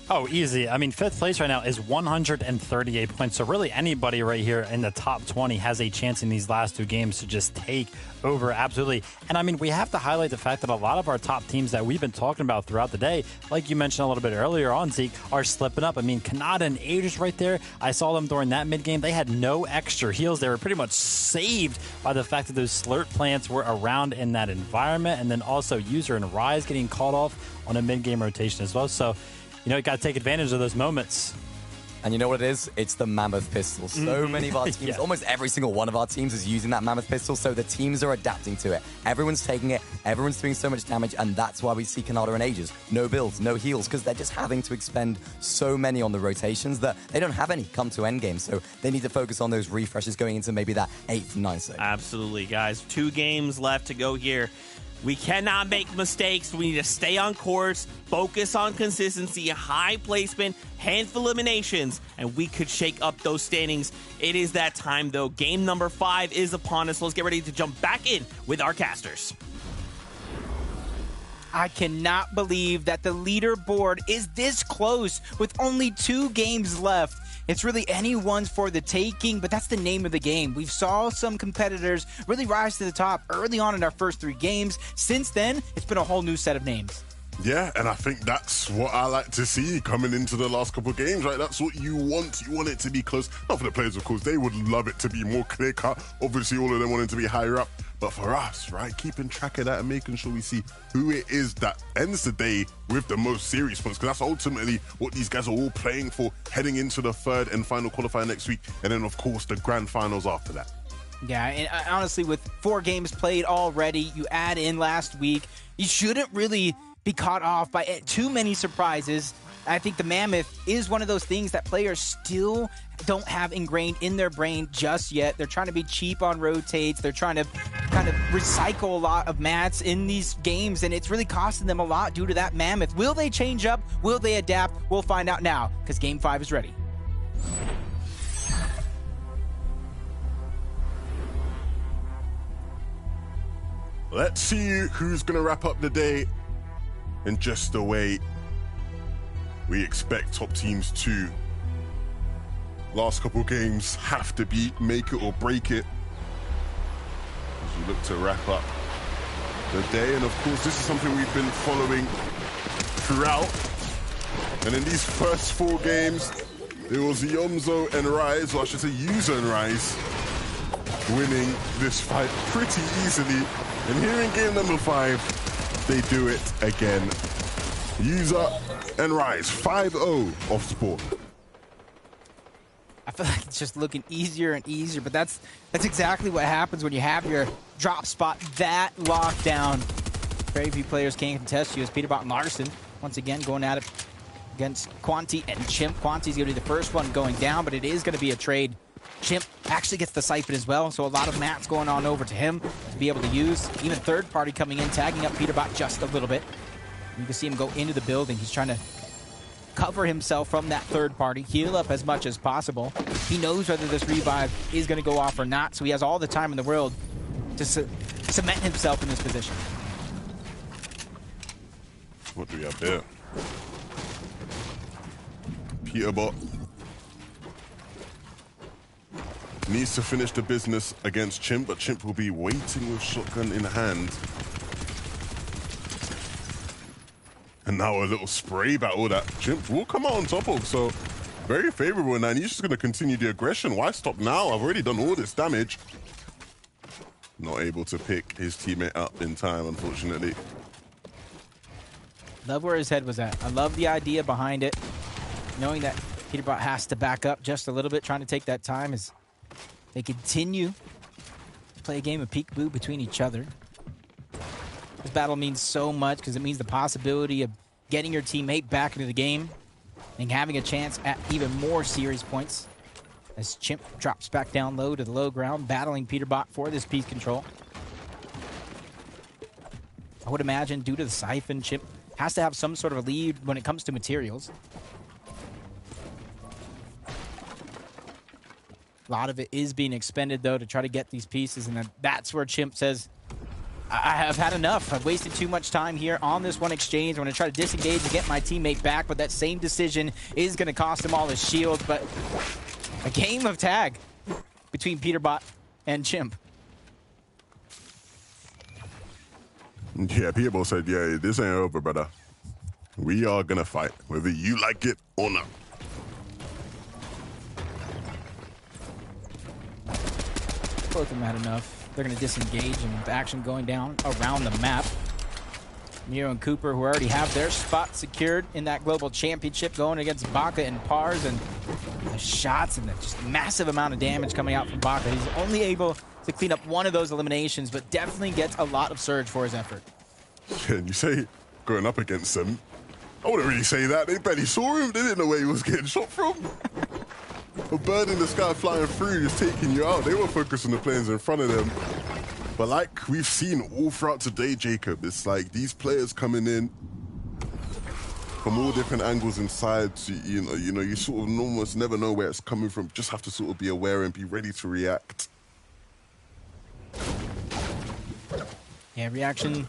Oh, easy. I mean, 5th place right now is 138 points. So really anybody right here in the top 20 has a chance in these last 2 games to just take over. Absolutely. And I mean, we have to highlight the fact that a lot of our top teams that we've been talking about throughout the day, like you mentioned a little bit earlier on, Zeke, are slipping up. I mean, Kanata and Aegis right there. I saw them during that mid game. They had no extra heals. They were pretty much saved by the fact that those slurp plants were around in that environment. And then also User and Rise getting caught off on a mid game rotation as well. So, you know, you got to take advantage of those moments. And you know what it is? It's the Mammoth Pistol. So many of our teams, almost every single one of our teams is using that Mammoth Pistol, so the teams are adapting to it. Everyone's taking it, everyone's doing so much damage, and that's why we see Kanata and Aegis. No builds, no heals, because they're just having to expend so many on the rotations that they don't have any come to endgame, so they need to focus on those refreshes going into maybe that 8th and 9th zone. Absolutely, guys. 2 games left to go here. We cannot make mistakes. We need to stay on course, focus on consistency, high placement, handful eliminations, and we could shake up those standings. It is that time, though. Game number 5 is upon us. Let's get ready to jump back in with our casters. I cannot believe that the leaderboard is this close with only 2 games left. It's really anyone's for the taking, but that's the name of the game. We've saw some competitors really rise to the top early on in our first 3 games. Since then, it's been a whole new set of names. Yeah, and I think that's what I like to see coming into the last couple of games, right? That's what you want. You want it to be close. Not for the players, of course. They would love it to be more clear-cut. Obviously, all of them wanting to be higher up. But for us, right, keeping track of that and making sure we see who it is that ends the day with the most serious points, because that's ultimately what these guys are all playing for, heading into the 3rd and final qualifier next week, and then, of course, the grand finals after that. Yeah, and honestly, with 4 games played already, you add in last week, you shouldn't really be caught off by too many surprises. I think the Mammoth is one of those things that players still don't have ingrained in their brain just yet. They're trying to be cheap on rotates. They're trying to kind of recycle a lot of mats in these games, and it's really costing them a lot due to that Mammoth. Will they change up? Will they adapt? We'll find out now, because Game 5 is ready. Let's see who's going to wrap up the day in just the way we expect top teams to. Last couple games have to be make it or break it as we look to wrap up the day. And of course, this is something we've been following throughout. And in these first 4 games, it was Yomzo and Rise, or I should say User and Rise, winning this fight pretty easily. And here in game number 5, they do it again. User and Rise, 5-0 off spawn. I feel like it's just looking easier and easier, but that's exactly what happens when you have your drop spot that locked down. Very few players can contest you as Peterbot and Larson once again going at it against Quanti and Chimp. Quanti's going to be the first one going down, but it is going to be a trade. Chimp actually gets the siphon as well, so a lot of mats going on over to him to be able to use. Even third party coming in, tagging up Peterbot just a little bit. You can see him go into the building. He's trying to cover himself from that third party, heal up as much as possible. He knows whether this revive is going to go off or not, so he has all the time in the world to cement himself in this position. What do we have here? Peterbot needs to finish the business against Chimp, but Chimp will be waiting with shotgun in hand. And now a little spray battle that Chimp will come out on top of, so very favorable in that. And he's just going to continue the aggression. Why stop now? I've already done all this damage. Not able to pick his teammate up in time, unfortunately. Love where his head was at. I love the idea behind it. Knowing that Peterbot has to back up just a little bit, trying to take that time as they continue to play a game of peekaboo between each other. This battle means so much because it means the possibility of getting your teammate back into the game and having a chance at even more series points as Chimp drops back down low to the low ground, battling Peterbot for this piece control. I would imagine due to the siphon, Chimp has to have some sort of a lead when it comes to materials. A lot of it is being expended, though, to try to get these pieces, and that's where Chimp says, I have had enough. I've wasted too much time here on this one exchange. I'm going to try to disengage and get my teammate back, but that same decision is going to cost him all his shields. But a game of tag between Peterbot and Chimp. Yeah, Peterbot said, yeah, this ain't over, brother. We are going to fight, whether you like it or not. Both of them had enough. They're going to disengage and with action going down around the map. Nero and Cooper, who already have their spot secured in that global championship, going against Baka and Pars, and the shots and the just massive amount of damage coming out from Baka. He's only able to clean up one of those eliminations, but definitely gets a lot of surge for his effort. Yeah, and you say going up against them, I wouldn't really say that. They barely saw him. They didn't know where he was getting shot from. A bird in the sky flying through just taking you out. They were focused on the players in front of them. But like we've seen all throughout today, Jacob, it's like these players coming in from all different angles and sides. You know, you sort of almost never know where it's coming from. Just have to sort of be aware and be ready to react. Yeah, reaction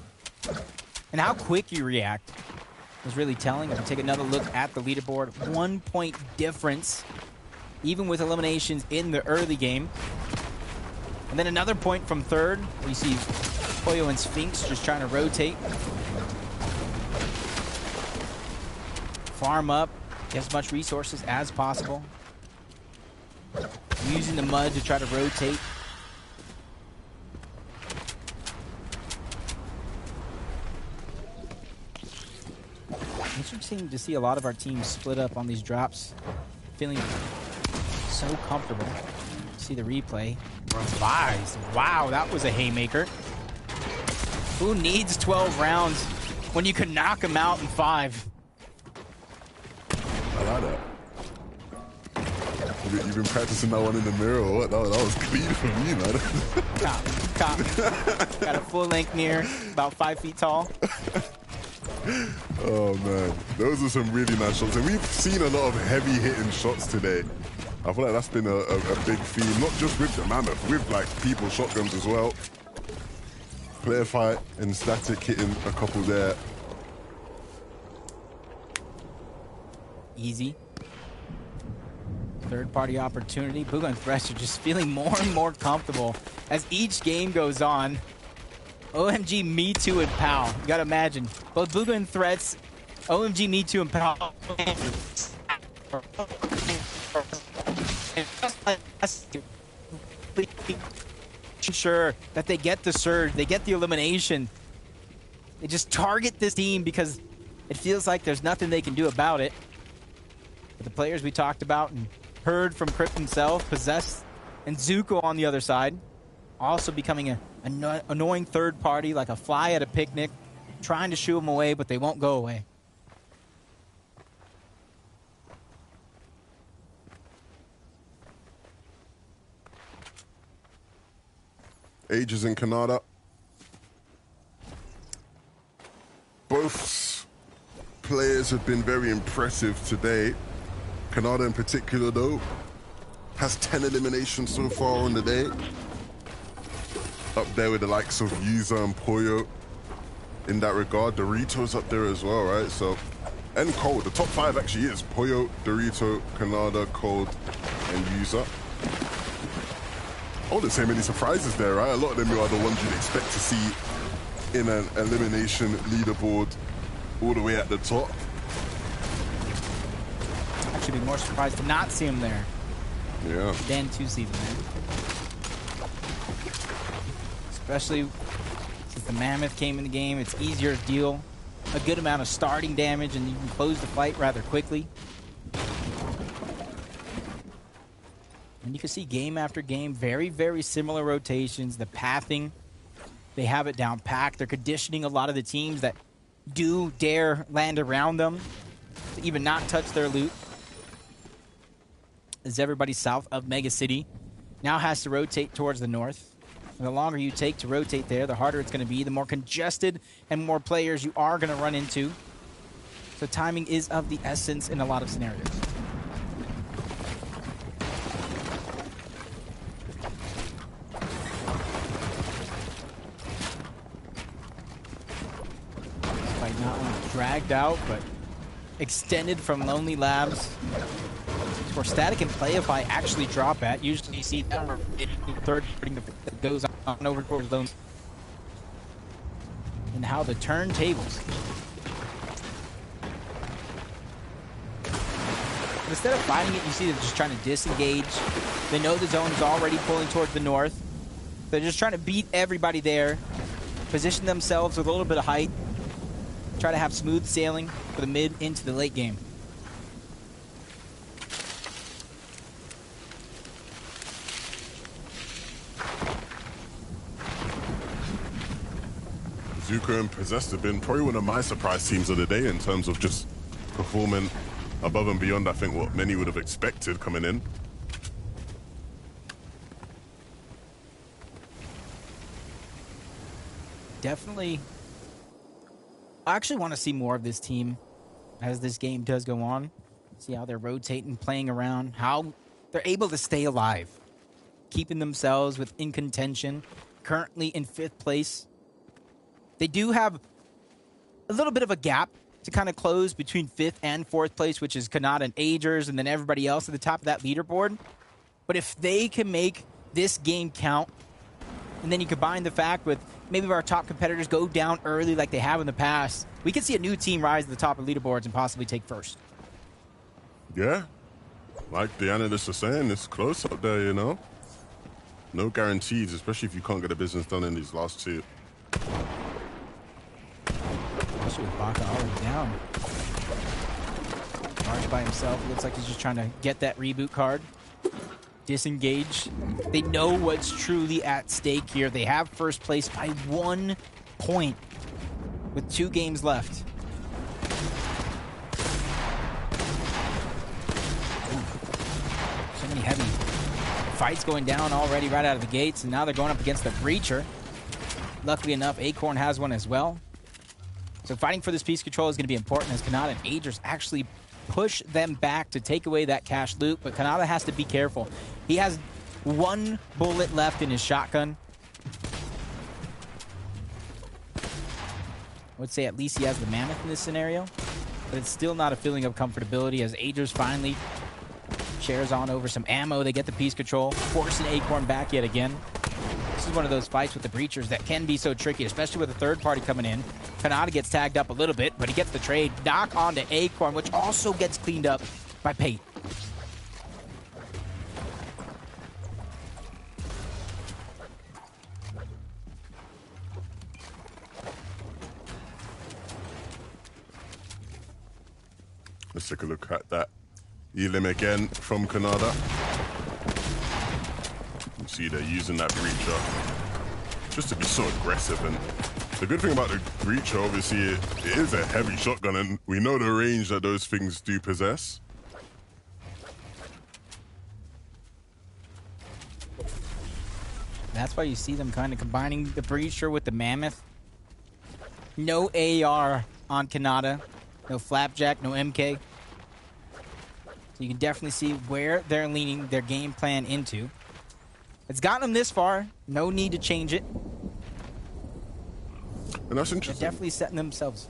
and how quick you react is really telling. If you take another look at the leaderboard, 1 point difference, even with eliminations in the early game. And then another point from third. We see Poyo and Sphinx just trying to rotate. Farm up, get as much resources as possible. Using the mud to try to rotate. Interesting to see a lot of our teams split up on these drops. Feeling so comfortable. See the replay. Revised. Wow, that was a haymaker. Who needs 12 rounds when you can knock them out in 5? I like that. You've been practicing that one in the mirror or what? That was clean for me, man. Cop. Got a full-length mirror, about 5 feet tall. Oh, man. Those are some really nice shots. And we've seen a lot of heavy-hitting shots today. I feel like that's been a big theme, not just with the Mammoth, with like people shotguns as well. Player fight and static hitting a couple there. Easy. Third party opportunity. Booga and Thresh are just feeling more and more comfortable as each game goes on. OMG, Me Too, and Pow. You gotta imagine, both Booga and Threats OMG, me too, and sure that they get the surge, they get the elimination. They just target this team because it feels like there's nothing they can do about it. But the players we talked about and heard from Crypt himself, Possess, and Zuko on the other side, also becoming an annoying third party, like a fly at a picnic, trying to shoo them away, but they won't go away. Ages in Canada. Both players have been very impressive today. Canada in particular, though, has 10 eliminations so far on the day. Up there with the likes of Yuza and Poyo in that regard. Dorito's up there as well, right? So, and Cold. The top 5 actually is Poyo, Dorito, Canada, Cold, and Yuza. I wouldn't say many surprises there, right? A lot of them are the ones you'd expect to see in an elimination leaderboard all the way at the top. Actually, be more surprised to not see him there. Yeah. Than to see them there. Especially since the Mammoth came in the game, it's easier to deal a good amount of starting damage and you can close the fight rather quickly. And you can see game after game, very, very similar rotations. The pathing, they have it down packed. They're conditioning a lot of the teams that do dare land around them to even not touch their loot. As everybody south of Mega City now has to rotate towards the north. And the longer you take to rotate there, the harder it's going to be, the more congested and more players you are going to run into. So timing is of the essence in a lot of scenarios. Dragged out, but extended from Lonely Labs. Where Static and Playify actually drop at. Usually you see that third that goes on over towards those. And how the turntables. But instead of fighting it, you see them just trying to disengage. They know the zone is already pulling towards the north. They're just trying to beat everybody there. Position themselves with a little bit of height. Try to have smooth sailing for the mid into the late game. Zuko and Possessed have been probably one of my surprise teams of the day in terms of just performing above and beyond, I think, what many would have expected coming in. Definitely. I actually want to see more of this team as this game does go on. See how they're rotating, playing around, how they're able to stay alive, keeping themselves within contention, currently in 5th place. They do have a little bit of a gap to kind of close between 5th and 4th place, which is Kanata and Agers, and then everybody else at the top of that leaderboard. But if they can make this game count, and then you combine the fact with maybe our top competitors go down early like they have in the past, we could see a new team rise to the top of leaderboards and possibly take first. Yeah. Like the analysts are saying, it's close up there, you know? No guarantees, especially if you can't get the business done in these last 2. Especially with Baka already down. March by himself. It looks like he's just trying to get that reboot card. Disengage. They know what's truly at stake here. They have first place by 1 point with 2 games left. Ooh. So many heavy fights going down already right out of the gates, and now they're going up against the Breacher. Luckily enough, Acorn has one as well. So fighting for this piece control is going to be important as Kanata and Agers actually push them back to take away that cash loot, but Kanata has to be careful. He has 1 bullet left in his shotgun. I would say at least he has the Mammoth in this scenario, but it's still not a feeling of comfortability as Agers finally shares on over some ammo. They get the piece control, forcing Acorn back yet again. This is one of those fights with the Breachers that can be so tricky, especially with a third party coming in. Kanata gets tagged up a little bit, but he gets the trade. Knock onto Acorn, which also gets cleaned up by Pate. Let's take a look at that Elim again from Kanada. You see they're using that breacher just to be so aggressive. And the good thing about the breacher, obviously, it is a heavy shotgun, and we know the range that those things do possess. That's why you see them kind of combining the breacher with the mammoth. No AR on Kanata. No Flapjack, no MK. So you can definitely see where they're leaning their game plan into. It's gotten them this far. No need to change it. And that's interesting. They're definitely setting themselves.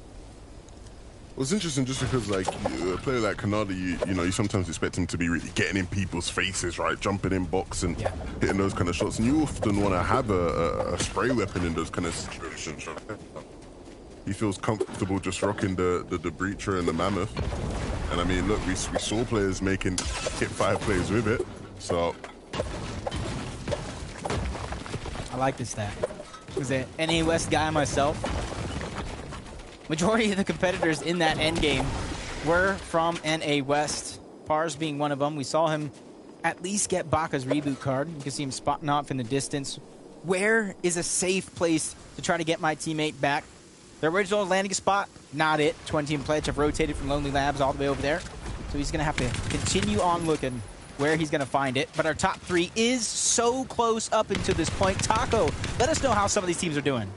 Well, it's interesting just because, like, a player like Kanada, you know, you sometimes expect him to be really getting in people's faces, right? Jumping in box and hitting those kind of shots. And you often want to have a spray weapon in those kind of situations, right? He feels comfortable just rocking the breacher and the mammoth. And I mean, look, we saw players making hit 5 plays with it. So I like this stat. Was an NA West guy myself. Majority of the competitors in that end game were from NA West. Pars being one of them. We saw him at least get Baka's reboot card. You can see him spotting off in the distance. Where is a safe place to try to get my teammate back? The original landing spot, not it. 20 and Pledge have rotated from Lonely Labs all the way over there. So he's going to have to continue on looking where he's going to find it. But our top 3 is so close up until this point. Taco, let us know how some of these teams are doing.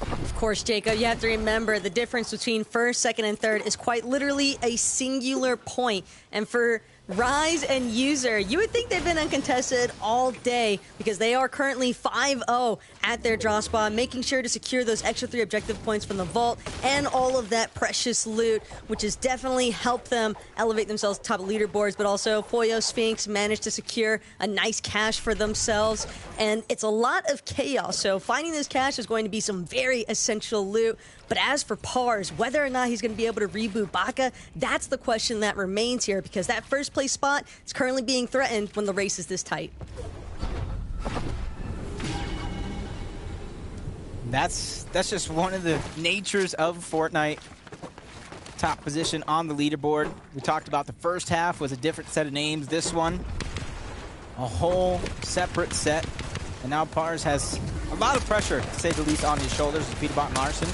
Of course, Jacob, you have to remember the difference between first, second, and third is quite literally a singular point. And for Rise and User, you would think they've been uncontested all day because they are currently 5-0 at their draw spot, making sure to secure those extra 3 objective points from the vault and all of that precious loot, which has definitely helped them elevate themselves to top of leaderboards. But also, Foyo Sphinx managed to secure a nice cache for themselves, and it's a lot of chaos. So finding this cache is going to be some very essential loot. But as for Pars, whether or not he's going to be able to reboot Baka, that's the question that remains here, because that first place spot is currently being threatened when the race is this tight. That's just one of the natures of Fortnite. Top position on the leaderboard. We talked about the first half was a different set of names. This one, a whole separate set. And now Pars has a lot of pressure, to say the least, on his shoulders. Peterbot and Larson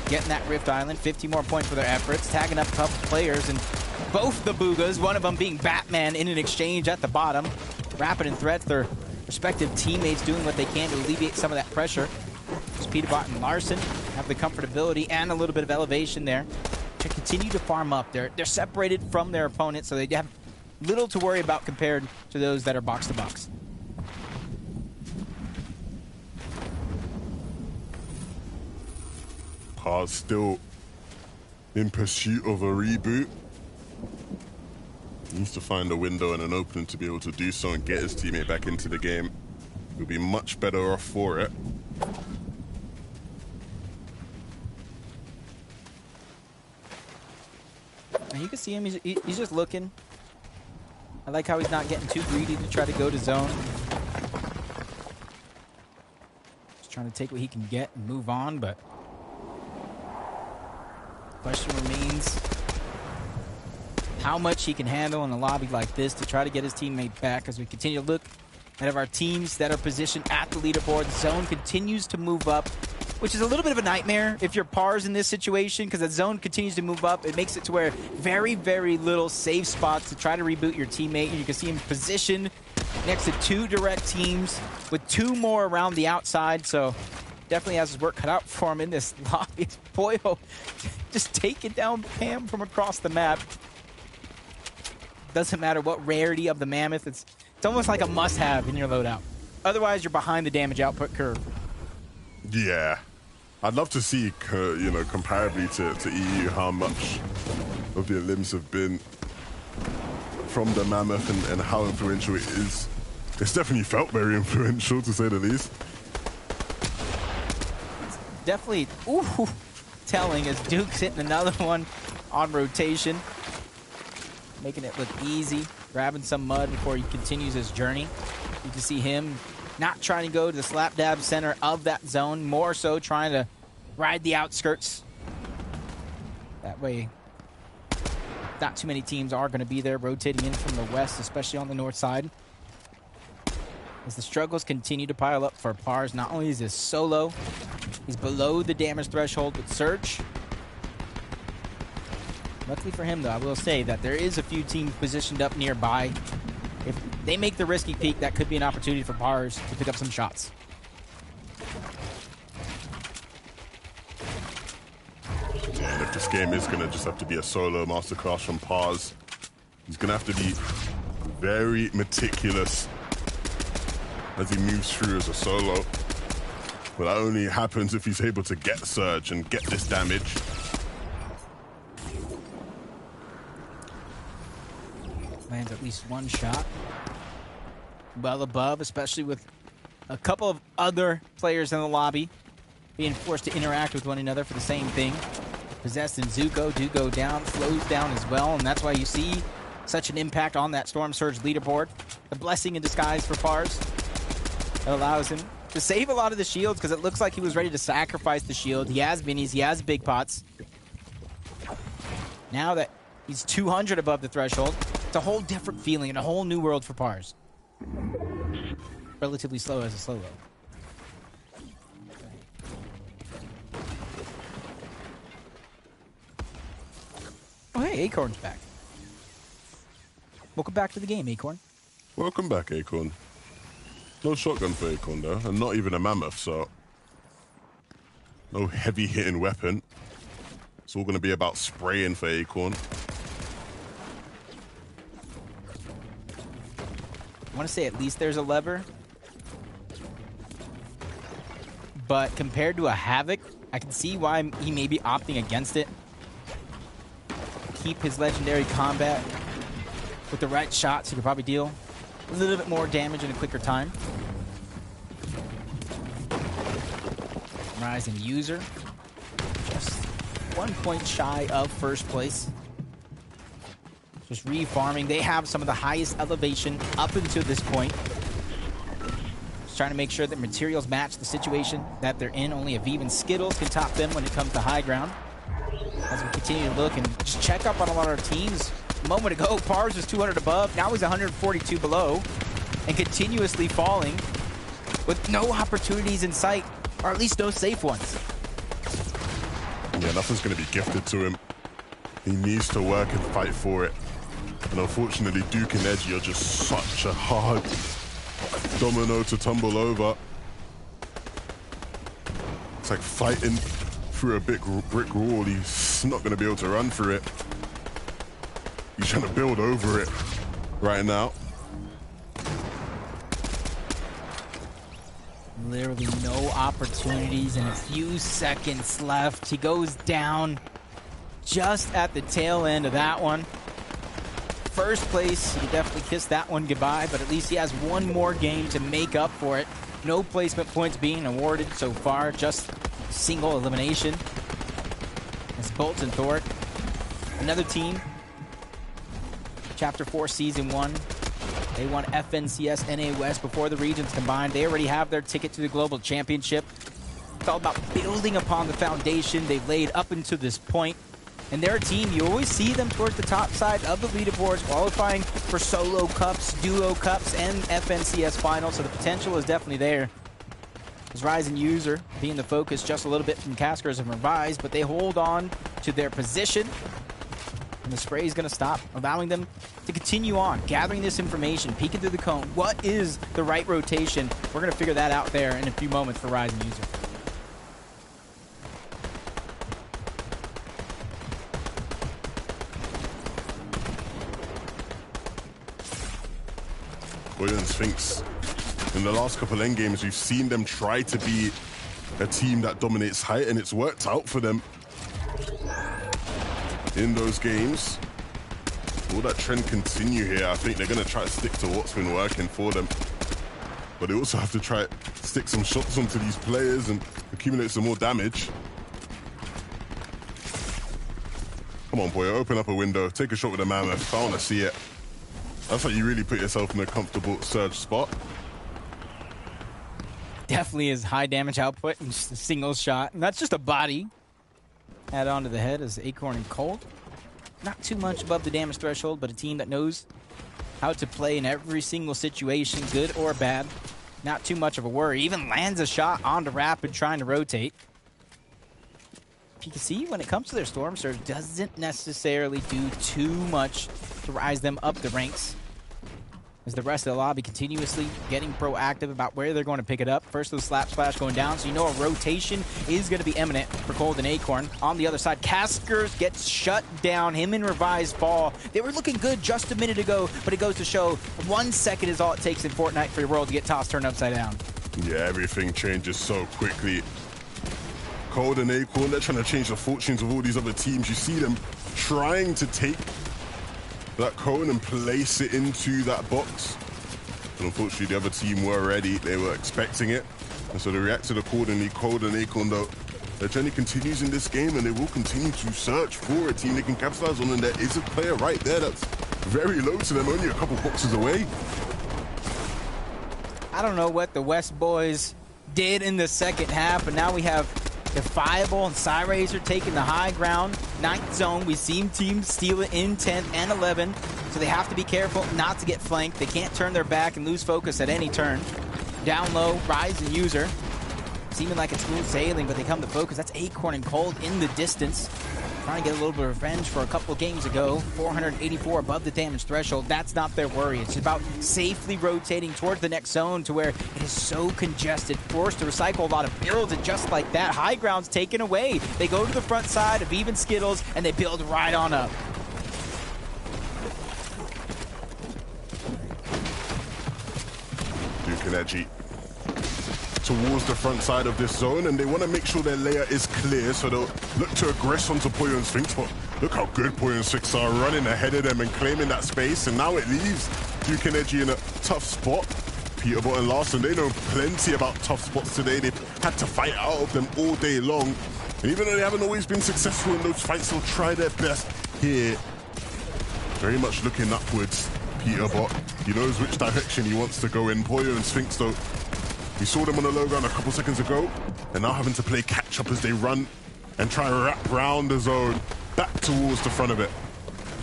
getting that Rift Island. 50 more points for their efforts. Tagging up a couple players, and both the Boogas, one of them being Batman in an exchange at the bottom. Rapid and Threat, their respective teammates doing what they can to alleviate some of that pressure. Peterbot and Larson have the comfortability and a little bit of elevation there to continue to farm up. They're separated from their opponents, so they have little to worry about compared to those that are box to box. Pars still in pursuit of a reboot. He needs to find a window and an opening to be able to do so and get his teammate back into the game. He'll be much better off for it. And you can see him, he's just looking. I like how he's not getting too greedy to try to go to zone. Just trying to take what he can get and move on, but the question remains how much he can handle in a lobby like this to try to get his teammate back as we continue to look at our teams that are positioned at the leaderboard. Zone continues to move up, which is a little bit of a nightmare if you're Pars in this situation, because the zone continues to move up. It makes it to where very, very little safe spots to try to reboot your teammate. And you can see him positioned next to 2 direct teams with 2 more around the outside. So definitely has his work cut out for him in this lobby. Boyo just taking down Pam from across the map. Doesn't matter what rarity of the mammoth. It's almost like a must-have in your loadout. Otherwise, you're behind the damage output curve. Yeah. I'd love to see, you know, comparably to EU, how much of the limbs have been from the mammoth and how influential it is. It's definitely felt very influential, to say the least. definitely telling as Duke's hitting another one on rotation, making it look easy, grabbing some mud before he continues his journey. You can see him not trying to go to the slap dab center of that zone, more so trying to ride the outskirts. That way, not too many teams are going to be there rotating in from the west, especially on the north side. As the struggles continue to pile up for Pars, not only is this solo, he's below the damage threshold with Surge. Luckily for him, though, I will say that there is a few teams positioned up nearby. If they make the risky peak, that could be an opportunity for Pars to pick up some shots. And if this game is going to just have to be a solo masterclass from Pars, he's going to have to be very meticulous as he moves through as a solo. But that only happens if he's able to get Surge and get this damage. Lands at least one shot. Well above, especially with a couple of other players in the lobby being forced to interact with one another for the same thing. Possessed and Zuko do go down, flows down as well, and that's why you see such an impact on that Storm Surge leaderboard. A blessing in disguise for Pars. That allows him to save a lot of the shields because it looks like he was ready to sacrifice the shield. He has minis, he has big pots. Now that he's 200 above the threshold, it's a whole different feeling and a whole new world for Pars. Relatively slow as a solo. Oh, hey, Acorn's back. Welcome back to the game, Acorn. Welcome back, Acorn. No shotgun for Acorn, though, and not even a mammoth, so no heavy-hitting weapon. It's all going to be about spraying for Acorn. I want to say at least there's a lever. But compared to a Havoc, I can see why he may be opting against it. Keep his legendary combat with the right shots, he could probably deal a little bit more damage in a quicker time. Rising user, just 1 point shy of first place. Just re-farming. They have some of the highest elevation up until this point. Just trying to make sure that materials match the situation that they're in. Only Aviv and Skittles can top them when it comes to high ground. As we continue to look and just check up on a lot of our teams. A moment ago, Pars was 200 above. Now he's 142 below and continuously falling with no opportunities in sight, or at least no safe ones. Yeah, nothing's going to be gifted to him. He needs to work and fight for it. And unfortunately, Duke and Edgy are just such a hard domino to tumble over. It's like fighting through a big brick wall. He's not going to be able to run through it. He's trying to build over it right now. Literally no opportunities and a few seconds left. He goes down just at the tail end of that one. First place, he definitely kissed that one goodbye, but at least he has one more game to make up for it. No placement points being awarded so far, just single elimination. It's Bolts and Thorpe. Another team, Chapter 4, Season 1. They won FNCS NA West before the regions combined. They already have their ticket to the Global Championship. It's all about building upon the foundation they've laid up until this point. And they're a team, you always see them towards the top side of the leaderboards, qualifying for solo cups, duo cups, and FNCS finals, so the potential is definitely there. As Rising User being the focus just a little bit from Caskers and Revise, but they hold on to their position. And the spray is going to stop, allowing them to continue on, gathering this information, peeking through the cone. What is the right rotation? We're going to figure that out there in a few moments for Rising User. Boyan Sphinx. In the last couple end games, we've seen them try to be a team that dominates height, and it's worked out for them in those games. Will that trend continue here? I think they're going to try to stick to what's been working for them. But they also have to try to stick some shots onto these players and accumulates some more damage. Come on, boy, open up a window. Take a shot with the mammoth. I want to see it. That's how you really put yourself in a comfortable surge spot. Definitely is high damage output and just a single shot. And that's just a body. Add on to the head as Acorn and Cold. Not too much above the damage threshold, but a team that knows how to play in every single situation, good or bad. Not too much of a worry. Even lands a shot onto Rapid trying to rotate. You can see when it comes to their Storm Surge, doesn't necessarily do too much to rise them up the ranks. As the rest of the lobby continuously getting proactive about where they're going to pick it up. First, the slap splash going down, so you know a rotation is going to be imminent for Cold and Acorn. On the other side, Caskers gets shut down. Him and Revise fall. They were looking good just a minute ago, but it goes to show 1 second is all it takes in Fortnite for your world to get tossed turned upside down. Yeah, everything changes so quickly. Cold and Acorn, they're trying to change the fortunes of all these other teams. You see them trying to take that cone and place it into that box. And unfortunately, the other team were ready. They were expecting it. And so they reacted accordingly. Cold and Acorn, though, their journey continues in this game, and they will continue to search for a team they can capitalize on. And there is a player right there that's very low to them, only a couple boxes away. I don't know what the West boys did in the second half, but now we have Defiable and Cyrazer taking the high ground. 9th zone, we see teams steal it in 10th and 11, so they have to be careful not to get flanked. They can't turn their back and lose focus at any turn. Down low, Rise and User. Seeming like it's smooth sailing, but they come to focus. That's Acorn and Cold in the distance. Trying to get a little bit of revenge for a couple of games ago. 484 above the damage threshold. That's not their worry. It's about safely rotating towards the next zone to where it is so congested. Forced to recycle a lot of builds, and just like that, high ground's taken away. They go to the front side of even Skittles, and they build right on up. Duke and Edgy towards the front side of this zone, and they want to make sure their layer is clear, so they'll look to aggress onto Poyo and Sphinx. But look how good Poyo and Sphinx are running ahead of them and claiming that space, and now it leaves Duke and Edgy in a tough spot. Peterbot and Larson, they know plenty about tough spots today. They've had to fight out of them all day long, and even though they haven't always been successful in those fights, they'll try their best here. Very much looking upwards, Peterbot. He knows which direction he wants to go in. Poyo and Sphinx, though, we saw them on the low ground a couple seconds ago, and now having to play catch-up as they run and try and wrap around the zone back towards the front of it.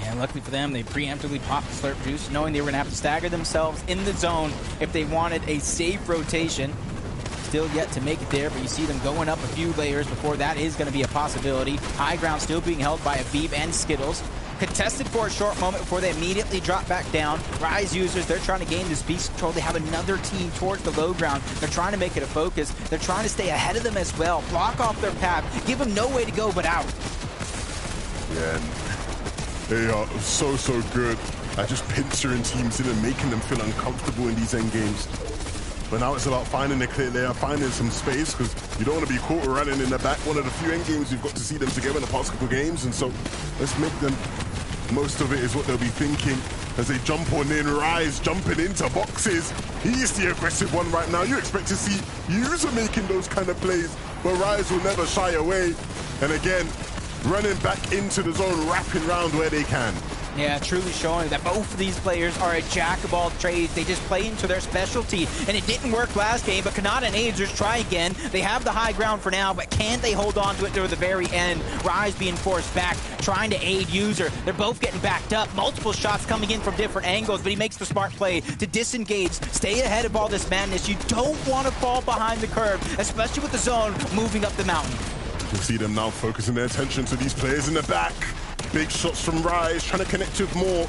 Yeah, luckily for them, they preemptively popped the Slurp Juice, knowing they were going to have to stagger themselves in the zone if they wanted a safe rotation. Still yet to make it there, but you see them going up a few layers before that is going to be a possibility. High ground still being held by Avib and Skittles. Contested for a short moment before they immediately drop back down. Rise users, they're trying to gain this beast control. They have another team towards the low ground. They're trying to make it a focus. They're trying to stay ahead of them as well. Block off their path. Give them no way to go but out. Yeah, they are so good at just pinching teams in and making them feel uncomfortable in these end games. But now it's about finding a clear layer, finding some space, because you don't want to be caught running in the back. One of the few end games you've got to see them together in the past couple games, and so let's make them. Most of it is what they'll be thinking as they jump on in. Rise jumping into boxes. He's the aggressive one right now. You expect to see User making those kind of plays, but Rise will never shy away. And again, running back into the zone, wrapping around where they can. Yeah, truly showing that both of these players are a jack of all trades. They just play into their specialty, and it didn't work last game, but Kanata and Azers try again. They have the high ground for now, but can they hold on to it to the very end? Rise being forced back, trying to aid User. They're both getting backed up. Multiple shots coming in from different angles, but he makes the smart play to disengage, stay ahead of all this madness. You don't want to fall behind the curve, especially with the zone moving up the mountain. You can see them now focusing their attention to these players in the back. Big shots from Rise, trying to connect with more.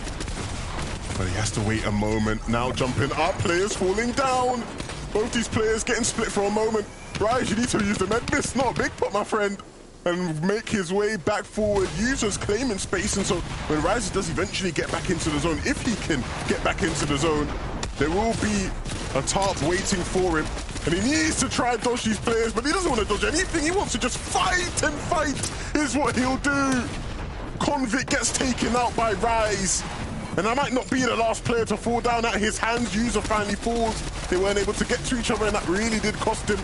But he has to wait a moment. Now jumping up, players falling down. Both these players getting split for a moment. Rise, you need to use the med miss, not Big Pot, my friend. And make his way back forward. Users claiming space, and so when Rise does eventually get back into the zone, if he can get back into the zone, there will be a tarp waiting for him. And he needs to try and dodge these players, but he doesn't want to dodge anything. He wants to just fight, and fight is what he'll do. Convict gets taken out by Rise. And I might not be the last player to fall down at his hands. User finally falls. They weren't able to get to each other, and that really did cost him.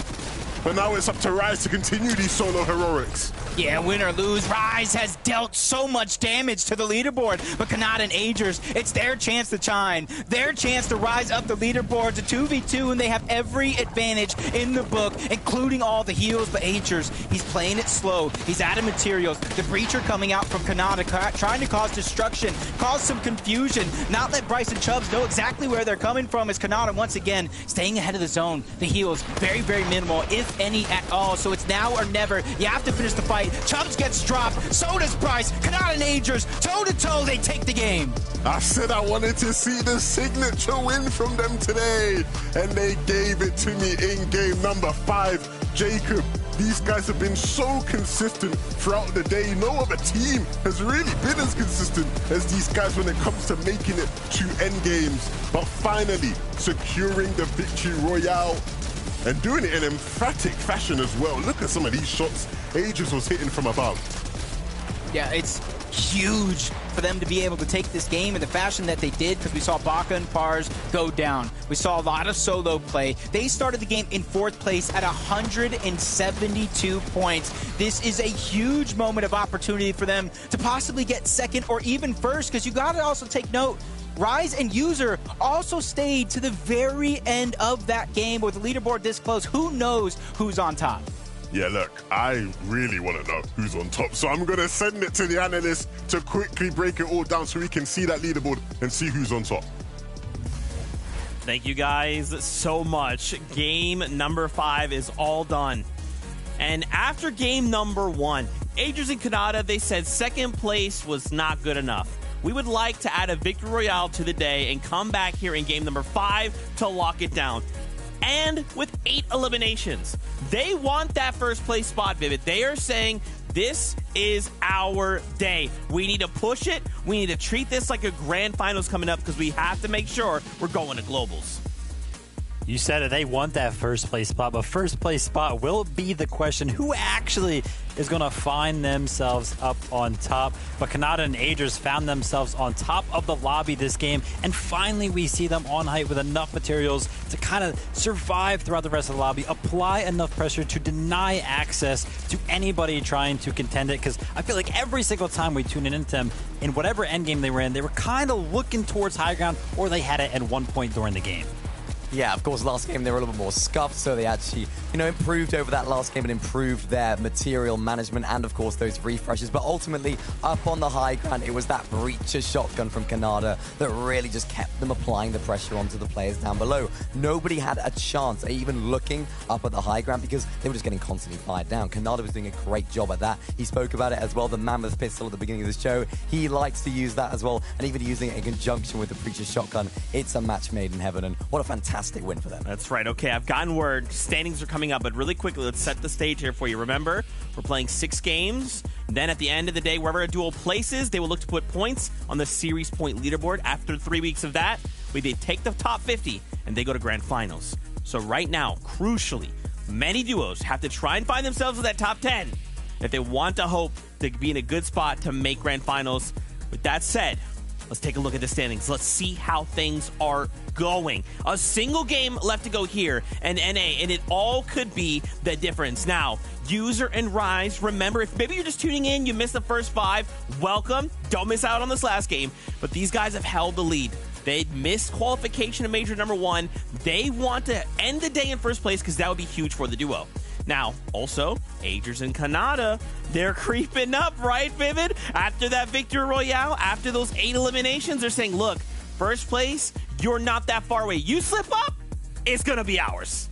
But now it's up to Rise to continue these solo heroics. Yeah, win or lose, Rise has dealt so much damage to the leaderboard, but Kanata and Agers, it's their chance to shine, their chance to rise up the leaderboard to 2v2, and they have every advantage in the book, including all the heals. But Agers, he's playing it slow, he's out of materials, the Breacher coming out from Kanata, trying to cause destruction, cause some confusion, not let Bryce and Chubbs know exactly where they're coming from, as Kanata once again staying ahead of the zone. The heals, very, very minimal, if any at all, so it's now or never. You have to finish the fight. Chubbs gets dropped, so does Bryce. Kanata and Agers, toe-to-toe, they take the game. I said I wanted to see the signature win from them today, and they gave it to me in game number 5. Jacob, these guys have been so consistent throughout the day. No other team has really been as consistent as these guys when it comes to making it to end games. But finally, securing the victory royale and doing it in emphatic fashion as well. Look at some of these shots Agers was hitting from above. Yeah, it's huge for them to be able to take this game in the fashion that they did, because we saw Baka and Pars go down. We saw a lot of solo play. They started the game in 4th place at 172 points. This is a huge moment of opportunity for them to possibly get 2nd or even 1st, because you got to also take note, Rise and User also stayed to the very end of that game. With the leaderboard this close, who knows who's on top? Yeah, look, I really want to know who's on top. So I'm going to send it to the analyst to quickly break it all down so we can see that leaderboard and see who's on top. Thank you guys so much. Game number 5 is all done. And after game number 1, Agers and Kanata, they said 2nd place was not good enough. We would like to add a victory royale to the day and come back here in game number 5 to lock it down. And with 8 eliminations. They want that 1st place spot, Vivid. They are saying this is our day. We need to push it. We need to treat this like a grand finals coming up, because we have to make sure we're going to globals. You said it, they want that 1st place spot, but 1st place spot will be the question. Who actually is going to find themselves up on top? But Kanata and Agers found themselves on top of the lobby this game, and finally we see them on height with enough materials to kind of survive throughout the rest of the lobby, apply enough pressure to deny access to anybody trying to contend it, because I feel like every single time we tune into them, in whatever endgame they were in, they were kind of looking towards high ground, or they had it at one point during the game. Yeah, of course, last game they were a little bit more scuffed, so they actually, improved over that last game and improved their material management and, of course, those refreshes. But ultimately, up on the high ground, it was that Breacher shotgun from Kanata that really just kept them applying the pressure onto the players down below. Nobody had a chance at even looking up at the high ground because they were just getting constantly fired down. Kanata was doing a great job at that. He spoke about it as well, the Mammoth pistol at the beginning of the show. He likes to use that as well, and even using it in conjunction with the Breacher shotgun. It's a match made in heaven, and what a fantastic win for them. That's right. Okay, I've gotten word. Standings are coming up, but really quickly, let's set the stage here for you. Remember, we're playing 6 games. Then at the end of the day, wherever a duel places, they will look to put points on the series point leaderboard. After 3 weeks of that, they take the top 50, and they go to grand finals. So right now, crucially, many duos have to try and find themselves in that top 10 if they want to hope to be in a good spot to make grand finals. With that said, let's take a look at the standings. Let's see how things are going. A single game left to go here, and NA, and it all could be the difference. Now, User and Rise, remember, if maybe you're just tuning in, you missed the first 5, welcome. Don't miss out on this last game. But these guys have held the lead. They missed qualification in Major number 1. They want to end the day in first place because that would be huge for the duo. Now, also, Agers and Kanata, they're creeping up, right, Vivid? After that victory royale, after those 8 eliminations, they're saying, look, first place, you're not that far away. You slip up, it's going to be ours.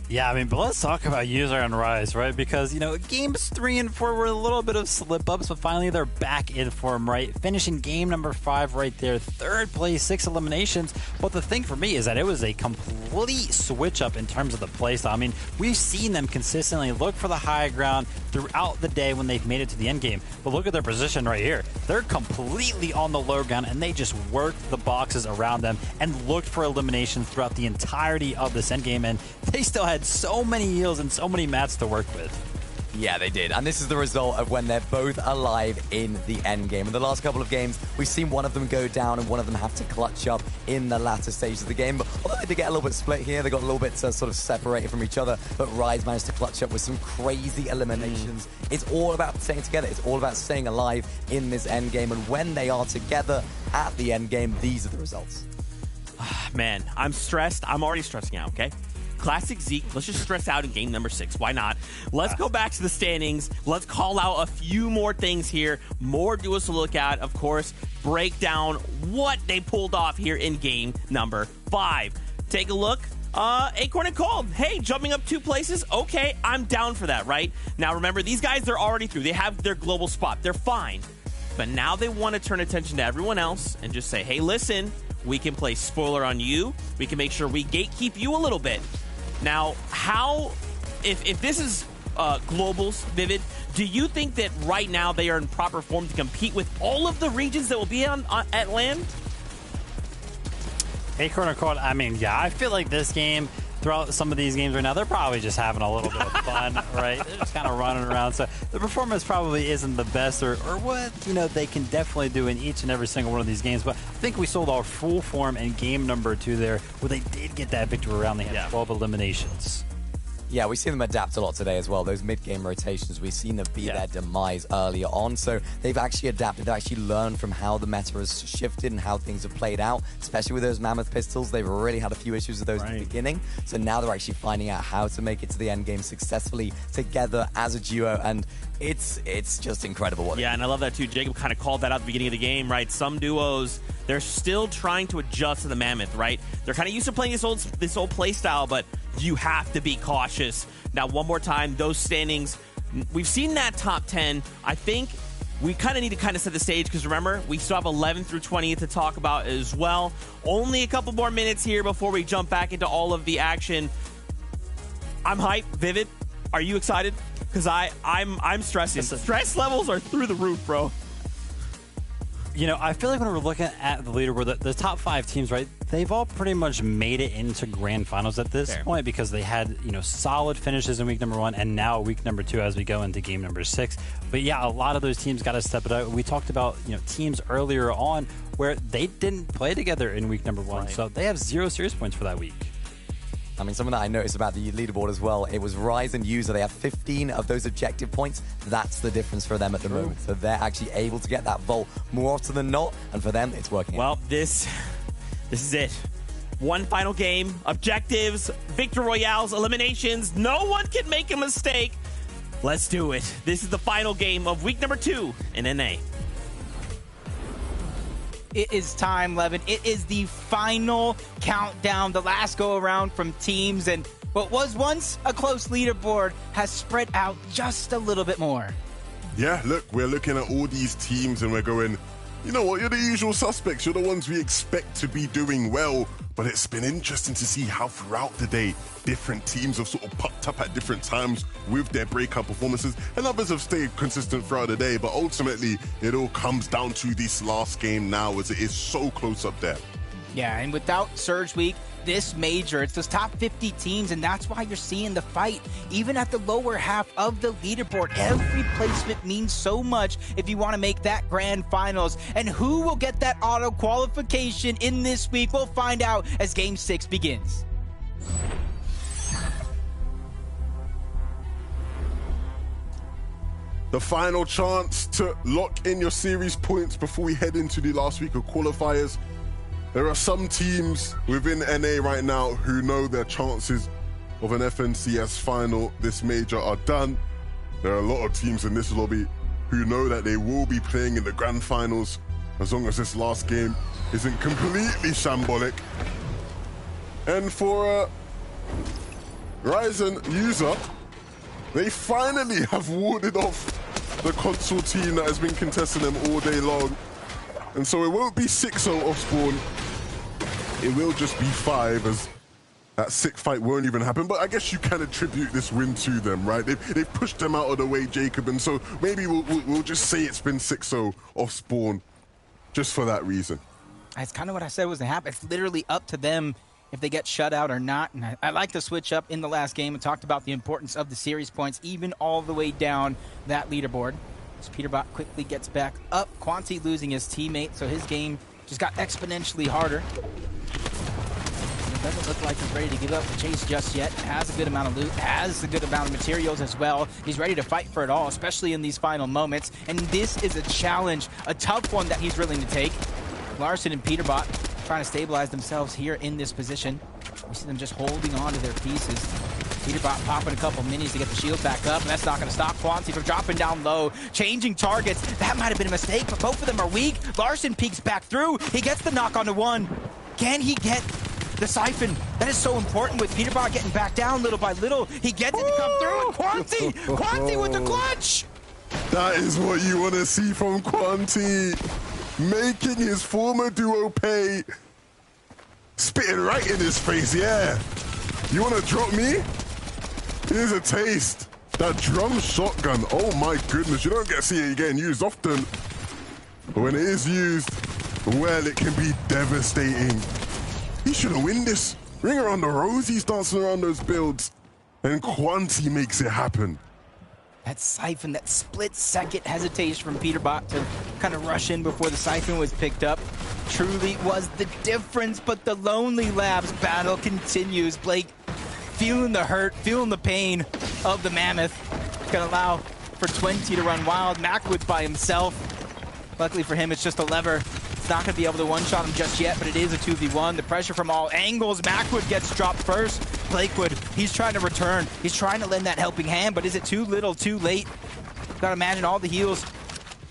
Yeah, I mean, but let's talk about User and Rise, right? Because, games 3 and 4 were a little bit of slip-ups, but finally they're back in form, right? Finishing game number 5 right there, 3rd place, 6 eliminations. But the thing for me is that it was a complete switch-up in terms of the play style. I mean, we've seen them consistently look for the high ground throughout the day when they've made it to the end game. But look at their position right here. They're completely on the low ground, and they just worked the boxes around them and looked for eliminations throughout the entirety of this end game, and they still had so many heals and so many mats to work with. Yeah, they did. And this is the result of when they're both alive in the end game. In the last couple of games, we've seen one of them go down and one of them have to clutch up in the latter stages of the game. But although they did get a little bit split here, they got a little bit sort of separated from each other, but Rise managed to clutch up with some crazy eliminations. It's all about staying together. It's all about staying alive in this end game. And when they are together at the end game, these are the results. Man, I'm stressed. I'm already stressing out, okay? Classic Zeke, let's just stress out in game number 6. Why not? Let's go back to the standings. Let's call out a few more things here. More duos to look at, of course. Break down what they pulled off here in game number 5. Take a look. Acorn and Cold. Hey, jumping up 2 places. Okay, I'm down for that, right? Now, remember, these guys, they're already through. They have their global spot. They're fine. But now they want to turn attention to everyone else and just say, hey, listen, we can play spoiler on you. We can make sure we gatekeep you a little bit. Now, how, if this is globals, Vivid, do you think that right now they are in proper form to compete with all of the regions that will be at LAN? Acorn or Cold, I mean, yeah, I feel like this game, throughout some of these games right now, they're probably just having a little bit of fun, right? They're just kind of running around. So the performance probably isn't the best or what, you know, they can definitely do in each and every single one of these games. But I think we sold our full form in game number 2 there, where they did get that victory around. They had 12 eliminations. Yeah, we've seen them adapt a lot today as well. Those mid-game rotations, we've seen them be their demise earlier on. So they've actually adapted. They've actually learned from how the meta has shifted and how things have played out, especially with those Mammoth pistols. They've already had a few issues with those in the beginning. So now they're actually finding out how to make it to the end game successfully together as a duo. And it's just incredible. Yeah, and I love that too. Jacob kind of called that out at the beginning of the game, right? Some duos, they're still trying to adjust to the Mammoth, right? They're kind of used to playing this old play style, but you have to be cautious. Now, one more time, those standings, we've seen that top 10. I think we kind of need to kind of set the stage because remember, we still have 11 through 20 to talk about as well. Only a couple more minutes here before we jump back into all of the action. I'm hyped. Vivid, are you excited? Because I'm stressing. Stress levels are through the roof, bro. You know, I feel like when we're looking at the leaderboard, the top 5 teams, right, they've all pretty much made it into grand finals at this point because they had, you know, solid finishes in week number 1 and now week number 2 as we go into game number 6. But yeah, a lot of those teams got to step it up. We talked about, you know, teams earlier on where they didn't play together in week number 1. So they have 0 series points for that week. I mean, something that I noticed about the leaderboard as well, it was Rise and User. They have 15 of those objective points. That's the difference for them at the moment. So they're actually able to get that vault more often than not, and for them, it's working. Well, this is it. One final game, objectives, victory royales, eliminations. No one can make a mistake. Let's do it. This is the final game of week number 2 in NA. It is time, Levin. It is the final countdown, the last go around from teams, and what was once a close leaderboard has spread out just a little bit more. Yeah, look, we're looking at all these teams and we're going, you know what, you're the usual suspects. You're the ones we expect to be doing well. But it's been interesting to see how throughout the day, different teams have sort of popped up at different times with their breakout performances, and others have stayed consistent throughout the day. But ultimately, it all comes down to this last game now, as it is so close up there. Yeah, and without Surge Week, this major, it's those top 50 teams, and that's why you're seeing the fight. Even at the lower half of the leaderboard, every placement means so much if you want to make that grand finals. And who will get that auto qualification in this week? We'll find out as Game 6 begins. The final chance to lock in your series points before we head into the last week of qualifiers. There are some teams within NA right now who know their chances of an FNCS final this major are done. There are a lot of teams in this lobby who know that they will be playing in the grand finals as long as this last game isn't completely shambolic. And for Ryzen User, they finally have warded off the console team that has been contesting them all day long. And so it won't be 6-0 off spawn. It will just be 5, as that sick fight won't even happen. But I guess you can attribute this win to them, right? They've pushed them out of the way, Jacob. And so maybe we'll just say it's been 6-0 off spawn just for that reason. That's kind of what I said was going to happen. It's literally up to them if they get shut out or not. And I like to switch up in the last game and talked about the importance of the series points, even all the way down that leaderboard. As Peterbot quickly gets back up. Quanti losing his teammate, so his game just got exponentially harder. It doesn't look like he's ready to give up the chase just yet. Has a good amount of loot, has a good amount of materials as well. He's ready to fight for it all, especially in these final moments. And this is a challenge, a tough one that he's willing to take. Larson and Peterbot trying to stabilize themselves here in this position. We see them just holding on to their pieces. Peterbot popping a couple minis to get the shield back up, and that's not going to stop Quanti from dropping down low, changing targets. That might have been a mistake, but both of them are weak. Larson peeks back through. He gets the knock onto one. Can he get the siphon? That is so important with Peterbot getting back down little by little. He gets it to come through, and Quanti with the clutch! That is what you want to see from Quanti. Making his former duo pay. Spitting right in his face, yeah. You want to drop me? Here's a taste. That drum shotgun, oh my goodness. You don't get to see it getting used often. But when it is used, well, it can be devastating. He should have won this. Ring around the rosies dancing around those builds. And Quanti makes it happen. That siphon, that split-second hesitation from Peterbot to kind of rush in before the siphon was picked up truly was the difference, but the Lonely Labs battle continues. Blake feeling the hurt, feeling the pain of the Mammoth. Gonna allow for 20 to run wild. Macwood by himself. Luckily for him, it's just a lever. It's not gonna be able to one-shot him just yet, but it is a 2v1. The pressure from all angles. Macwood gets dropped first. Blakewood, he's trying to return. He's trying to lend that helping hand, but is it too little, too late? Gotta imagine all the heals.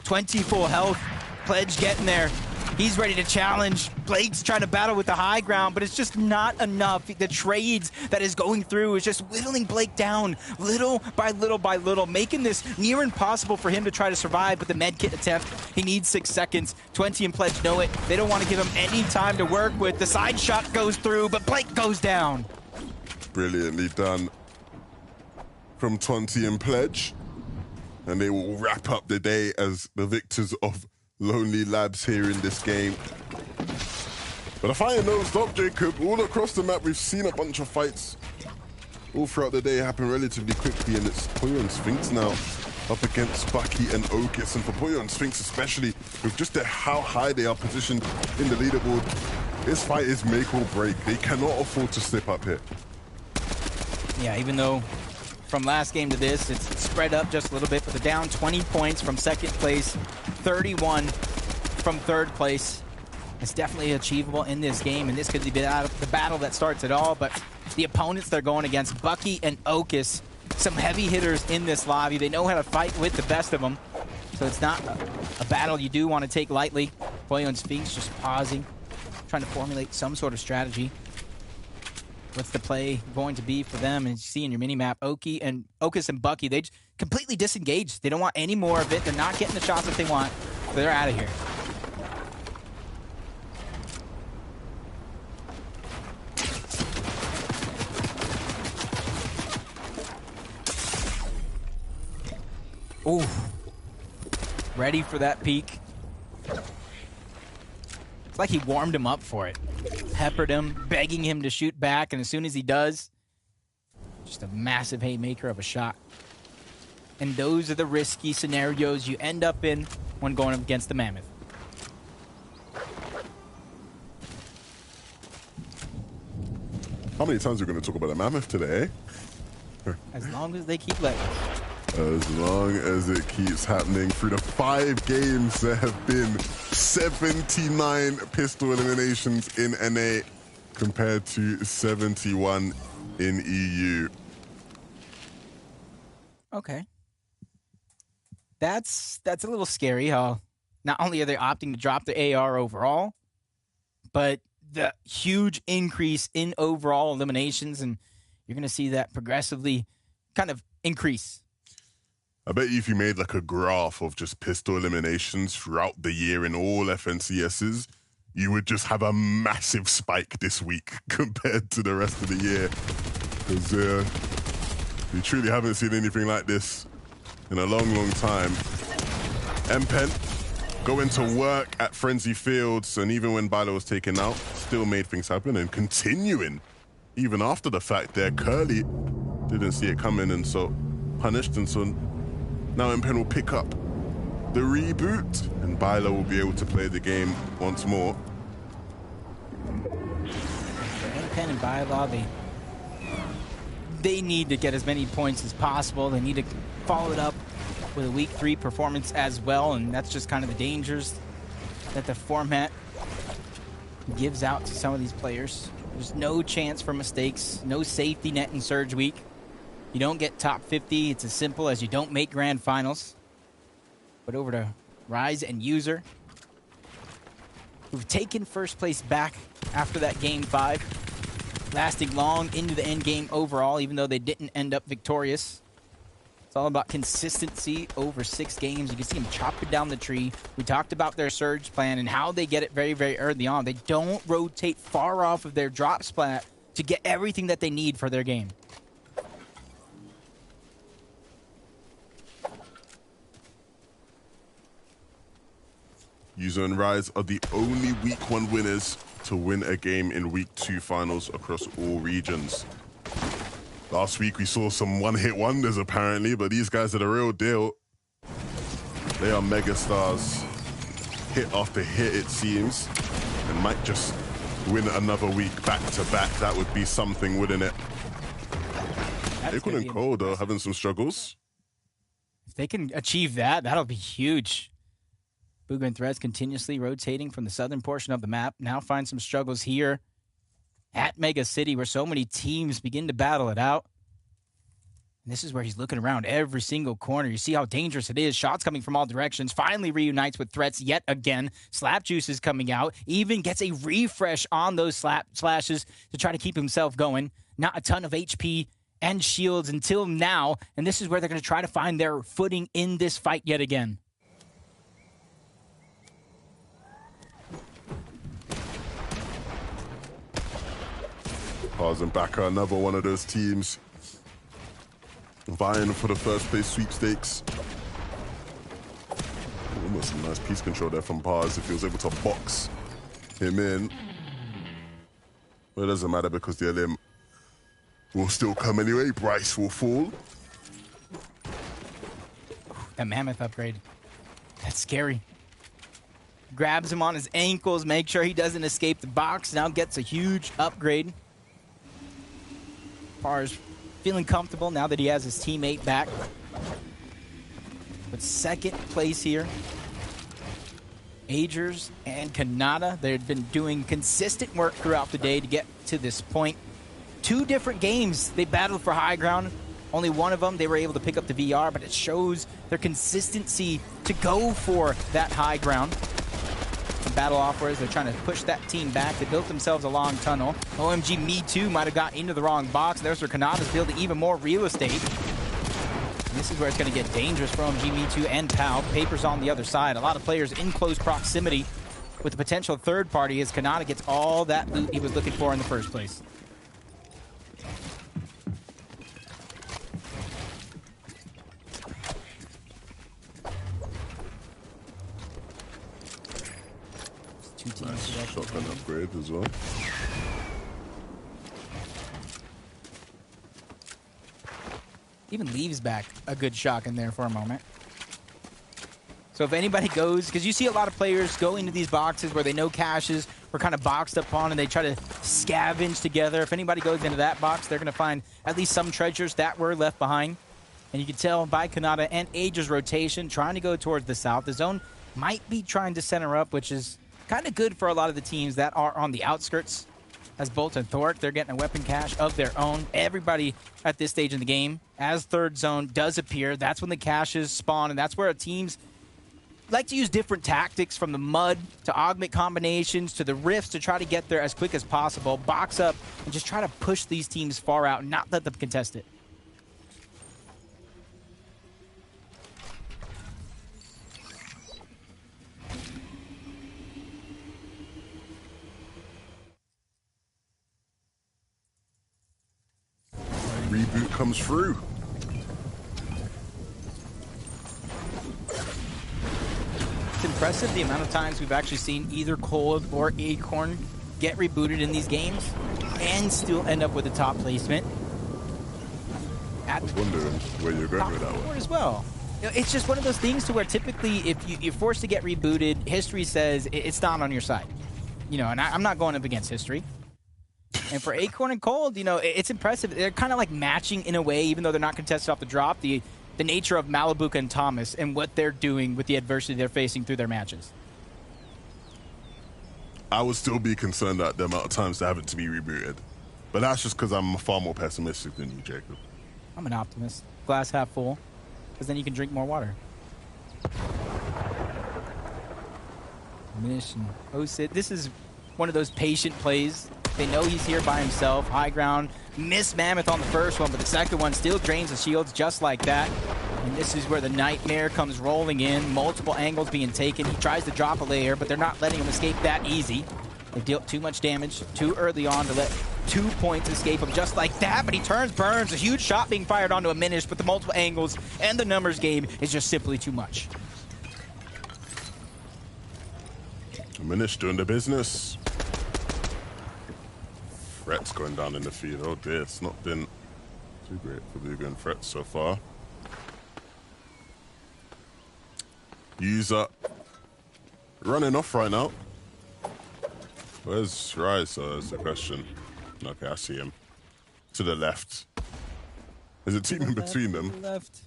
20 full health. Pledge getting there. He's ready to challenge. Blake's trying to battle with the high ground, but it's just not enough. The trades that is going through is just whittling Blake down little by little by little, making this near impossible for him to try to survive with the medkit attempt. He needs 6 seconds. 20 and Pledge know it. They don't want to give him any time to work with. The side shot goes through, but Blake goes down. Brilliantly done from 20 and Pledge. And they will wrap up the day as the victors of Lonely Labs here in this game. But the fight don't stop, Jacob. All across the map, we've seen a bunch of fights all throughout the day happen relatively quickly, and it's Poyo and Sphinx now up against Bucky and Okis. And for Poyo and Sphinx especially, with just how high they are positioned in the leaderboard, this fight is make or break. They cannot afford to slip up here. Yeah, even though from last game to this, it's spread up just a little bit, but they're down 20 points from second place, 31 from third place. It's definitely achievable in this game, and this could be the battle that starts it all, but the opponents they're going against, Bucky and Okis, some heavy hitters in this lobby. They know how to fight with the best of them, so it's not a battle you do want to take lightly. Poyo and Sphinx just pausing, trying to formulate some sort of strategy. What's the play going to be for them? And you see in your mini-map, Okis and Bucky, they just completely disengaged. They don't want any more of it. They're not getting the shots that they want. So they're out of here. Ooh. Ready for that peek. It's like he warmed him up for it. Peppered him, begging him to shoot back, and as soon as he does, just a massive haymaker of a shot. And those are the risky scenarios you end up in when going up against the Mammoth. How many times are we going to talk about the Mammoth today? As long as they keep letting. As long as it keeps happening. Through the 5 games, there have been 79 pistol eliminations in NA compared to 71 in EU. Okay. That's a little scary how not only are they opting to drop the AR overall, but the huge increase in overall eliminations, and you're going to see that progressively kind of increase. I bet you if you made like a graph of just pistol eliminations throughout the year in all FNCSs, you would just have a massive spike this week compared to the rest of the year. Because we truly haven't seen anything like this in a long, long time. M-Pen going to work at Frenzy Fields, and even when Bilo was taken out, still made things happen, and continuing even after the fact there. Curly didn't see it coming, and so punished, and so now Impen will pick up the reboot, and Bilo will be able to play the game once more. Impen and Bilo, they need to get as many points as possible. They need to follow it up with a week 3 performance as well, and that's just kind of the dangers that the format gives out to some of these players. There's no chance for mistakes, no safety net in Surge Week. You don't get top 50. It's as simple as you don't make grand finals. But over to Rise and User, who've taken first place back after that game 5, lasting long into the end game overall, even though they didn't end up victorious. It's all about consistency over 6 games. You can see them chopping down the tree. We talked about their surge plan and how they get it very, very early on. They don't rotate far off of their drop splat to get everything that they need for their game. User and Rise are the only Week 1 winners to win a game in Week 2 finals across all regions. Last week we saw some one-hit wonders apparently, but these guys are the real deal. They are megastars, hit after hit it seems, and might just win another week back to back. That would be something, wouldn't it? Acorn and Cole though having some struggles. If they can achieve that, that'll be huge. Booger and Threads continuously rotating from the southern portion of the map. Now find some struggles here at Mega City, where so many teams begin to battle it out. And this is where he's looking around every single corner. You see how dangerous it is. Shots coming from all directions. Finally reunites with Threats yet again. Slap Juice is coming out. Even gets a refresh on those slashes to try to keep himself going. Not a ton of HP and shields until now. And this is where they're going to try to find their footing in this fight yet again. Pars and Baka, another one of those teams vying for the first place sweepstakes. Almost a nice piece control there from Pars if he was able to box him in. But it doesn't matter because the LM will still come anyway. Bryce will fall. That Mammoth upgrade. That's scary. Grabs him on his ankles, make sure he doesn't escape the box. Now gets a huge upgrade. Pars feeling comfortable now that he has his teammate back. But second place here. Agers and Kanata, they've been doing consistent work throughout the day to get to this point. 2 different games they battled for high ground. Only one of them they were able to pick up the VR, but it shows their consistency to go for that high ground. Battle offers, they're trying to push that team back. They built themselves a long tunnel. OMG Me Too might have got into the wrong box. There's where Kanata's building even more real estate. And this is where it's going to get dangerous for OMG Me Too and Pal. Paper's on the other side. A lot of players in close proximity with the potential third party as Kanata gets all that loot he was looking for in the first place. Nice shotgun upgrade as well. Even leaves back a good shotgun there for a moment. So if anybody goes, because you see a lot of players go into these boxes where they know caches were kind of boxed up on and they try to scavenge together. If anybody goes into that box, they're going to find at least some treasures that were left behind. And you can tell by Kanata and Age's rotation trying to go towards the south. The zone might be trying to center up, which is kind of good for a lot of the teams that are on the outskirts. As Bolt and Thork, they're getting a weapon cache of their own. Everybody at this stage in the game, as third zone does appear, that's when the caches spawn, and that's where teams like to use different tactics, from the mud to augment combinations to the rifts, to try to get there as quick as possible, box up, and just try to push these teams far out and not let them contest it. Reboot comes through. It's impressive the amount of times we've actually seen either Cold or Acorn get rebooted in these games and still end up with a top placement. I was wondering where you're going with that one. As well. You know, it's just one of those things to where typically if you're forced to get rebooted, history says it's not on your side. You know, and I'm not going up against history. And for Acorn and Cold, you know, it's impressive. They're kind of like matching in a way, even though they're not contested off the drop, the nature of Malabuka and Thomas and what they're doing with the adversity they're facing through their matches. I would still be concerned at the amount of times they're having to be rebooted. But that's just because I'm far more pessimistic than you, Jacob. I'm an optimist. Glass half full, because then you can drink more water. Mission. Osid. This is one of those patient plays. They know he's here by himself. High ground. Miss Mammoth on the first one, but the second one still drains the shields just like that. And this is where the Nightmare comes rolling in. Multiple angles being taken. He tries to drop a layer, but they're not letting him escape that easy. They dealt too much damage too early on to let 2 points escape him just like that, but he turns, burns. A huge shot being fired onto a Minish, but the multiple angles and the numbers game is just simply too much. Minish doing the business. Fret's going down in the feed. Oh dear, it's not been too great for Luga and Fret so far. User running off right now. Where's Rise? Is the question. Okay, I see him. To the left. There's a team in between them. Left.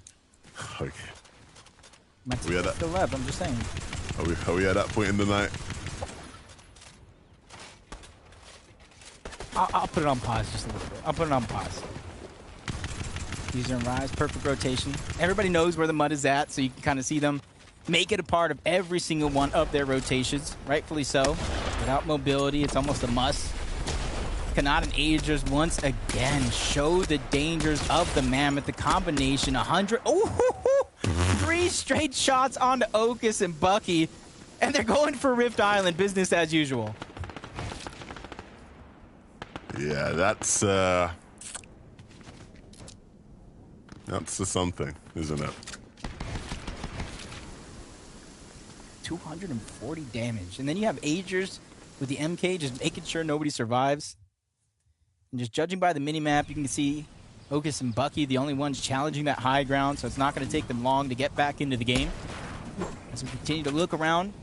Okay. We at the left, I'm just saying. Are we at that point in the night? I'll put it on pause just a little bit. I'll put it on pause. User and Rise, perfect rotation. Everybody knows where the mud is at, so you can kind of see them make it a part of every single one of their rotations. Rightfully so. Without mobility, it's almost a must. Kanata and Agers once again show the dangers of the Mammoth. The combination, 100. Oh, 3 straight shots onto Okus and Bucky, and they're going for Rift Island, business as usual. Yeah, that's the something, isn't it? 240 damage. And then you have Agers with the MK just making sure nobody survives. And just judging by the minimap, you can see Okus and Bucky, the only ones challenging that high ground, so it's not going to take them long to get back into the game. As we continue to look around,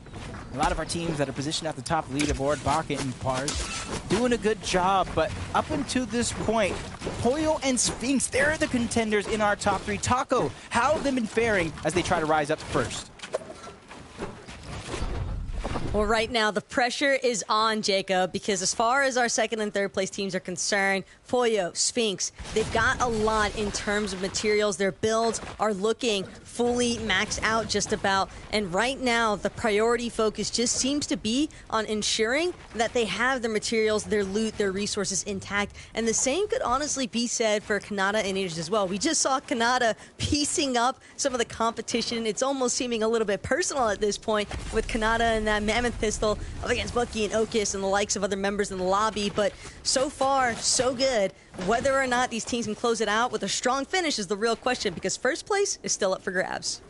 a lot of our teams that are positioned at the top of the leaderboard, Baka and Pars, doing a good job, but up until this point, Poyo and Sphinx, they're the contenders in our top 3. Taco, how have they been faring as they try to rise up first? Well, right now, the pressure is on, Jacob, because as far as our second and third place teams are concerned, Poyo, Sphinx, they've got a lot in terms of materials. Their builds are looking fully maxed out just about. And right now, the priority focus just seems to be on ensuring that they have their materials, their loot, their resources intact. And the same could honestly be said for Kanata and Agers as well. We just saw Kanata piecing up some of the competition. It's almost seeming a little bit personal at this point with Kanata and that Mammoth pistol up against Bucky and Okus and the likes of other members in the lobby. But so far, so good. Whether or not these teams can close it out with a strong finish is the real question, because first place is still up for grabs.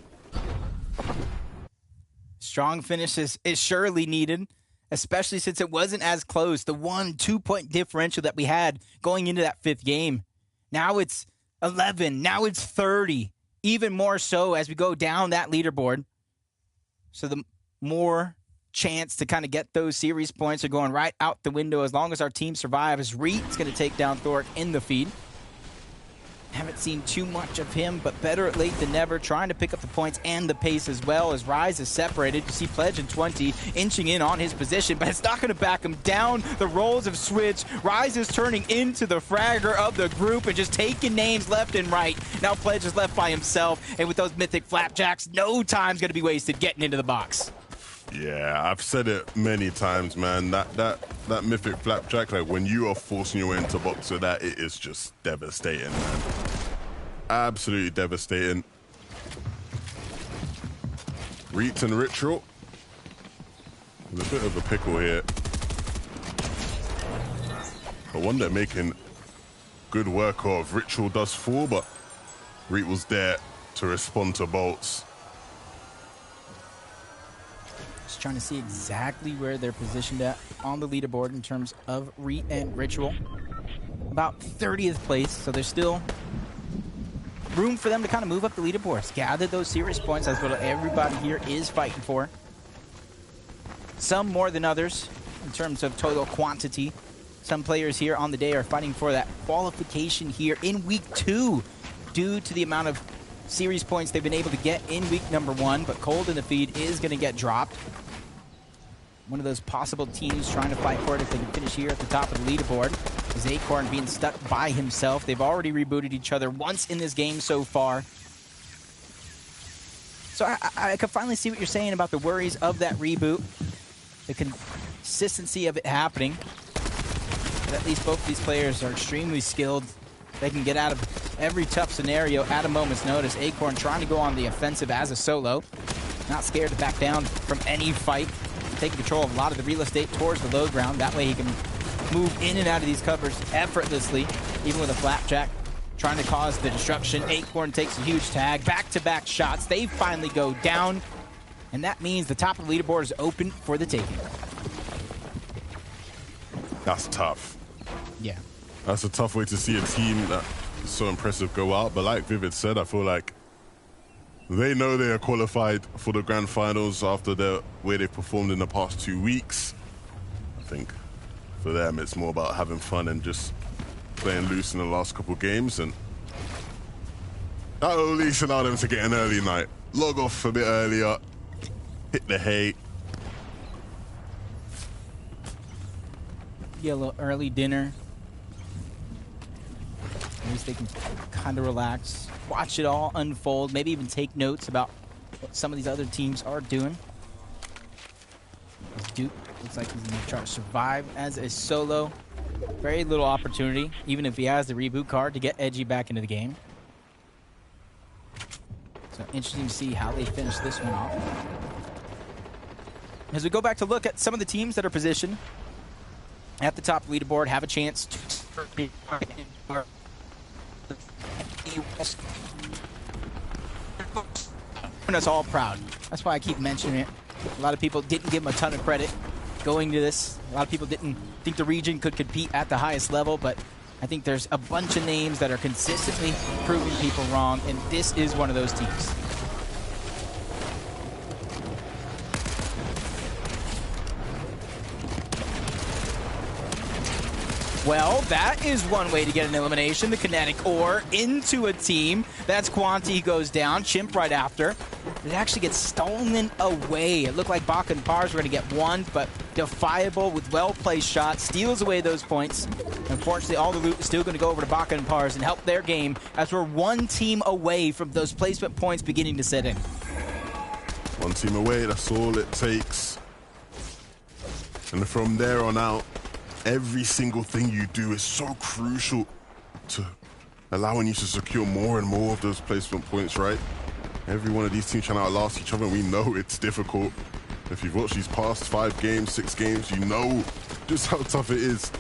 Strong finish is surely needed, especially since it wasn't as close. The 1-2 point differential that we had going into that 5th game. Now it's 11. Now it's 30. Even more so as we go down that leaderboard. So the more chance to kind of get those series points are going right out the window as long as our team survives. Reed's going to take down Thoric in the feed. Haven't seen too much of him, but better late than never, trying to pick up the points and the pace as well as Rise is separated. You see Pledge and 20 inching in on his position, but it's not going to back him down. The roles have switched. Rise is turning into the fragger of the group and just taking names left and right. Now Pledge is left by himself, and with those mythic flapjacks, no time's going to be wasted getting into the box. Yeah, I've said it many times, man. That mythic flapjack, like when you are forcing your way into box with that, it is just devastating, man. Absolutely devastating. Reet and Ritual. There's a bit of a pickle here. But one they're making good work of. Ritual does fall, but Reet was there to respond to bolts. Just trying to see exactly where they're positioned at on the leaderboard in terms of and ritual. About 30th place, so there's still room for them to kind of move up the leaderboards, gather those serious points. That's what everybody here is fighting for. Some more than others in terms of total quantity. Some players here on the day are fighting for that qualification here in week 2 due to the amount of series points they've been able to get in week number 1, but Cold in the feed is going to get dropped. One of those possible teams trying to fight for it if they can finish here at the top of the leaderboard is Acorn being stuck by himself. They've already rebooted each other once in this game so far. So I can finally see what you're saying about the worries of that reboot, the consistency of it happening. But at least both of these players are extremely skilled. They can get out of every tough scenario at a moment's notice. Acorn trying to go on the offensive as a solo. Not scared to back down from any fight. Taking control of a lot of the real estate towards the low ground. That way he can move in and out of these covers effortlessly, even with a flapjack. Trying to cause the disruption. Acorn takes a huge tag. Back-to-back shots. They finally go down. And that means the top of the leaderboard is open for the taking. That's tough. Yeah. That's a tough way to see a team that's so impressive go out. But like Vivid said, I feel like they know they are qualified for the grand finals after the way they've performed in the past 2 weeks. I think for them, it's more about having fun and just playing loose in the last couple games. And that'll at least allow them to get an early night. Log off a bit earlier, hit the hay. Get a little early dinner. At least they can kind of relax, watch it all unfold, maybe even take notes about what some of these other teams are doing. Duke looks like he's going to try to survive as a solo. Very little opportunity, even if he has the reboot card, to get Edgy back into the game. So interesting to see how they finish this one off. As we go back to look at some of the teams that are positioned at the top leaderboard, have a chance to us all proud. That's why I keep mentioning it. A lot of people didn't give him a ton of credit going to this. A lot of people didn't think the region could compete at the highest level, but I think there's a bunch of names that are consistently proving people wrong, and this is one of those teams. Well, that is one way to get an elimination. The kinetic ore into a team. That's Quanti goes down. Chimp right after. It actually gets stolen away. It looked like Baka and Pars were going to get one, but Defiable with well-placed shots steals away those points. Unfortunately, all the loot is still going to go over to Baka and Pars and help their game as we're one team away from those placement points beginning to set in. One team away, that's all it takes. And from there on out, every single thing you do is so crucial to allowing you to secure more and more of those placement points, right? Every one of these teams trying to outlast each other, and we know it's difficult. If you've watched these past 5 games, 6 games, you know just how tough it is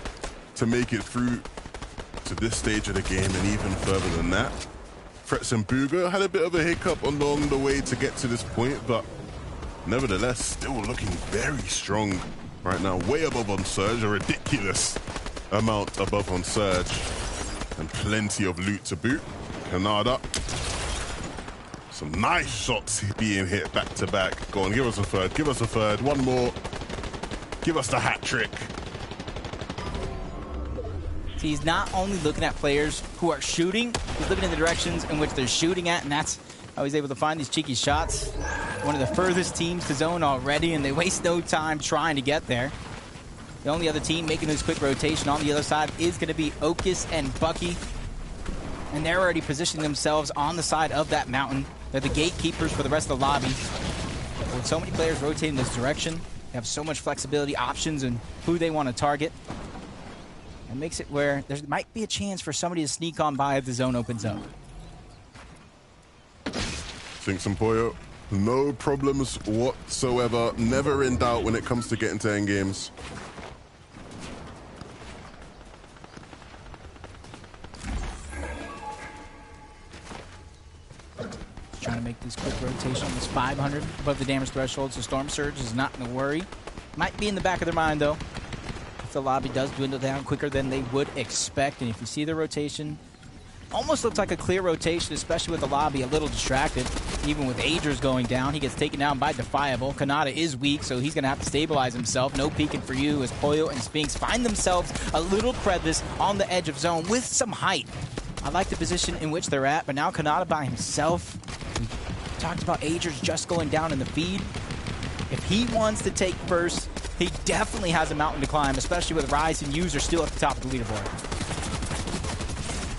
to make it through to this stage of the game and even further than that. Frets and Booga had a bit of a hiccup along the way to get to this point, but nevertheless, still looking very strong right now. Way above on Surge, a ridiculous amount above on Surge, and plenty of loot to boot. Canada. Some nice shots being hit back to back. Go on, give us a third. Give us a third. One more. Give us the hat trick. So he's not only looking at players who are shooting, he's looking in the directions in which they're shooting at, and that's how he's able to find these cheeky shots. One of the furthest teams to zone already, and they waste no time trying to get there. The only other team making this quick rotation on the other side is going to be Okus and Bucky. And they're already positioning themselves on the side of that mountain. They're the gatekeepers for the rest of the lobby. With so many players rotating this direction, they have so much flexibility, options, and who they want to target. It makes it where there might be a chance for somebody to sneak on by if the zone opens up. Think some Poyo. No problems whatsoever. Never in doubt when it comes to getting to end games. Trying trying to make this quick rotation. Almost 500 above the damage threshold, so Storm Surge is not in a worry. Might be in the back of their mind, though. If the lobby does dwindle down quicker than they would expect, and if you see the rotation, almost looks like a clear rotation, especially with the lobby a little distracted. Even with Agers going down, he gets taken down by Defiable. Kanata is weak, so he's going to have to stabilize himself. No peeking for you as Pollo and Sphinx find themselves a little crevice on the edge of zone with some height. I like the position in which they're at, but now Kanata by himself. We talked about Agers just going down in the feed. If he wants to take first, he definitely has a mountain to climb, especially with Rise and User still at the top of the leaderboard.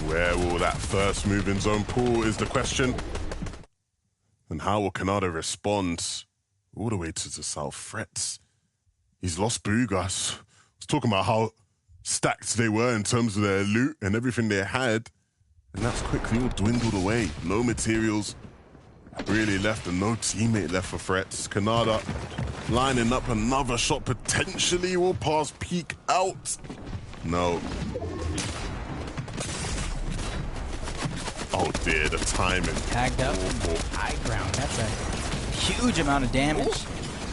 Where will that first move in zone pool is the question. And how will Kanata respond all the way to the south threats? He's lost Boogas. I was talking about how stacked they were in terms of their loot and everything they had. And that's quickly all dwindled away. No materials really left and no teammate left for threats. Kanata lining up another shot, potentially will pass peek out. No. Oh dear, the timing. Tagged up. High ground. That's a huge amount of damage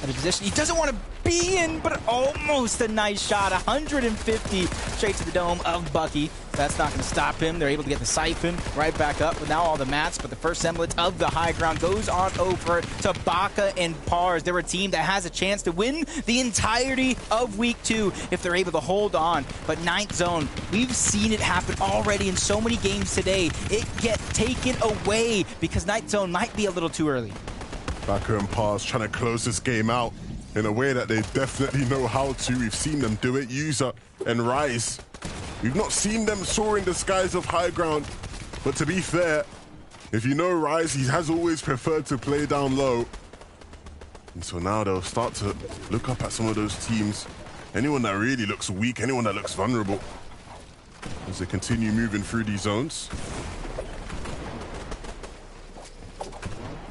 at a position he doesn't want to be in, but almost a nice shot. 150 straight to the dome of Bucky. That's not going to stop him. They're able to get the Siphon right back up with now all the mats, but the first semblance of the high ground goes on over to Baka and Pars. They're a team that has a chance to win the entirety of Week 2 if they're able to hold on. But ninth zone, we've seen it happen already in so many games today. It gets taken away because ninth zone might be a little too early. Baka and Pars trying to close this game out in a way that they definitely know how to. We've seen them do it. User and Rise. We've not seen them soar in the skies of high ground. But to be fair, if you know Rise, he has always preferred to play down low. And so now they'll start to look up at some of those teams. Anyone that really looks weak, anyone that looks vulnerable, as they continue moving through these zones.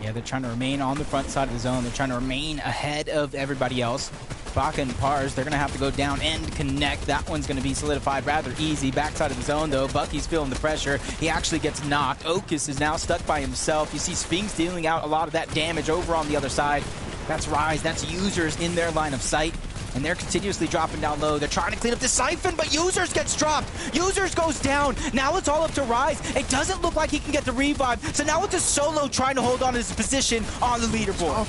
Yeah, they're trying to remain on the front side of the zone. They're trying to remain ahead of everybody else. Baka and Pars, they're going to have to go down and connect. That one's going to be solidified rather easy. Backside of the zone, though, Bucky's feeling the pressure. He actually gets knocked. Okus is now stuck by himself. You see Sphinx dealing out a lot of that damage over on the other side. That's Rise. That's Users in their line of sight. And they're continuously dropping down low. They're trying to clean up the Siphon, but Users gets dropped. Users goes down. Now it's all up to Rise. It doesn't look like he can get the revive. So now it's a solo trying to hold on to his position on the leaderboard.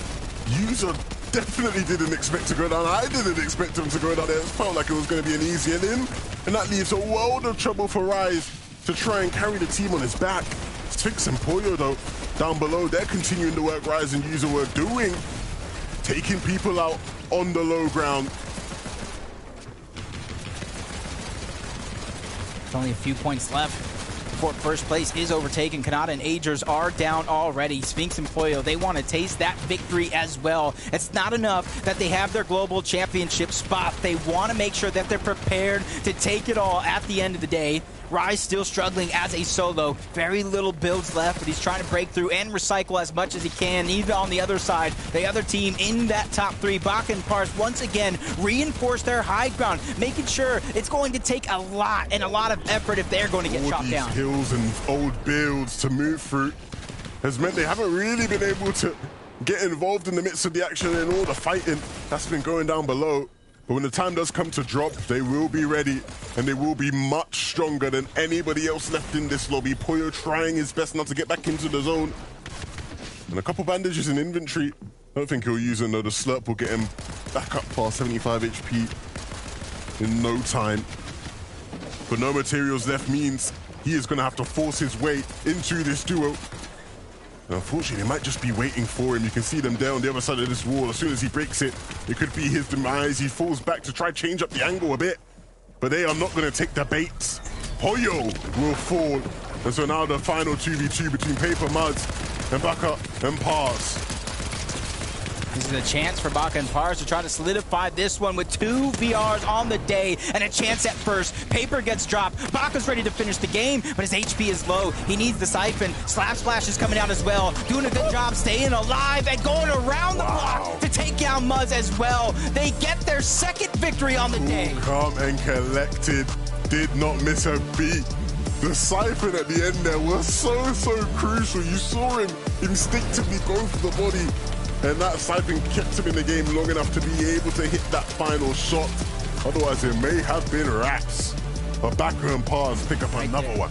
User definitely didn't expect to go down. I didn't expect him to go down there. It felt like it was going to be an easy in. And that leaves a world of trouble for Rise to try and carry the team on his back. Sphinx and Pollo, though, down below, they're continuing the work Rise and User were doing. Taking people out on the low ground. There's only a few points left before first place is overtaken. Kanata and Agers are down already. Sphinx and Pollo, they want to taste that victory as well. It's not enough that they have their global championship spot. They want to make sure that they're prepared to take it all at the end of the day. Rise still struggling as a solo. Very little builds left, but he's trying to break through and recycle as much as he can. Even on the other side, the other team in that top three, Baka and Pars, once again reinforce their high ground, making sure it's going to take a lot and a lot of effort if they're going to get chopped down. Hills and old builds to move through has meant they haven't really been able to get involved in the midst of the action and all the fighting that's been going down below. But when the time does come to drop, they will be ready, and they will be much stronger than anybody else left in this lobby. Pollo trying his best not to get back into the zone. And a couple bandages in inventory. I don't think he'll use it, though. The slurp will get him back up past 75 HP in no time. But no materials left means he is going to have to force his way into this duo. And unfortunately, they might just be waiting for him. You can see them there on the other side of this wall. As soon as he breaks it, it could be his demise. He falls back to try change up the angle a bit. But they are not going to take the bait. Pollo will fall. And so now the final 2v2 between Paper Muds and Baka and Pars. This is a chance for Baka and Pars to try to solidify this one with 2 VRs on the day and a chance at first. Paper gets dropped. Baka's ready to finish the game, but his HP is low. He needs the Siphon. Slap Splash is coming out as well. Doing a good job staying alive and going around the block to take down Muzz as well. They get their second victory on the day. Calm and collected. Did not miss a beat. The siphon at the end there was so crucial. You saw him instinctively go for the body, and that siphon kept him in the game long enough to be able to hit that final shot. Otherwise, it may have been wraps. But Baka and Pars pick up another one.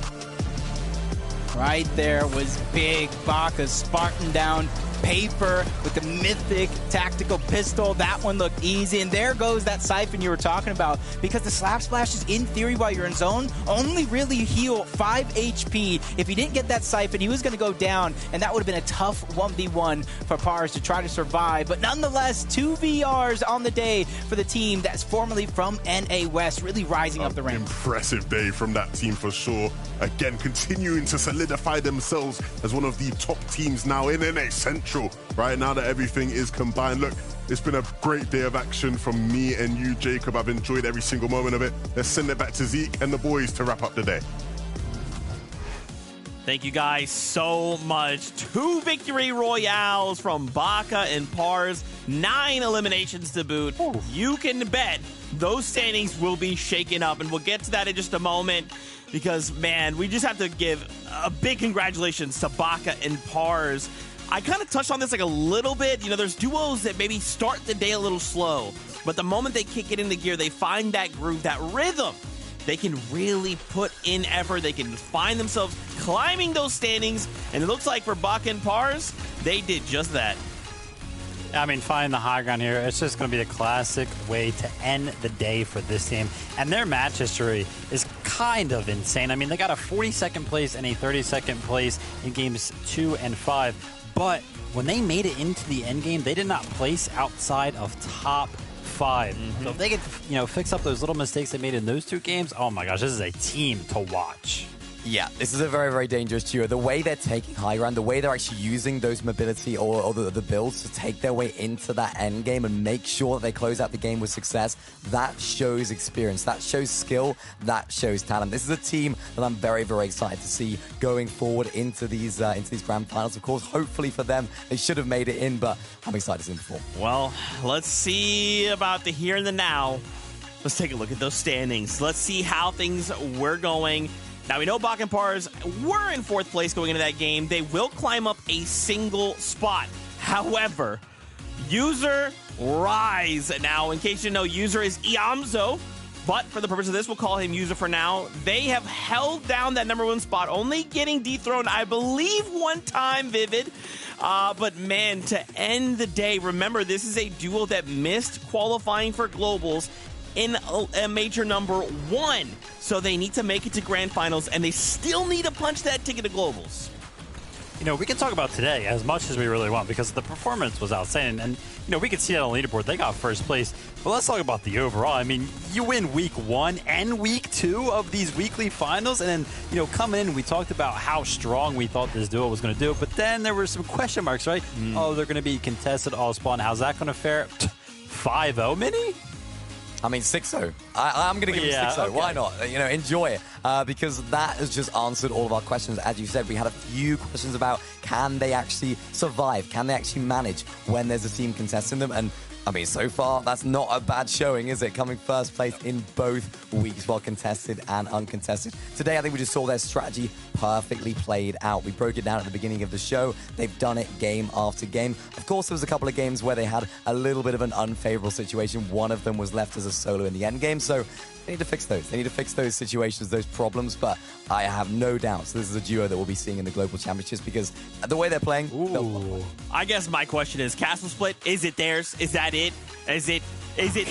Right there was big. Baka Spartan down. Paper with the mythic tactical pistol. That one looked easy. And there goes that siphon you were talking about. Because the slap splashes, in theory, while you're in zone, only really heal 5 HP. If he didn't get that siphon, he was going to go down. And that would have been a tough 1v1 for Pars to try to survive. But nonetheless, 2 VRs on the day for the team that's formerly from NA West, really rising up the ranks. Impressive day from that team for sure. Again, continuing to solidify themselves as one of the top teams now in NA Central. Right now that everything is combined. Look, it's been a great day of action from me and you, Jacob. I've enjoyed every single moment of it. Let's send it back to Zeke and the boys to wrap up the day. Thank you guys so much. 2 victory royales from Baka and Pars. 9 eliminations to boot. Ooh. You can bet those standings will be shaken up, and we'll get to that in just a moment because, man, we just have to give a big congratulations to Baka and Pars. I kind of touched on this like a little bit. You know, there's duos that maybe start the day a little slow, but the moment they kick it into gear, they find that groove, that rhythm. They can really put in effort. They can find themselves climbing those standings, and it looks like for Baka and Pars, they did just that. I mean, finding the high ground here, it's just going to be the classic way to end the day for this team. And their match history is kind of insane. I mean, they got a 42nd place and a 32nd place in games 2 and 5. But when they made it into the end game, they did not place outside of top 5. So if they could, fix up those little mistakes they made in those 2 games, oh my gosh, this is a team to watch. Yeah, this is a very, very dangerous duo. The way they're taking high ground, the way they're actually using those mobility or the builds to take their way into that end game and make sure that they close out the game with success, that shows experience, that shows skill, that shows talent. This is a team that I'm very, very excited to see going forward into these grand finals. Of course, hopefully for them, they should have made it in, but I'm excited to see them perform. Well, let's see about the here and the now. Let's take a look at those standings. Let's see how things were going. Now, we know Baka and Pars were in 4th place going into that game. They will climb up a single spot. However, User rise. Now, in case you know, User is Iamzo, but for the purpose of this, we'll call him User for now. They have held down that #1 spot, only getting dethroned, I believe, 1 time, Vivid. But, man, to end the day, remember, this is a duo that missed qualifying for Globals in a major #1. So they need to make it to grand finals, and they still need to punch that ticket to Globals. We can talk about today as much as we really want because the performance was outstanding. And, we can see that on the leaderboard. They got 1st place. But let's talk about the overall. I mean, you win week 1 and week 2 of these weekly finals. And then, coming in, we talked about how strong we thought this duo was going to do. But then there were some question marks, right? Oh, they're going to be contested all spawn. How's that going to fare? 5-0, Mini? I mean, 6-0. I'm going to give him 6-0. Okay. Why not? Enjoy it. Because that has just answered all of our questions. As you said, we had a few questions about can they actually survive? Can they actually manage when there's a team contesting them? And I mean, so far, that's not a bad showing, is it? Coming 1st place in both weeks, while contested and uncontested. Today, I think we just saw their strategy perfectly played out. We broke it down at the beginning of the show. They've done it game after game. Of course, there was a couple of games where they had a little bit of an unfavorable situation. One of them was left as a solo in the end game. So they need to fix those. They need to fix those situations, those problems. But I have no doubts this is a duo that we'll be seeing in the Global Championships because the way they're playing... I guess my question is, Castle Split, is it theirs? Is that it? Is it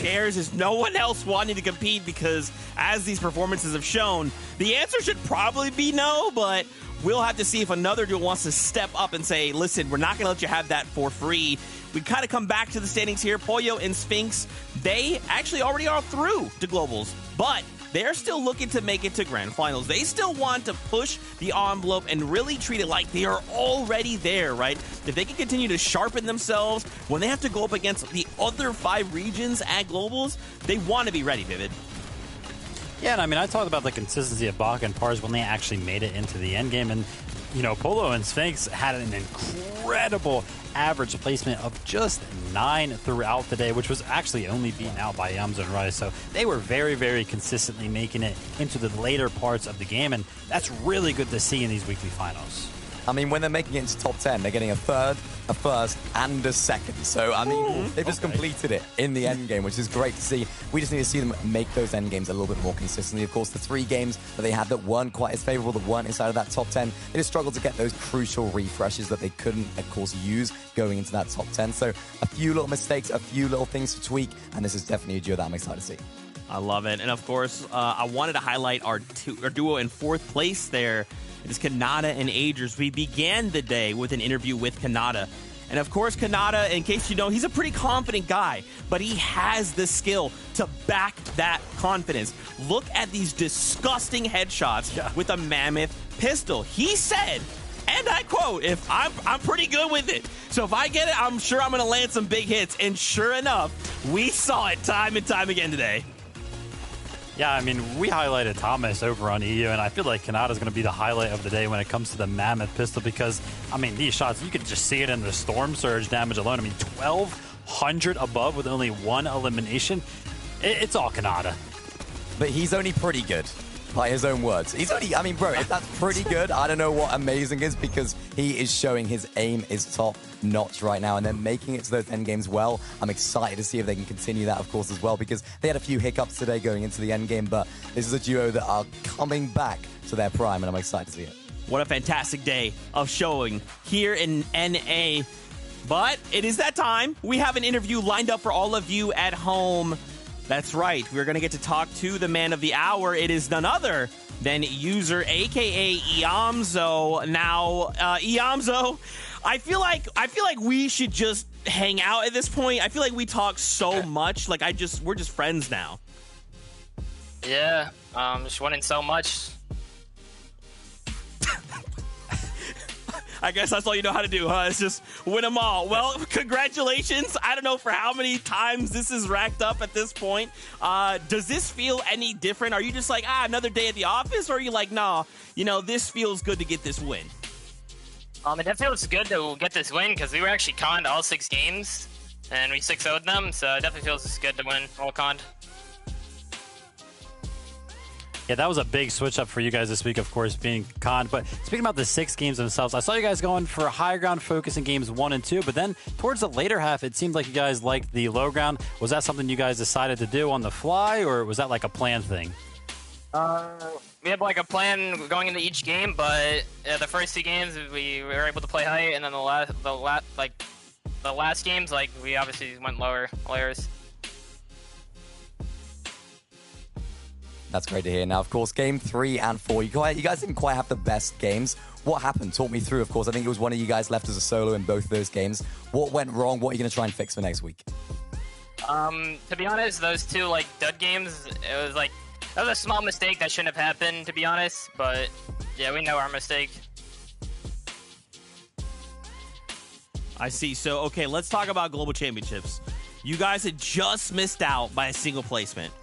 theirs? Is no one else wanting to compete? Because as these performances have shown, the answer should probably be no, but we'll have to see if another duo wants to step up and say, listen, we're not going to let you have that for free. We kind of come back to the standings here. Pollo and Sphinx, they actually already are through to Globals, but they're still looking to make it to grand finals. They still want to push the envelope and really treat it like they are already there, right? If they can continue to sharpen themselves when they have to go up against the other 5 regions at Globals, they want to be ready, Vivid. Yeah, and I mean, I talked about the consistency of Baka and Pars when they actually made it into the end game, and you know, Polo and Sphinx had an incredible average placement of just 9 throughout the day, which was actually only beaten out by Iamzo and Rise. So they were very, very consistently making it into the later parts of the game, and that's really good to see in these weekly finals. I mean, when they're making it into top 10, they're getting a third, a first, and a second. So, I mean, they've just completed it in the end game, which is great to see. We just need to see them make those end games a little bit more consistently. Of course, the 3 games that they had that weren't quite as favorable, that weren't inside of that top 10, they just struggled to get those crucial refreshes that they couldn't, of course, use going into that top 10. So, a few little mistakes, a few little things to tweak, and this is definitely a duo that I'm excited to see. I love it. And, of course, I wanted to highlight our duo in 4th place there. It is Kanata and Agers. We began the day with an interview with Kanata. And of course, Kanata, in case you know, he's a pretty confident guy, but he has the skill to back that confidence. Look at these disgusting headshots with a mammoth pistol. He said, and I quote, "If I'm pretty good with it. So if I get it, I'm sure I'm going to land some big hits." And sure enough, we saw it time and time again today. Yeah, I mean, we highlighted Thomas over on EU, and I feel like Kanata is going to be the highlight of the day when it comes to the Mammoth pistol because, I mean, these shots, you could just see it in the Storm Surge damage alone. I mean, 1,200 above with only 1 elimination. It's all Kanata. But he's only pretty good, by his own words. He's only, I mean, bro, if that's pretty good, I don't know what amazing is because he is showing his aim is top notch right now, and they're making it to those end games well. I'm excited to see if they can continue that, of course, as well, because they had a few hiccups today going into the end game, but this is a duo that are coming back to their prime, and I'm excited to see it. What a fantastic day of showing here in NA. But it is that time. We have an interview lined up for all of you at home. That's right. We're going to get to talk to the man of the hour. It is none other than User, a.k.a. Iamzo. Now, Iamzo, I feel like we should just hang out at this point. I feel like we talk so much. Like we're just friends now. Yeah, just winning so much. I guess that's all you know how to do, huh? It's just win them all. Well, congratulations. I don't know for how many times this is racked up at this point. Does this feel any different? Are you just like, another day at the office? Or are you like, nah, this feels good to get this win? It definitely feels good to get this win because we were actually conned all 6 games and we 6-0'd them, so it definitely feels good to win all conned. Yeah, that was a big switch up for you guys this week, of course, being conned. But speaking about the 6 games themselves, I saw you guys going for higher ground focus in games 1 and 2, but then towards the later half, it seemed like you guys liked the low ground. Was that something you guys decided to do on the fly, or was that like a planned thing? We had like a plan going into each game, but the first 2 games we were able to play high, and then the last games, like we obviously went lower layers. That's great to hear. Now, of course, game 3 and 4, you guys didn't quite have the best games. What happened? Talk me through, of course. I think it was one of you guys left as a solo in both of those games. What went wrong? What are you going to try and fix for next week? To be honest, those 2 like dud games, it was like that was a small mistake that shouldn't have happened, to be honest. But yeah, we know our mistake. I see. So, okay, let's talk about Global Championships. You guys had just missed out by a single placement.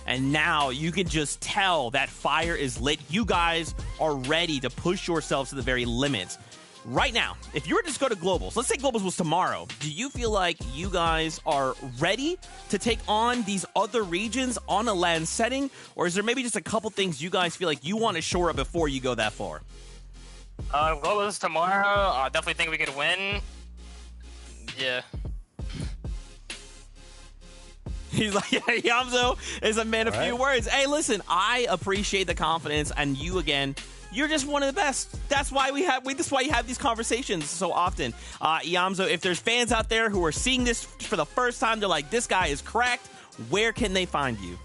And now you can just tell that fire is lit. You guys are ready to push yourselves to the very limits. Right now, if you were to just go to Globals, let's say Globals was tomorrow, do you feel like you guys are ready to take on these other regions on a LAN setting? Or is there maybe just a couple things you guys feel like you want to shore up before you go that far? Globals tomorrow, I definitely think we could win. Yeah. He's like, yeah, Iamzo is a man of few words. Hey, listen, I appreciate the confidence, and you again, you're just one of the best. That's why that's why you have these conversations so often. Iamzo, if there's fans out there who are seeing this for the first time, they're like, this guy is cracked. Where can they find you?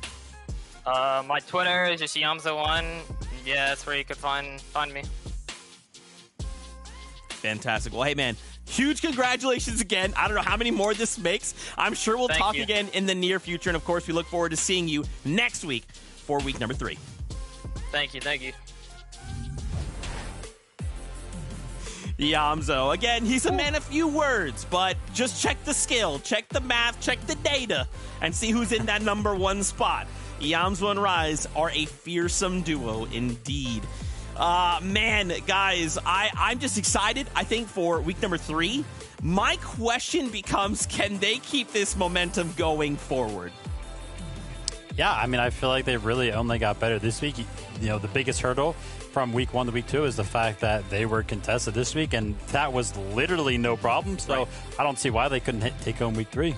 My Twitter is just Iamzo1. Yeah, that's where you could find me. Fantastic. Well, hey, man, huge congratulations again. I don't know how many more this makes. I'm sure we'll talk again in the near future. And, of course, we look forward to seeing you next week for week number 3. Thank you. Iamzo, again, he's a man of few words, but just check the skill, check the math, check the data, and see who's in that number 1 spot. Iamzo and Rise are a fearsome duo indeed. Man, guys, I'm just excited, I think, for week number 3. My question becomes, can they keep this momentum going forward? Yeah, I mean, I feel like they really only got better this week. You know, the biggest hurdle from week 1 to week 2 is the fact that they were contested this week, and that was literally no problem. So Right. I don't see why they couldn't take home week 3.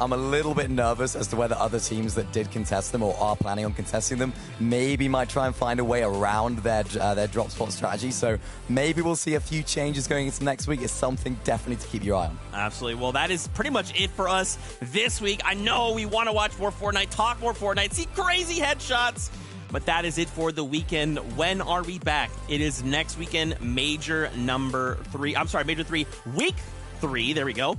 I'm a little bit nervous as to whether other teams that did contest them or are planning on contesting them maybe might try and find a way around their drop spot strategy. So maybe we'll see a few changes going into next week. It's something definitely to keep your eye on. Absolutely. Well, that is pretty much it for us this week. I know we want to watch more Fortnite, talk more Fortnite, see crazy headshots, but that is it for the weekend. When are we back? It is next weekend, major 3, week 3. There we go.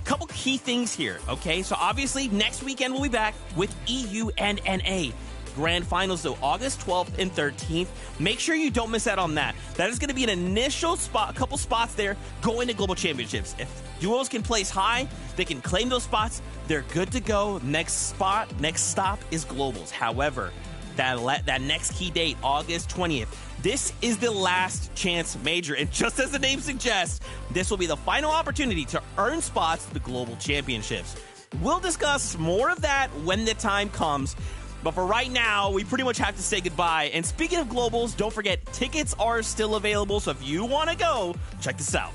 Couple key things here, okay? So obviously next weekend we'll be back with EU and NA. Grand Finals, though, August 12th and 13th. Make sure you don't miss out on that. That is going to be an initial couple spots there going to Global Championships. If duos can place high, they can claim those spots. They're good to go. Next stop is Globals. However, that next key date, August 20th, this is the last chance major. And just as the name suggests, this will be the final opportunity to earn spots at the Global Championships. We'll discuss more of that when the time comes. But for right now, we pretty much have to say goodbye. And speaking of Globals, don't forget, tickets are still available. So if you want to go, check this out.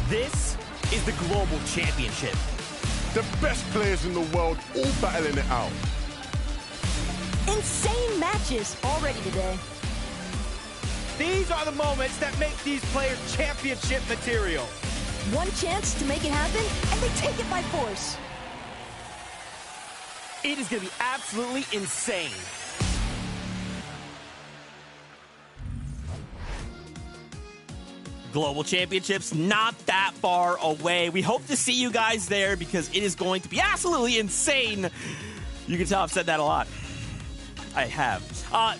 This is the Global Championship. The best players in the world all battling it out. Insane matches already today. These are the moments that make these players championship material. One chance to make it happen, and they take it by force. It is going to be absolutely insane. Global Championships not that far away. We hope to see you guys there because it is going to be absolutely insane. You can tell I've said that a lot. I have.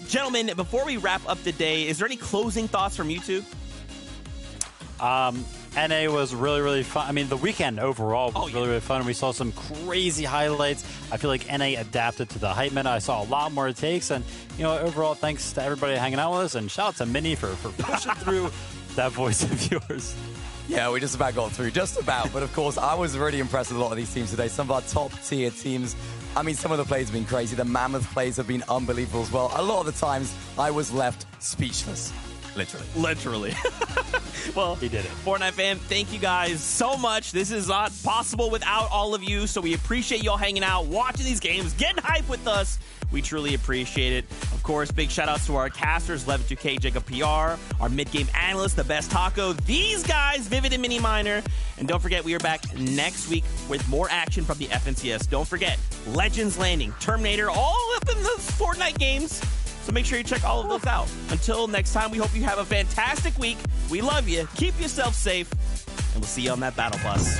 Gentlemen, before we wrap up the day, is there any closing thoughts from you two? NA was really, really fun. I mean, the weekend overall was really, really fun. We saw some crazy highlights. I feel like NA adapted to the hype meta. I saw a lot more takes. And, you know, overall, thanks to everybody hanging out with us. And shout out to Minnie for pushing through that voice of yours. Yeah, we just about got through. Just about. But, of course, I was really impressed with a lot of these teams today. Some of our top-tier teams. I mean, some of the plays have been crazy. The Mammoth plays have been unbelievable as well. A lot of the times, I was left speechless. Literally. Well, he did it. Fortnite fam, thank you guys so much. This is not possible without all of you, so we appreciate y'all hanging out, watching these games, getting hype with us. We truly appreciate it. Of course, big shout outs to our casters, 11-2K, Jacob PR, our mid-game analyst, the best Taco, these guys, Vivid and Mini Miner. And don't forget, we are back next week with more action from the FNCS. Don't forget, Legends Landing, Terminator, all up in the Fortnite games. So make sure you check all of those out. Until next time, we hope you have a fantastic week. We love you. Keep yourself safe. And we'll see you on that Battle Bus.